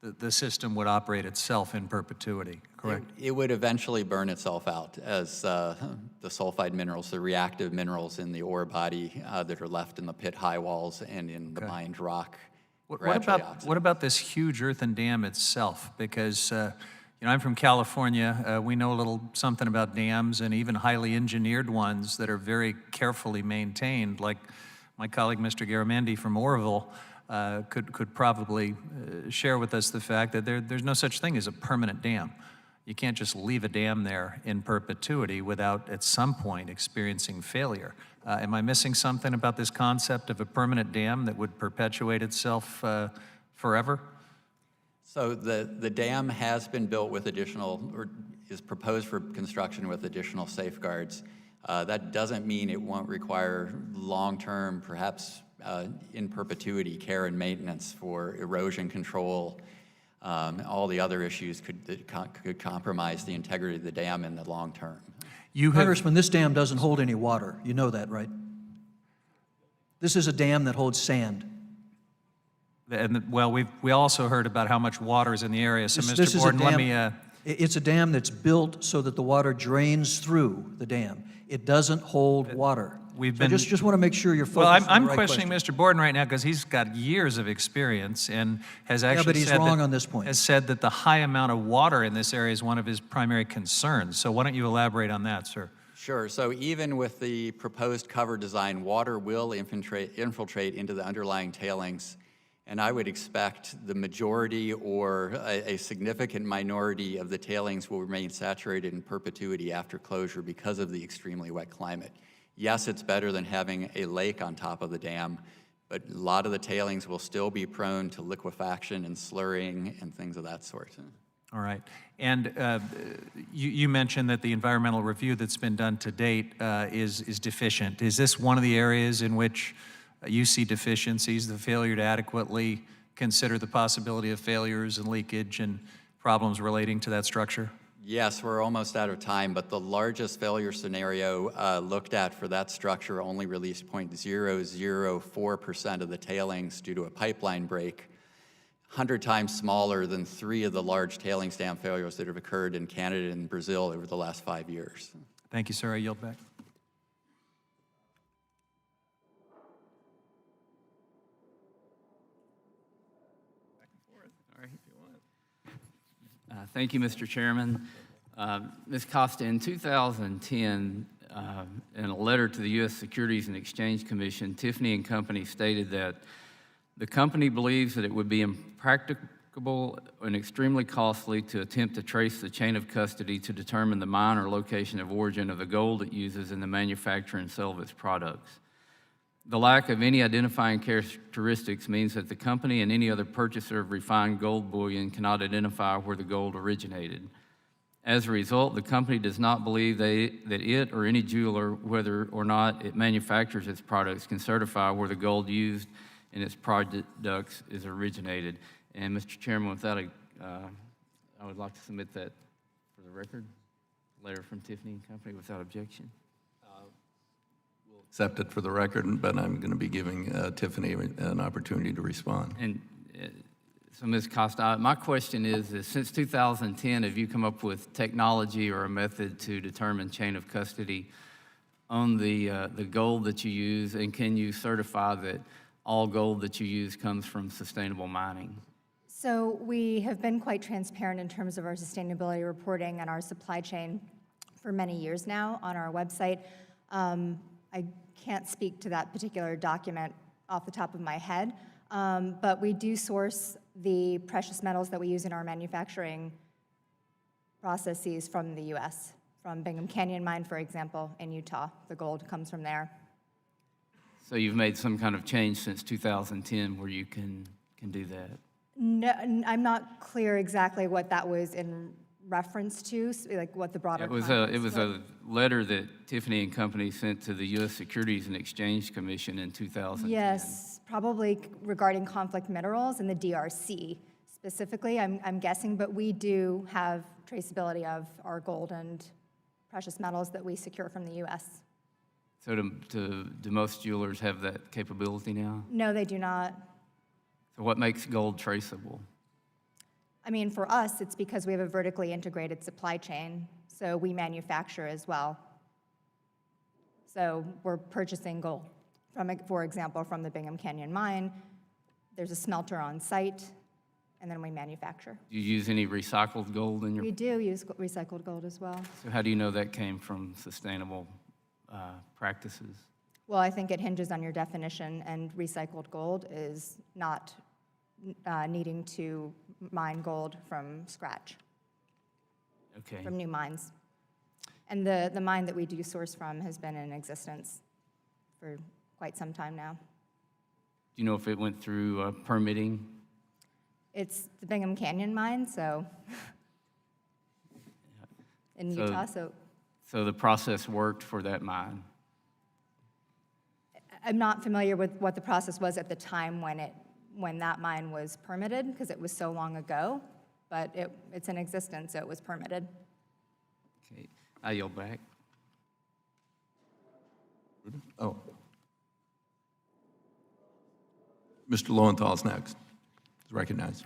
the system would operate itself in perpetuity, correct? It would eventually burn itself out as the sulfide minerals, the reactive minerals in the ore body that are left in the pit high walls and in the mined rock. What about this huge earthen dam itself? Because I'm from California. We know a little something about dams and even highly engineered ones that are very carefully maintained, like my colleague, Mr. Garamendi from Oroville, could probably share with us the fact that there's no such thing as a permanent dam. You can't just leave a dam there in perpetuity without at some point experiencing failure. Am I missing something about this concept of a permanent dam that would perpetuate itself forever? So the dam has been built with additional, or is proposed for construction with additional safeguards. That doesn't mean it won't require long-term, perhaps in perpetuity, care and maintenance for erosion control. All the other issues could compromise the integrity of the dam in the long term. Congressman, this dam doesn't hold any water. You know that, right? This is a dam that holds sand. And well, we also heard about how much water is in the area. So, Mr. Borden, let me. It's a dam that's built so that the water drains through the dam. It doesn't hold water. we've So I been. just want to make sure you're Well, focused on I'm the right questioning question. Mr. Borden right now because he's got years of experience and has actually but he's said wrong that, on this point. has said that the high amount of water in this area is one of his primary concerns. So why don't you elaborate on that, sir? Sure. So even with the proposed cover design, water will infiltrate into the underlying tailings. And I would expect the majority or a significant minority of the tailings will remain saturated in perpetuity after closure because of the extremely wet climate. Yes, it's better than having a lake on top of the dam, but a lot of the tailings will still be prone to liquefaction and slurring and things of that sort. All right. And you mentioned that the environmental review that's been done to date is deficient. Is this one of the areas in which you see deficiencies, the failure to adequately consider the possibility of failures and leakage and problems relating to that structure? Yes, we're almost out of time, but the largest failure scenario looked at for that structure only released 0.004% of the tailings due to a pipeline break, 100 times smaller than 3 of the large tailings dam failures that have occurred in Canada and Brazil over the last 5 years. Thank you, sir. I yield back. Thank you, Mr. Chairman. Ms. Costa, in 2010, in a letter to the U.S. Securities and Exchange Commission, Tiffany and Company stated that the company believes that it would be impracticable and extremely costly to attempt to trace the chain of custody to determine the mine or location of origin of the gold it uses in the manufacture and sale of its products. The lack of any identifying characteristics means that the company and any other purchaser of refined gold bullion cannot identify where the gold originated. As a result, the company does not believe that it or any jeweler, whether or not it manufactures its products, can certify where the gold used in its products is originated. And Mr. Chairman, with that, I would like to submit that for the record. Letter from Tiffany and Company without objection. Accept it for the record, but I'm going to be giving Tiffany an opportunity to respond. And so, Ms. Costa, my question is since 2010, have you come up with technology or a method to determine chain of custody on the gold that you use, and can you certify that all gold that you use comes from sustainable mining? So we have been quite transparent in terms of our sustainability reporting and our supply chain for many years now on our website. I can't speak to that particular document off the top of my head, but we do source the precious metals that we use in our manufacturing processes from the U.S., from Bingham Canyon Mine, for example, in Utah. The gold comes from there. So you've made some kind of change since 2010 where you can do that? No, I'm not clear exactly what that was in reference to, like what the broader It was a letter that Tiffany and Company sent to the U.S. Securities and Exchange Commission in 2010. Yes, probably regarding conflict minerals and the DRC specifically, I'm guessing, but we do have traceability of our gold and precious metals that we secure from the U.S. So do most jewelers have that capability now? No, they do not. So what makes gold traceable? I mean, for us, it's because we have a vertically integrated supply chain, so we manufacture as well. So we're purchasing gold, for example, from the Bingham Canyon Mine. There's a smelter on site, and then we manufacture. Do you use any recycled gold in your... We do use recycled gold as well. So how do you know that came from sustainable practices? Well, I think it hinges on your definition, and recycled gold is not needing to mine gold from scratch. Okay. From new mines. And the mine that we do source from has been in existence for quite some time now. Do you know if it went through permitting? It's the Bingham Canyon Mine, so in Utah, so. So the process worked for that mine? I'm not familiar with what the process was at the time when that mine was permitted, because it was so long ago, but it's in existence, so it was permitted. Okay, I yield back. Oh. Mr. Lowenthal's next. He's recognized.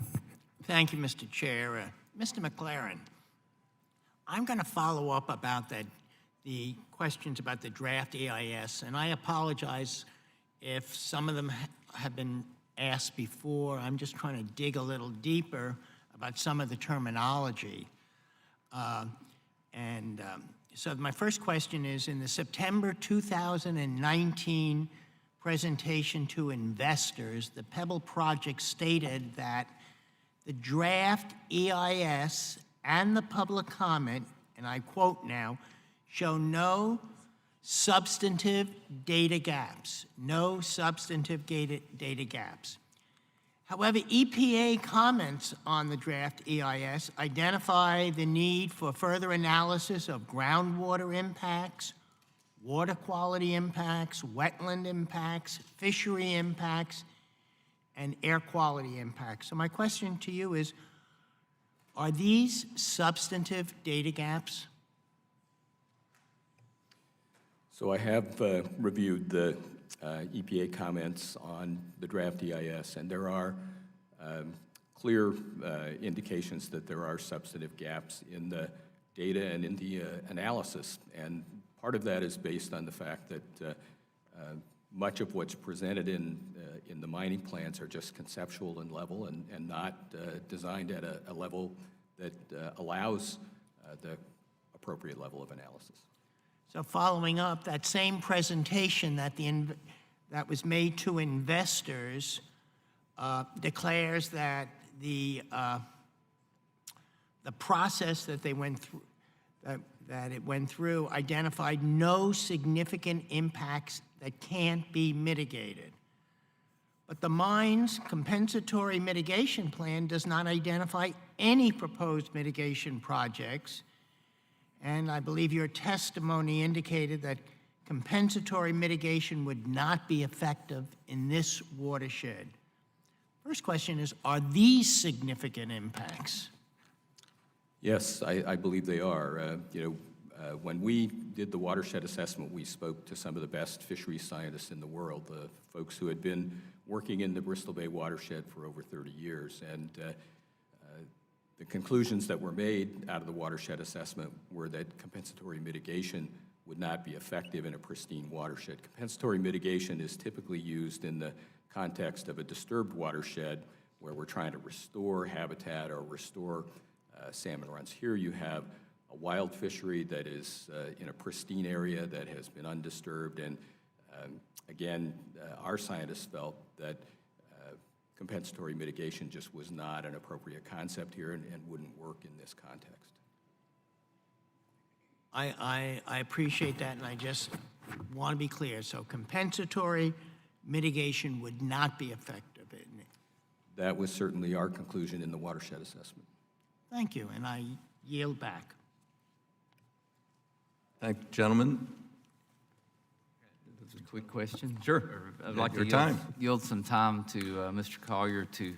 Thank you, Mr. Chair. Mr. McLaren, I'm going to follow up about that the questions about the draft EIS, and I apologize if some of them have been asked before. I'm just trying to dig a little deeper about some of the terminology. So my first question is, in the September 2019 presentation to investors, the Pebble project stated that the draft EIS and the public comment, and I quote now, show no substantive data gaps, no substantive data gaps. However, EPA comments on the draft EIS identify the need for further analysis of groundwater impacts, water quality impacts, wetland impacts, fishery impacts, and air quality impacts. So my question to you is, are these substantive data gaps? So I have reviewed the EPA comments on the draft EIS, and there are clear indications that there are substantive gaps in the data and in the analysis. And part of that is based on the fact that much of what's presented in the mining plans are just conceptual in level and not designed at a level that allows the appropriate level of analysis. So following up, that same presentation that was made to investors declares that the process that they went through, that it went through, identified no significant impacts that can't be mitigated. But the mine's compensatory mitigation plan does not identify any proposed mitigation projects. And I believe your testimony indicated that compensatory mitigation would not be effective in this watershed. First question is, are these significant impacts? Yes, I believe they are. When we did the watershed assessment, we spoke to some of the best fisheries scientists in the world, the folks who had been working in the Bristol Bay watershed for over 30 years. And the conclusions that were made out of the watershed assessment were that compensatory mitigation would not be effective in a pristine watershed. Compensatory mitigation is typically used in the context of a disturbed watershed where we're trying to restore habitat or restore salmon runs. Here you have a wild fishery that is in a pristine area that has been undisturbed, and again, our scientists felt that compensatory mitigation just was not an appropriate concept here and wouldn't work in this context. I appreciate that, and I just want to be clear. So compensatory mitigation would not be effective, isn't it? That was certainly our conclusion in the watershed assessment. Thank you, and I yield back. Thank you, gentlemen. Just a quick question. Sure. I'd like Your to time. yield some time to Mr. Collier to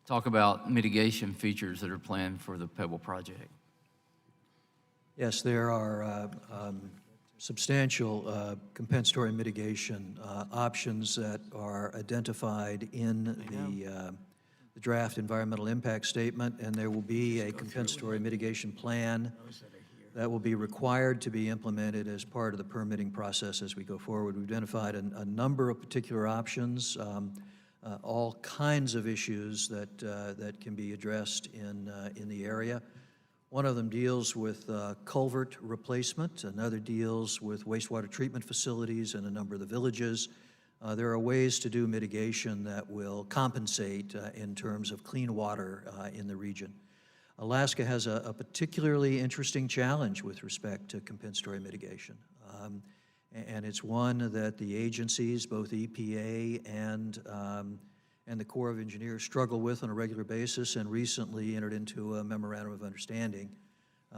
talk about mitigation features that are planned for the Pebble project. Yes, there are substantial compensatory mitigation options that are identified in the draft environmental impact statement, and there will be a compensatory mitigation plan that will be required to be implemented as part of the permitting process as we go forward. We've identified a number of particular options, all kinds of issues that can be addressed in the area. One of them deals with culvert replacement. Another deals with wastewater treatment facilities in a number of the villages. There are ways to do mitigation that will compensate in terms of clean water in the region. Alaska has a particularly interesting challenge with respect to compensatory mitigation. And it's one that the agencies, both EPA and the Corps of Engineers, struggle with on a regular basis, and recently entered into a memorandum of understanding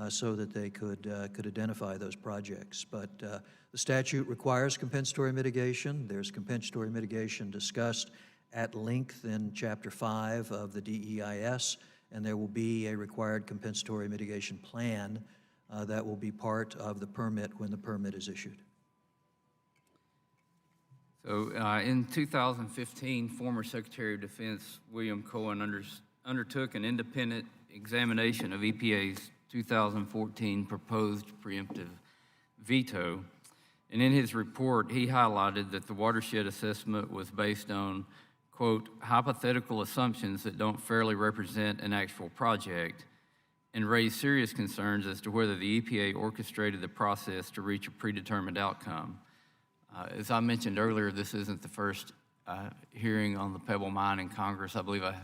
so that they could identify those projects. But the statute requires compensatory mitigation. There's compensatory mitigation discussed at length in Chapter 5 of the DEIS, and there will be a required compensatory mitigation plan that will be part of the permit when the permit is issued. So in 2015, former Secretary of Defense William Cohen undertook an independent examination of EPA's 2014 proposed preemptive veto. And in his report, he highlighted that the watershed assessment was based on, quote, hypothetical assumptions that don't fairly represent an actual project, and raised serious concerns as to whether the EPA orchestrated the process to reach a predetermined outcome. As I mentioned earlier, this isn't the first hearing on the Pebble mine in Congress. I believe I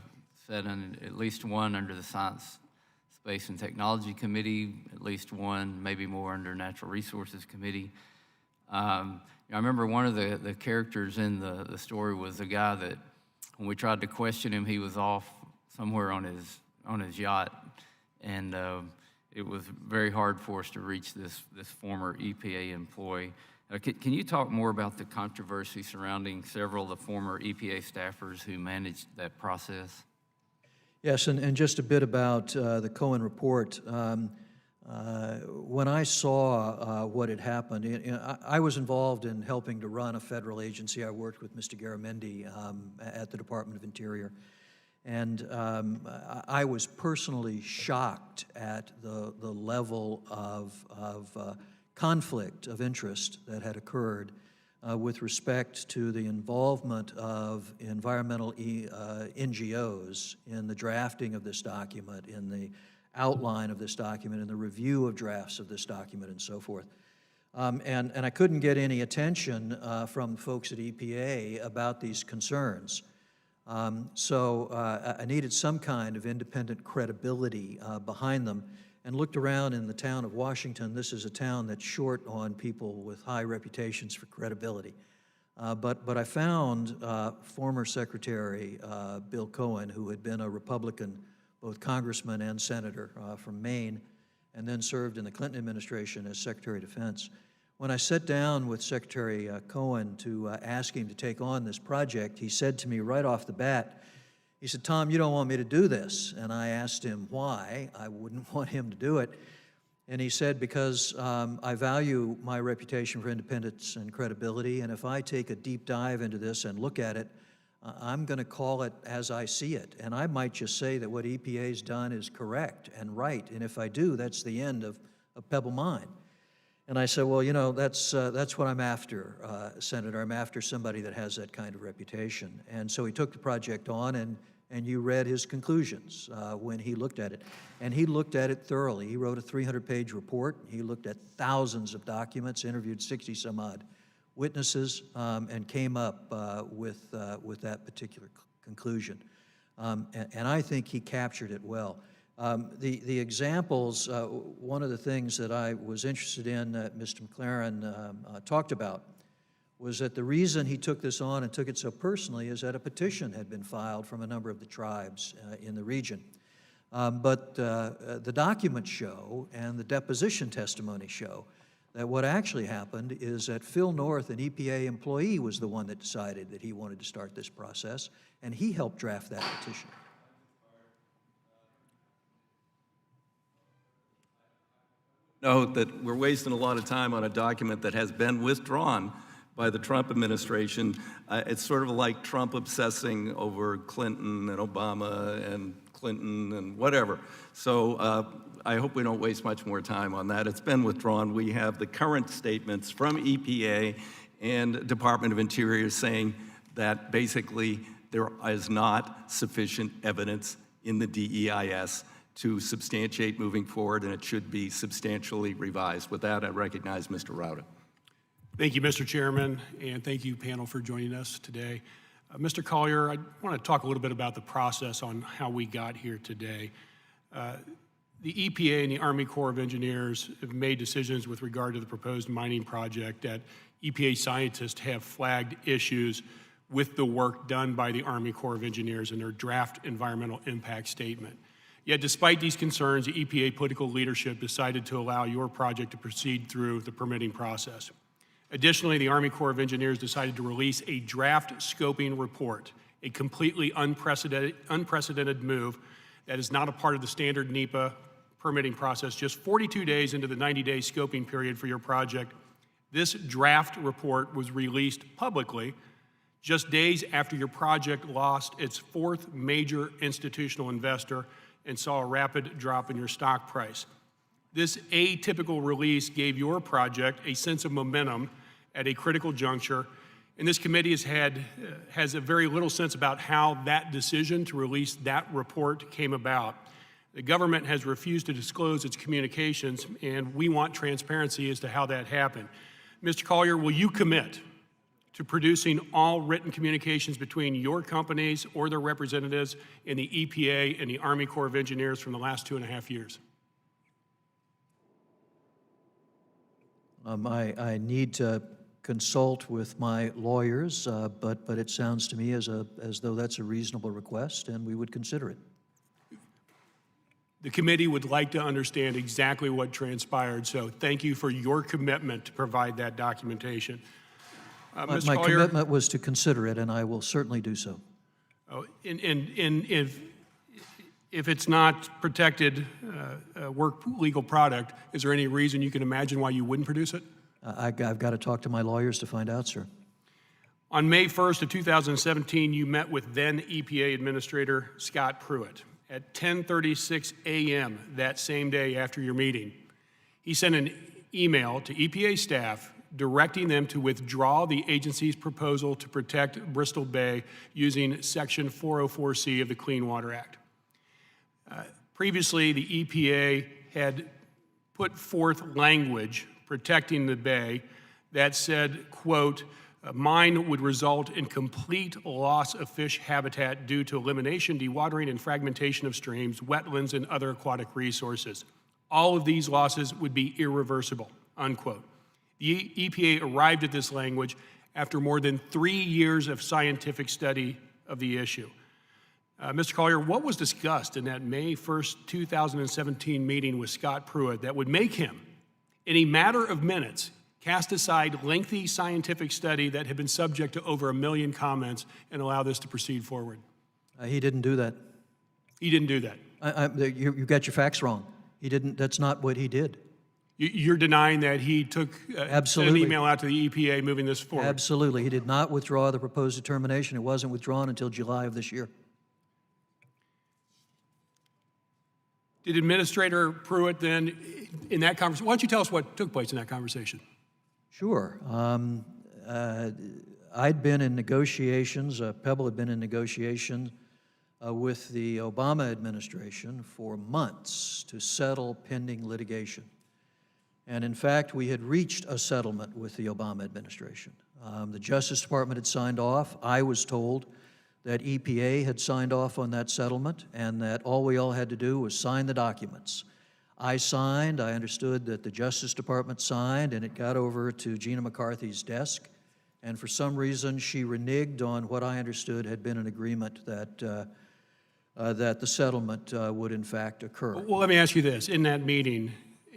sat in at least one under the Science, Space, and Technology Committee, at least one, maybe more under Natural Resources Committee. I remember one of the characters in the story was a guy that, when we tried to question him, he was off somewhere on his yacht, and it was very hard for us to reach this former EPA employee. Can you talk more about the controversy surrounding several of the former EPA staffers who managed that process? Yes, and just a bit about the Cohen report. When I saw what had happened, I was involved in helping to run a federal agency. I worked with Mr. Garamendi at the Department of Interior. And I was personally shocked at the level of conflict of interest that had occurred with respect to the involvement of environmental NGOs in the drafting of this document, in the outline of this document, in the review of drafts of this document, and so forth. And I couldn't get any attention from folks at EPA about these concerns. So I needed some kind of independent credibility behind them, and looked around in the town of Washington. This is a town that's short on people with high reputations for credibility. But I found former Secretary Bill Cohen, who had been a Republican, both congressman and senator from Maine, and then served in the Clinton administration as Secretary of Defense. When I sat down with Secretary Cohen to ask him to take on this project, he said to me right off the bat, he said, "Tom, you don't want me to do this." And I asked him why I wouldn't want him to do it. And he said, because I value my reputation for independence and credibility, and if I take a deep dive into this and look at it, I'm going to call it as I see it. And I might just say that what EPA's done is correct and right. And if I do, that's the end of Pebble Mine. And I said, well, you know, that's what I'm after, Senator. I'm after somebody that has that kind of reputation. And so he took the project on, and you read his conclusions when he looked at it. And he looked at it thoroughly. He wrote a 300-page report. He looked at thousands of documents, interviewed 60-some-odd witnesses, and came up with that particular conclusion. And I think he captured it well. The examples, one of the things that I was interested in that Mr. McLaren talked about was that the reason he took this on and took it so personally is that a petition had been filed from a number of the tribes in the region. But the documents show and the deposition testimony show that what actually happened is that Phil North, an EPA employee, was the one that decided that he wanted to start this process, and he helped draft that petition. Note that we're wasting a lot of time on a document that has been withdrawn by the Trump administration. It's sort of like Trump obsessing over Clinton and Obama and Clinton and whatever. So I hope we don't waste much more time on that. It's been withdrawn. We have the current statements from EPA and Department of Interior saying that basically there is not sufficient evidence in the DEIS to substantiate moving forward, and it should be substantially revised. With that, I recognize Mr. Rauda. Thank you, Mr. Chairman, and thank you, panel, for joining us today. Mr. Collier, I want to talk a little bit about the process on how we got here today. The EPA and the Army Corps of Engineers have made decisions with regard to the proposed mining project that EPA scientists have flagged issues with the work done by the Army Corps of Engineers in their draft environmental impact statement. Yet despite these concerns, the EPA political leadership decided to allow your project to proceed through the permitting process. Additionally, the Army Corps of Engineers decided to release a draft scoping report, a completely unprecedented move that is not a part of the standard NEPA permitting process. Just 42 days into the 90-day scoping period for your project, this draft report was released publicly just days after your project lost its fourth major institutional investor and saw a rapid drop in your stock price. This atypical release gave your project a sense of momentum at a critical juncture, and this committee has a very little sense about how that decision to release that report came about. The government has refused to disclose its communications, and we want transparency as to how that happened. Mr. Collier, will you commit to producing all written communications between your companies or their representatives in the EPA and the Army Corps of Engineers from the last 2.5 years? I need to consult with my lawyers, but it sounds to me as though that's a reasonable request, and we would consider it. The committee would like to understand exactly what transpired, so thank you for your commitment to provide that documentation. Mr. My Collier, commitment was to consider it, and I will certainly do so. If it's not protected work legal product, is there any reason you can imagine why you wouldn't produce it? I've got to talk to my lawyers to find out, sir. On May 1st of 2017, you met with then EPA Administrator Scott Pruitt. At 10:36 a.m. that same day after your meeting, he sent an email to EPA staff directing them to withdraw the agency's proposal to protect Bristol Bay using Section 404C of the Clean Water Act. Previously, the EPA had put forth language protecting the bay that said, quote, mine would result in complete loss of fish habitat due to elimination, dewatering, and fragmentation of streams, wetlands, and other aquatic resources. All of these losses would be irreversible, unquote. The EPA arrived at this language after more than 3 years of scientific study of the issue. Mr. Collier, what was discussed in that May 1st, 2017 meeting with Scott Pruitt that would make him, in a matter of minutes, cast aside lengthy scientific study that had been subject to over 1 million comments and allow this to proceed forward? He didn't do that. He didn't do that. You got your facts wrong. He didn't. That's not what he did. You're denying that he took sent an email out to the EPA moving this forward? Absolutely. He did not withdraw the proposed determination. It wasn't withdrawn until July of this year. Did Administrator Pruitt then, in that conversation, why don't you tell us what took place in that conversation? Sure. I'd been in negotiations, Pebble had been in negotiations with the Obama administration for months to settle pending litigation. And in fact, we had reached a settlement with the Obama administration. The Justice Department had signed off. I was told that EPA had signed off on that settlement and that all we all had to do was sign the documents. I signed, I understood that the Justice Department signed, and it got over to Gina McCarthy's desk. And for some reason, she reneged on what I understood had been an agreement that the settlement would in fact occur. Well, let me ask you this. In that meeting,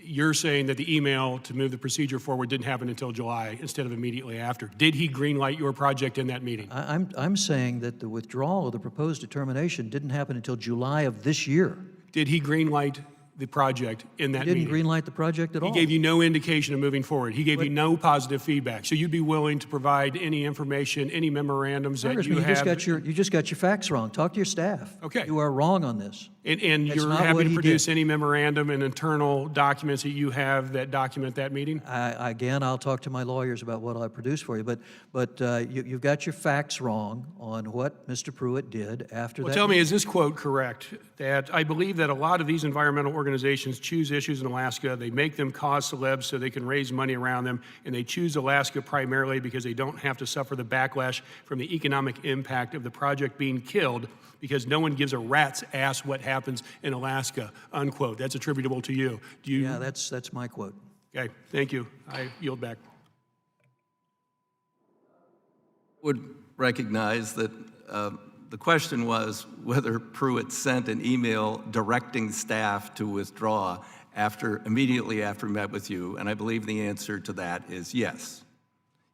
you're saying that the email to move the procedure forward didn't happen until July instead of immediately after. Did he greenlight your project in that meeting? I'm saying that the withdrawal of the proposed determination didn't happen until July of this year. Did he greenlight the project in that meeting? He didn't greenlight the project at all. He gave you no indication of moving forward. He gave you no positive feedback. So you'd be willing to provide any information, any memorandums that you have? You just got your facts wrong. Talk to your staff. Okay. You are wrong on this. And you're happy to produce any memorandum and internal documents that you have that document that meeting? Again, I'll talk to my lawyers about what I produce for you, but you've got your facts wrong on what Mr. Pruitt did after that. Well, tell me, is this quote correct? That I believe that a lot of these environmental organizations choose issues in Alaska, they make them cause celebs so they can raise money around them, and they choose Alaska primarily because they don't have to suffer the backlash from the economic impact of the project being killed because no one gives a rat's ass what happens in Alaska, unquote. That's attributable to you. Do you? Yeah, that's my quote. Okay, thank you. I yield back. Would recognize that the question was whether Pruitt sent an email directing staff to withdraw immediately after he met with you, and I believe the answer to that is yes.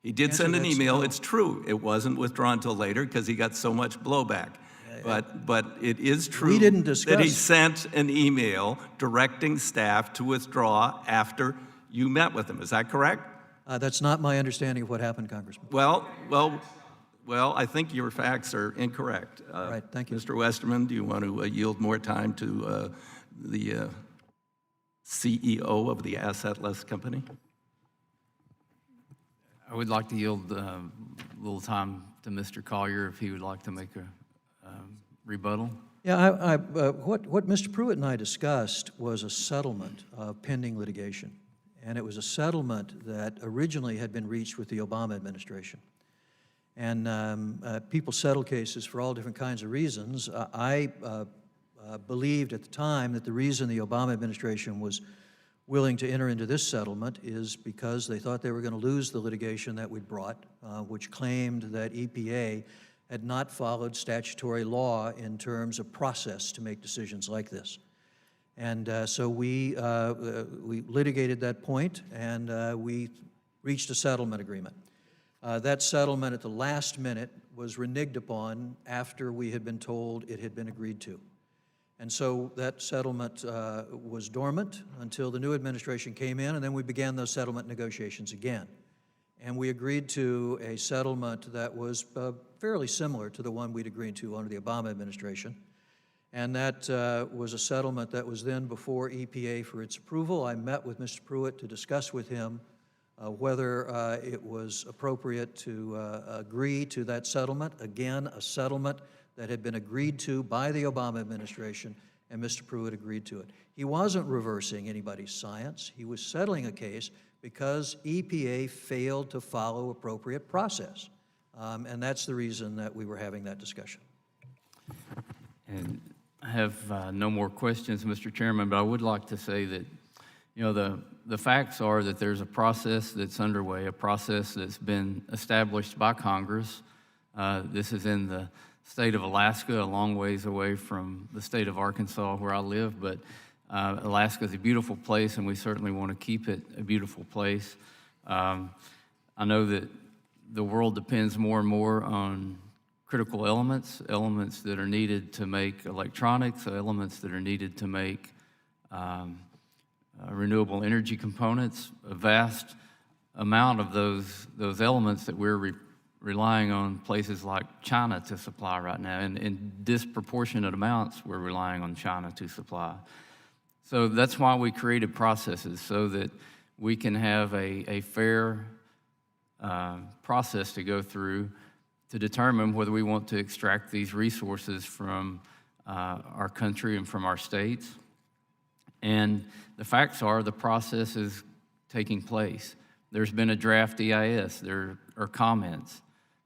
He did send an email. It's true. It wasn't withdrawn until later because he got so much blowback. But it is true that he sent an email directing staff to withdraw after you met with him. Is that correct? That's not my understanding of what happened, Congressman. Well, I think your facts are incorrect. Right, thank you. Mr. Westerman, do you want to yield more time to CEO of the asset-less company? I would like to yield a little time to Mr. Collier if he would like to make a rebuttal. Yeah, what Mr. Pruitt and I discussed was a settlement of pending litigation. And it was a settlement that originally had been reached with the Obama administration. And people settle cases for all different kinds of reasons. I believed at the time that the reason the Obama administration was willing to enter into this settlement is because they thought they were going to lose the litigation that we'd brought, which claimed that EPA had not followed statutory law in terms of process to make decisions like this. And so we litigated that point, and we reached a settlement agreement. That settlement at the last minute was reneged upon after we had been told it had been agreed to. And so that settlement was dormant until the new administration came in, and then we began those settlement negotiations again. And we agreed to a settlement that was fairly similar to the one we'd agreed to under the Obama administration. And that was a settlement that was then before EPA for its approval. I met with Mr. Pruitt to discuss with him whether it was appropriate to agree to that settlement. Again, a settlement that had been agreed to by the Obama administration, and Mr. Pruitt agreed to it. He wasn't reversing anybody's science. He was settling a case because EPA failed to follow appropriate process. And that's the reason that we were having that discussion. And I have no more questions, Mr. Chairman, but I would like to say that, you know, the facts are that there's a process that's underway, a process that's been established by Congress. This is in the state of Alaska, a long ways away from the state of Arkansas where I live, but Alaska is a beautiful place, and we certainly want to keep it a beautiful place. I know that the world depends more and more on critical elements that are needed to make electronics, elements that are needed to make renewable energy components. A vast amount of those elements that we're relying on places like China to supply right now, and in disproportionate amounts we're relying on China to supply. So that's why we created processes, so that we can have a fair process to go through to determine whether we want to extract these resources from our country and from our states. And the facts are the process is taking place. There's been a draft EIS, there are comments.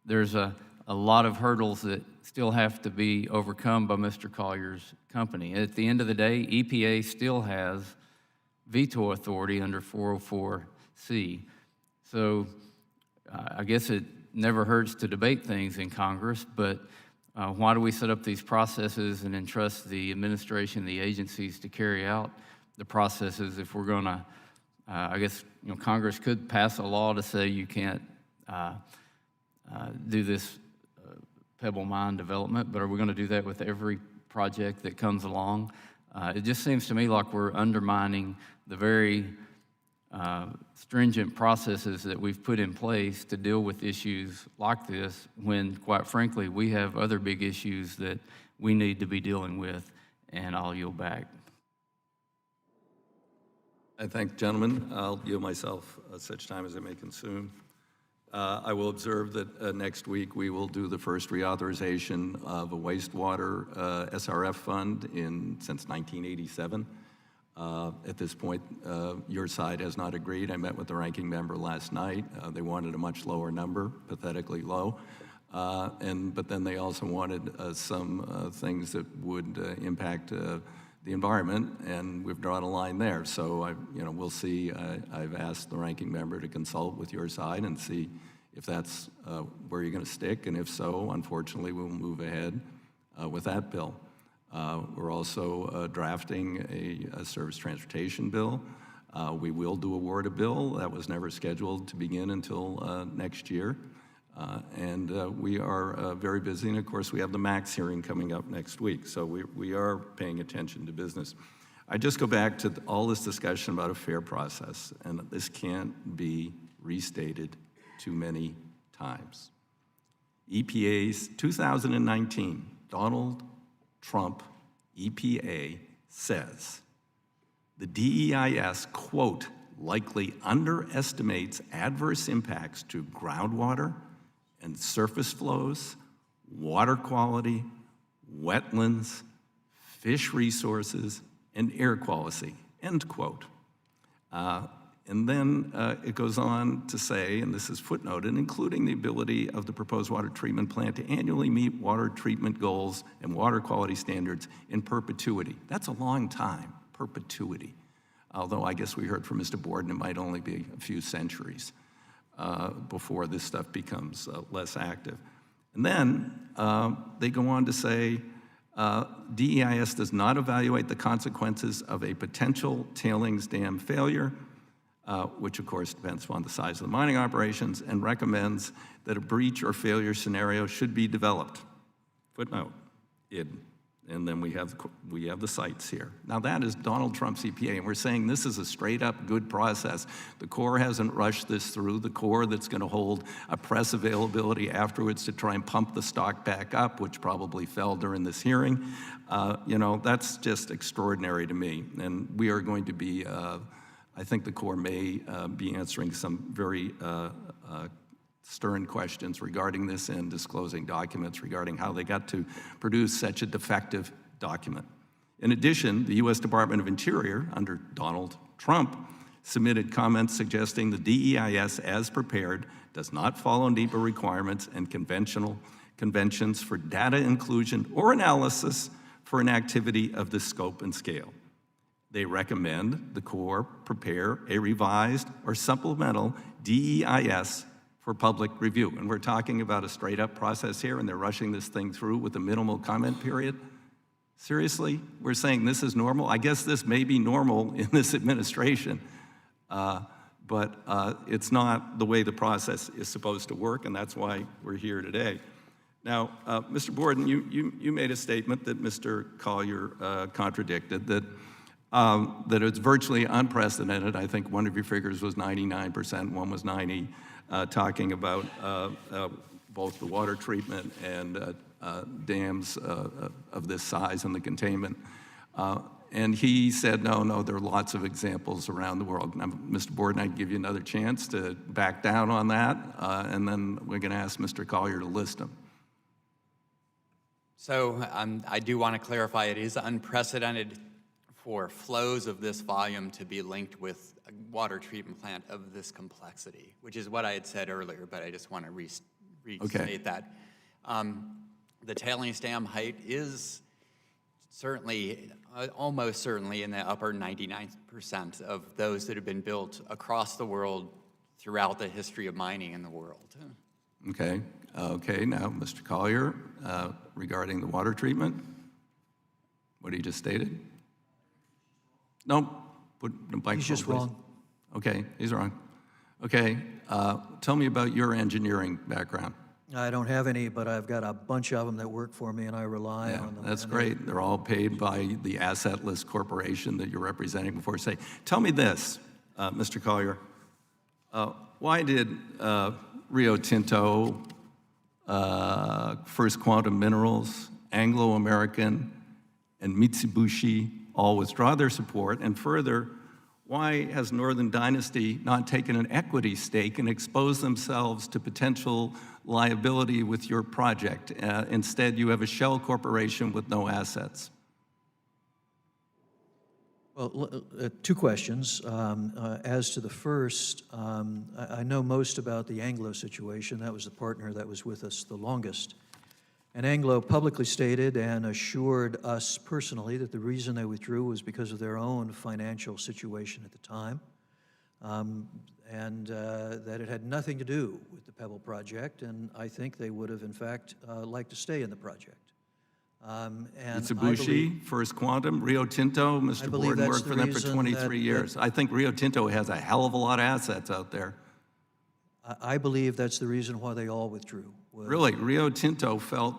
There's a lot of hurdles that still have to be overcome by Mr. Collier's company. At the end of the day, EPA still has veto authority under 404C. So I guess it never hurts to debate things in Congress, but why do we set up these processes and entrust the administration, the agencies to carry out the processes if we're going to, I guess, you know, Congress could pass a law to say you can't do this Pebble mine development, but are we going to do that with every project that comes along? It just seems to me like we're undermining the very stringent processes that we've put in place to deal with issues like this when, quite frankly, we have other big issues that we need to be dealing with, and I'll yield back. I thank gentlemen. I'll yield myself such time as it may consume. I will observe that next week we will do the first reauthorization of a wastewater SRF fund since 1987. At this point, your side has not agreed. I met with the ranking member last night. They wanted a much lower number, pathetically low. But then they also wanted some things that would impact the environment, and we've drawn a line there. So we'll see. I've asked the ranking member to consult with your side and see if that's where you're going to stick, and if so, unfortunately, we'll move ahead with that bill. We're also drafting a service transportation bill. We will do award a bill that was never scheduled to begin until next year. And we are very busy, and of course we have the MAX hearing coming up next week, so we are paying attention to business. I just go back to all this discussion about a fair process, and this can't be restated too many times. EPA's 2019, Donald Trump EPA says The DEIS, quote, likely underestimates adverse impacts to groundwater and surface flows, water quality, wetlands, fish resources, and air quality, end quote. And then it goes on to say, and this is footnoted, including the ability of the proposed water treatment plant to annually meet water treatment goals and water quality standards in perpetuity. That's a long time, perpetuity. Although I guess we heard from Mr. Borden, it might only be a few centuries before this stuff becomes less active. And then they go on to say, DEIS does not evaluate the consequences of a potential tailings dam failure, which of course depends upon the size of the mining operations, and recommends that a breach or failure scenario should be developed. Footnote, id. And then we have the sites here. Now that is Donald Trump's EPA, and we're saying this is a straight up good process. The Corps hasn't rushed this through. The Corps that's gonna hold a press availability afterwards to try and pump the stock back up, which probably fell during this hearing. You know, that's just extraordinary to me. And we are going to be, I think the Corps may be answering some very stern questions regarding this and disclosing documents regarding how they got to produce such a defective document. In addition, the U.S. Department of Interior, under Donald Trump, submitted comments suggesting the DEIS, as prepared, does not follow NEPA requirements and conventions for data inclusion or analysis for an activity of this scope and scale. They recommend the Corps prepare a revised or supplemental DEIS for public review. And we're talking about a straight up process here, and they're rushing this thing through with a minimal comment period. Seriously? We're saying this is normal? I guess this may be normal in this administration, but it's not the way the process is supposed to work, and that's why we're here today. Now, Mr. Borden, you made a statement that Mr. Collier contradicted, that it's virtually unprecedented. I think one of your figures was 99%, one was 90%. Talking about both the water treatment and dams of this size and the containment. And he said, no, there are lots of examples around the world. Now, Mr. Borden, I'd give you another chance to back down on that, and then we're going to ask Mr. Collier to list them. So I do want to clarify, it is unprecedented for flows of this volume to be linked with a water treatment plant of this complexity, which is what I had said earlier, but I just want to restate that. The tailings dam height is certainly, almost certainly in the upper 99% of those that have been built across the world throughout the history of mining in the world. Okay, now, Mr. Collier, regarding the water treatment, what he just stated? No, put the microphone, He's just please. wrong. Okay, he's wrong. Okay, tell me about your engineering background. I don't have any, but I've got a bunch of them that work for me, and I rely on them. That's great. They're all paid by the assetless corporation that you're representing before. Say, tell me this, Mr. Collier. Why did Rio Tinto, First Quantum Minerals, Anglo-American, and Mitsubishi all withdraw their support? And further, why has Northern Dynasty not taken an equity stake and exposed themselves to potential liability with your project? Instead, you have a shell corporation with no assets. Well, two questions. As to the first, I know most about the Anglo situation. That was the partner that was with us the longest. And Anglo publicly stated and assured us personally that the reason they withdrew was because of their own financial situation at the time, and that it had nothing to do with the Pebble project, and I think they would have, in fact, liked to stay in the project. And Mitsubishi, First Quantum, Rio Tinto, Mr. Borden worked for them for 23 years. I think Rio Tinto has a hell of a lot of assets out there. I believe that's the reason why they all withdrew. Really, Rio Tinto felt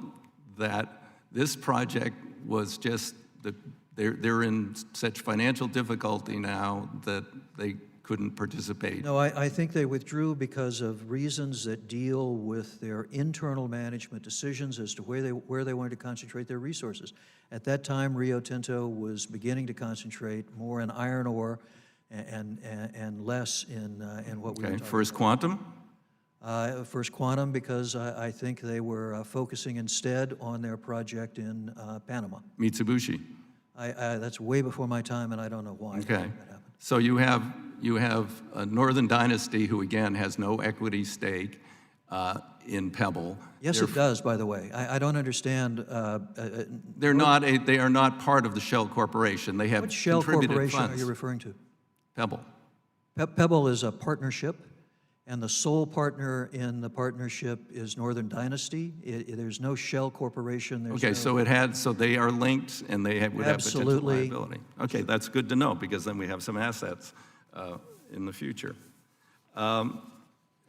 that this project was just that they're in such financial difficulty now that they couldn't participate? No, I think they withdrew because of reasons that deal with their internal management decisions as to where they wanted to concentrate their resources. At that time, Rio Tinto was beginning to concentrate more in iron ore and less in what we were talking First about. Quantum? First Quantum, because I think they were focusing instead on their project in Panama. Mitsubishi? That's way before my time, and I don't know why that happened. So you have a Northern Dynasty who, again, has no equity stake in Pebble. Yes, it does, by the way. I don't understand. They are not part of the Shell Corporation. They have What Shell contributed Corporation funds. are you referring to? Pebble. Pebble is a partnership, and the sole partner in the partnership is Northern Dynasty. There's no Shell Corporation. Okay, so they are linked, and they would have potential Absolutely. liability. Okay, that's good to know, because then we have some assets in the future. And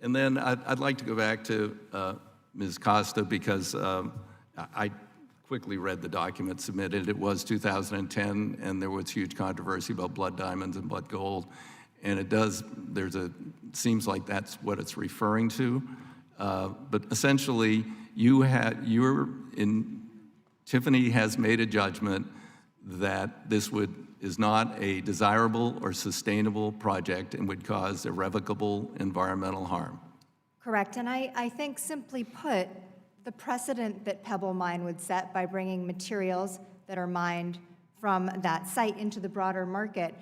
then I'd like to go back to Ms. Costa, because I quickly read the document submitted. It was 2010, and there was huge controversy about blood diamonds and blood gold. And seems like that's what it's referring to. But essentially, Tiffany has made a judgment that this is not a desirable or sustainable project and would cause irrevocable environmental harm. Correct, and I think simply put, the precedent that Pebble Mine would set by bringing materials that are mined from that site into the broader market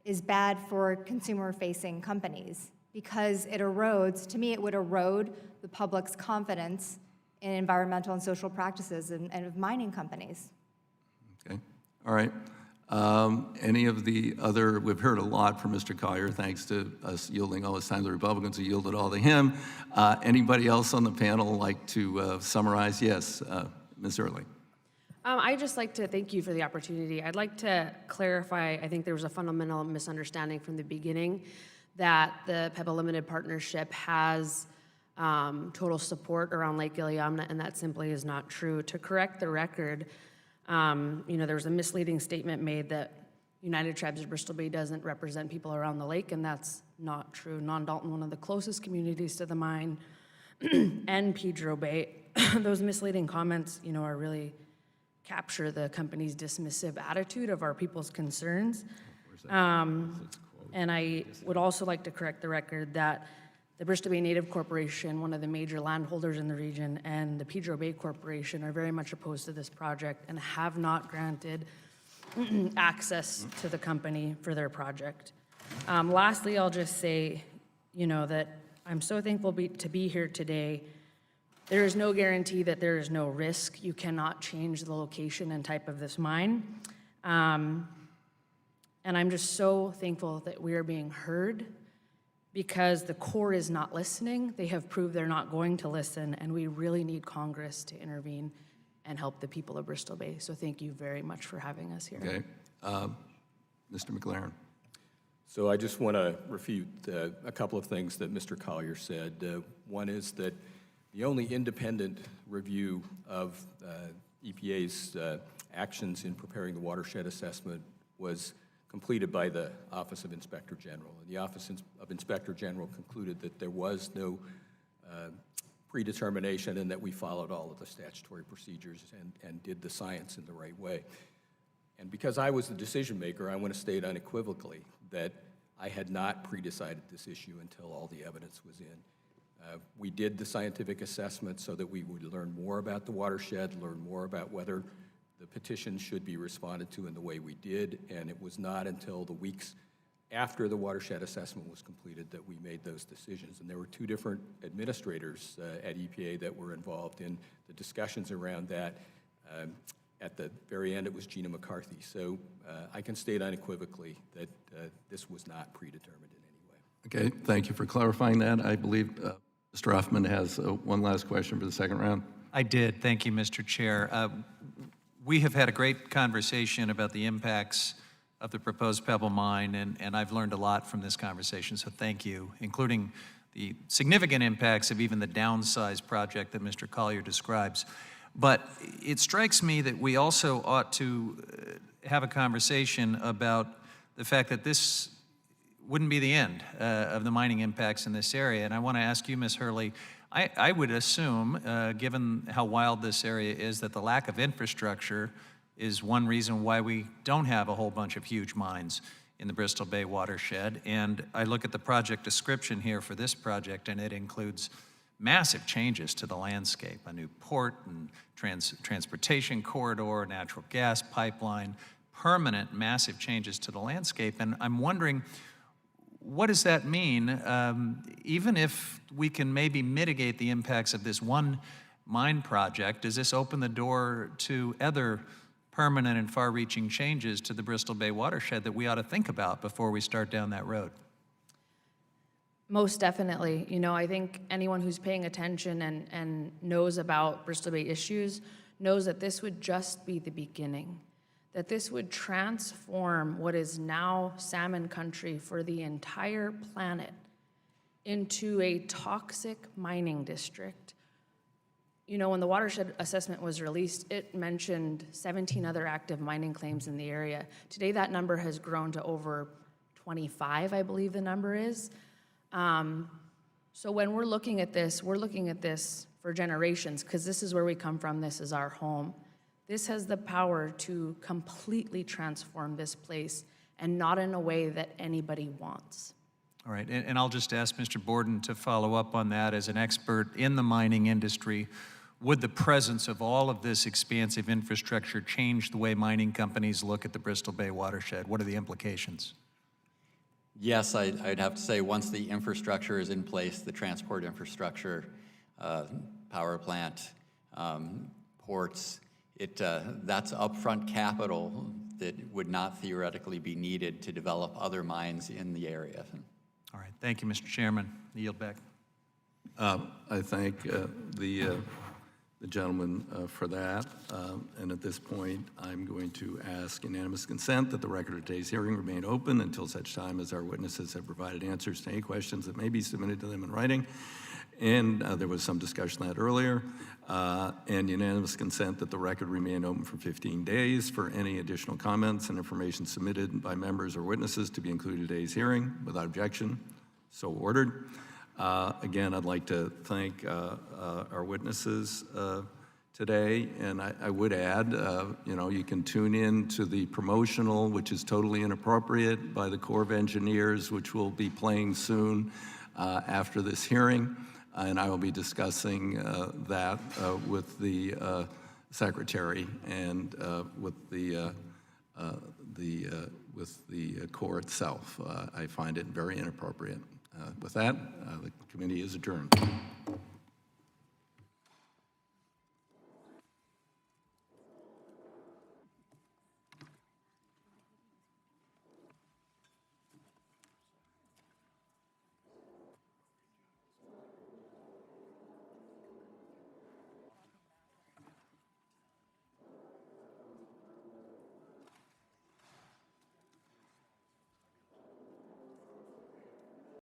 is bad for consumer-facing companies, because it erodes, to me, it would erode the public's confidence in environmental and social practices and of mining companies. Okay, all right. Any of the other, we've heard a lot from Mr. Collier, thanks to us yielding all this time. The Republicans have yielded all to him. Anybody else on the panel like to summarize? Yes, Ms. Early. I'd just like to thank you for the opportunity. I'd like to clarify, I think there was a fundamental misunderstanding from the beginning that the Pebble Limited Partnership has total support around Lake Iliamna, and that simply is not true. To correct the record, there was a misleading statement made that United Tribes of Bristol Bay doesn't represent people around the lake, and that's not true. Non-Dalton, one of the closest communities to the mine, and Pedro Bay, those misleading comments, are really capture the company's dismissive attitude of our people's concerns. And I would also like to correct the record that the Bristol Bay Native Corporation, one of the major landholders in the region, and the Pedro Bay Corporation are very much opposed to this project and have not granted access to the company for their project. Lastly, I'll just say, that I'm so thankful to be here today. There is no guarantee that there is no risk. You cannot change the location and type of this mine. And I'm just so thankful that we are being heard, because the Corps is not listening. They have proved they're not going to listen, and we really need Congress to intervene and help the people of Bristol Bay. So thank you very much for having us here. Okay. Mr. McLaren. So I just want to refute a couple of things that Mr. Collier said. One is that the only independent review of EPA's actions in preparing the watershed assessment was completed by the Office of Inspector General. And the Office of Inspector General concluded that there was no predetermination and that we followed all of the statutory procedures and did the science in the right way. And because I was the decision maker, I want to state unequivocally that I had not pre-decided this issue until all the evidence was in. We did the scientific assessment so that we would learn more about the watershed, learn more about whether the petition should be responded to in the way we did, and it was not until the weeks after the watershed assessment was completed that we made those decisions. And there were two different administrators at EPA that were involved in the discussions around that. At the very end, it was Gina McCarthy. So I can state unequivocally that this was not predetermined in any way. Okay, thank you for clarifying that. I believe Mr. Huffman has one last question for the second round. I did. Thank you, Mr. Chair. We have had a great conversation about the impacts of the proposed Pebble mine, and I've learned a lot from this conversation, so thank you, including the significant impacts of even the downsized project that Mr. Collier describes. But it strikes me that we also ought to have a conversation about the fact that wouldn't be the end of the mining impacts in this area. And I want to ask you, Ms. Hurley, I would assume, given how wild this area is, that the lack of infrastructure is one reason why we don't have a whole bunch of huge mines in the Bristol Bay watershed. And I look at the project description here for this project, and it includes massive changes to the landscape, a new port and transportation corridor, natural gas pipeline, permanent massive changes to the landscape. And I'm wondering, what does that mean? Even if we can maybe mitigate the impacts of this one mine project, does this open the door to other permanent and far-reaching changes to the Bristol Bay watershed that we ought to think about before we start down that road? Most definitely. You know, I think anyone who's paying attention and knows about Bristol Bay issues knows that this would just be the beginning, that this would transform what is now salmon country for the entire planet into a toxic mining district. You know, when the Watershed Assessment was released, it mentioned 17 other active mining claims in the area. Today, that number has grown to over 25, I believe the number is. So when we're looking at this for generations, because this is where we come from, this is our home. This has the power to completely transform this place, and not in a way that anybody wants. All right, and I'll just ask Mr. Borden to follow up on that. As an expert in the mining industry, would the presence of all of this expansive infrastructure change the way mining companies look at the Bristol Bay watershed? What are the implications? Yes, I'd have to say once the infrastructure is in place, the transport infrastructure, power plant, ports, that's upfront capital that would not theoretically be needed to develop other mines in the area. All right, thank you, Mr. Chairman. I yield back. I thank the gentleman for that. And at this point, I'm going to ask unanimous consent that the record of today's hearing remain open until such time as our witnesses have provided answers to any questions that may be submitted to them in writing. And there was some discussion of that earlier. And unanimous consent that the record remain open for 15 days for any additional comments and information submitted by members or witnesses to be included in today's hearing. Without objection, so ordered. Again, I'd like to thank our witnesses today, and I would add, you know, you can tune in to the promotional, which is totally inappropriate, by the Corps of Engineers, which will be playing soon after this hearing, and I will be discussing that with the Secretary and with the Corps itself. I find it very inappropriate. With that, the committee is adjourned.